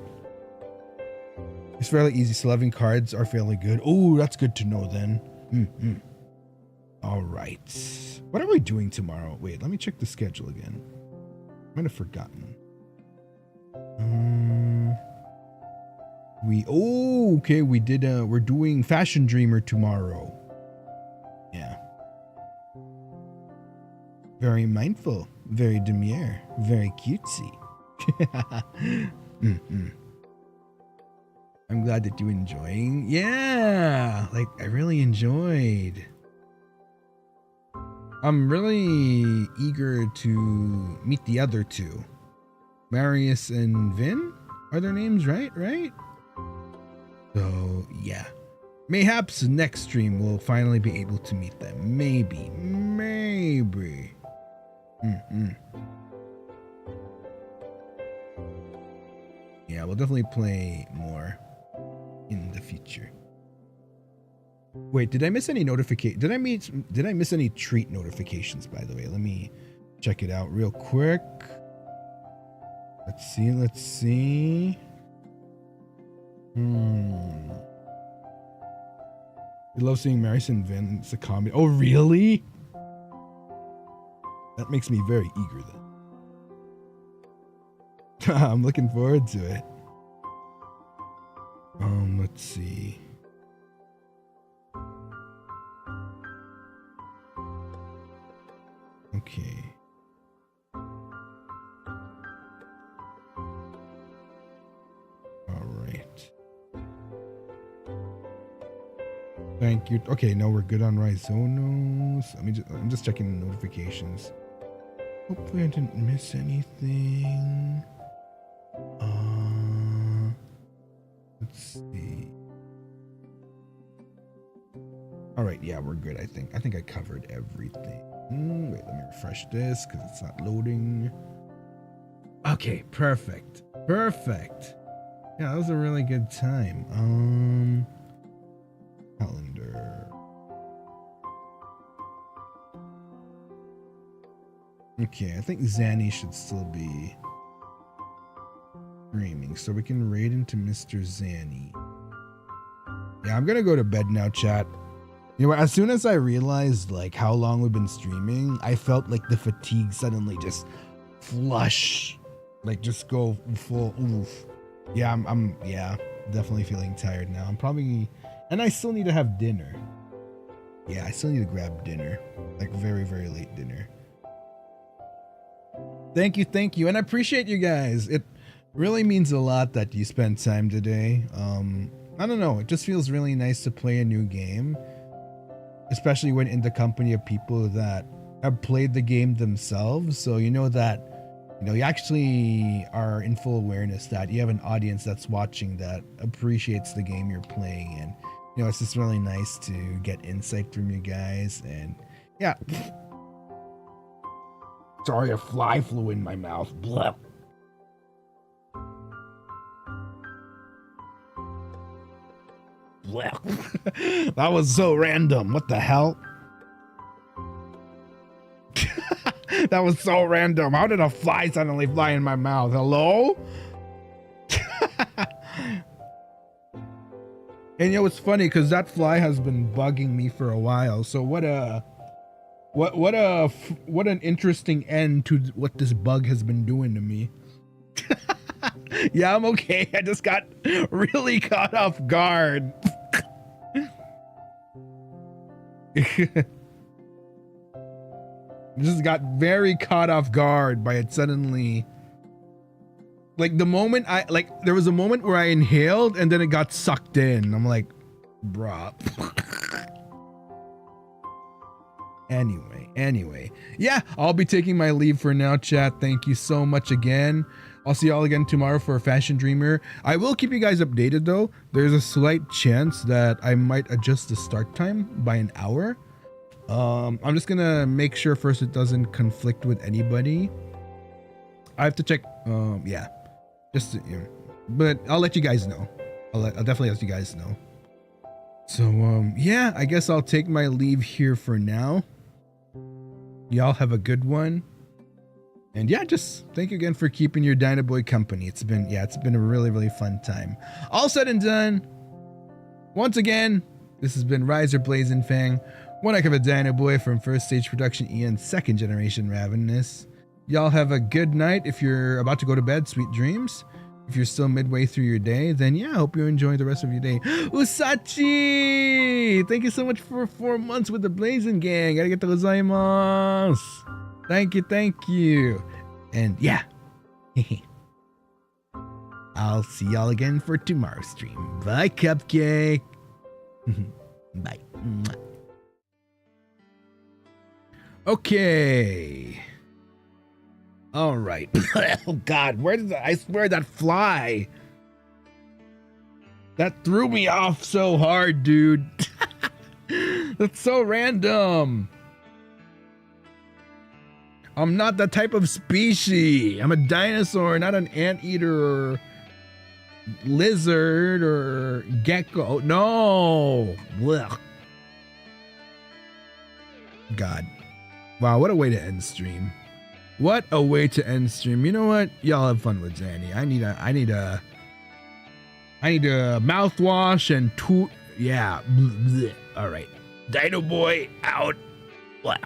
It's fairly easy. 11 cards are fairly good. Oh, that's good to know then. All right. What are we doing tomorrow? Wait, let me check the schedule again. I might have forgotten. We're doing Fashion Dreamer tomorrow. Yeah. Very mindful, very demure, very cutesy. I'm glad that you're enjoying. Yeah, like I really enjoyed. I'm really eager to meet the other two. Marius and Vin are their names, right? So, yeah. Mayhaps next stream we'll finally be able to meet them. Maybe. Yeah, we'll definitely play more in the future. Wait, did I miss any notification? Did I miss any treat notifications, by the way? Let me check it out real quick. Let's see. We love seeing Marius and Vin. It's a comedy. Oh, really? That makes me very eager then. I'm looking forward to it. Let's see. Okay. All right. Thank you. Okay, no, we're good on Ryzonos. I'm just checking the notifications. Hopefully I didn't miss anything. Let's see. All right, yeah, we're good. I think I covered everything. Wait, let me refresh this because it's not loading. Okay, perfect. Yeah, that was a really good time. Calendar. Okay, I think Zanny should still be streaming, so we can raid into Mr. Zanny. Yeah, I'm gonna go to bed now, chat. You know, as soon as I realized like how long we've been streaming, I felt like the fatigue suddenly just flush, like just go full oof. Yeah, I'm definitely feeling tired now. I'm probably, and I still need to have dinner. Yeah, I still need to grab dinner, like very, very late dinner. Thank you, and I appreciate you guys. It really means a lot that you spent time today. I don't know, it just feels really nice to play a new game, especially when in the company of people that have played the game themselves. So you know that, you know, you actually are in full awareness that you have an audience that's watching that appreciates the game you're playing, and you know, it's just really nice to get insight from you guys. And yeah. Sorry, a fly flew in my mouth. Blah. Blah. That was so random. What the hell? That was so random. How did a fly suddenly fly in my mouth? Hello? And you know, it's funny because that fly has been bugging me for a while. So what an interesting end to what this bug has been doing to me. Yeah, I'm okay. I just got really caught off guard. Just got very caught off guard by it suddenly. Like the moment there was a moment where I inhaled and then it got sucked in. I'm like, bruh. Anyway. Yeah, I'll be taking my leave for now, chat. Thank you so much again. I'll see y'all again tomorrow for a Fashion Dreamer. I will keep you guys updated though. There's a slight chance that I might adjust the start time by an hour. I'm just gonna make sure first it doesn't conflict with anybody. I have to check. Yeah, just you know, but I'll let you guys know. I'll definitely let you guys know. So yeah, I guess I'll take my leave here for now. Y'all have a good one. And yeah, just thank you again for keeping your Dinoboi company. It's been a really, really fun time. All said and done. Once again, this has been Ryzar Blazenfang, one heck of a Dinoboi from First Stage Production Ian's second generation Ravenous. Y'all have a good night. If you're about to go to bed, sweet dreams. If you're still midway through your day, then yeah, I hope you enjoy the rest of your day. Usachi! Thank you so much for 4 months with the Blazing Gang. Arigatou gozaimasu. Thank you. And yeah. I'll see y'all again for tomorrow's stream. Bye, Cupcake. Bye. Okay. All right. Oh God, where did I swear that fly? That threw me off so hard, dude. That's so random. I'm not that type of species. I'm a dinosaur, not an anteater or lizard or gecko. No. Blech. God. Wow, what a way to end stream. What a way to end stream. You know what? Y'all have fun with Zanny. I need a mouthwash and yeah. All right. Dinoboi out. Blah.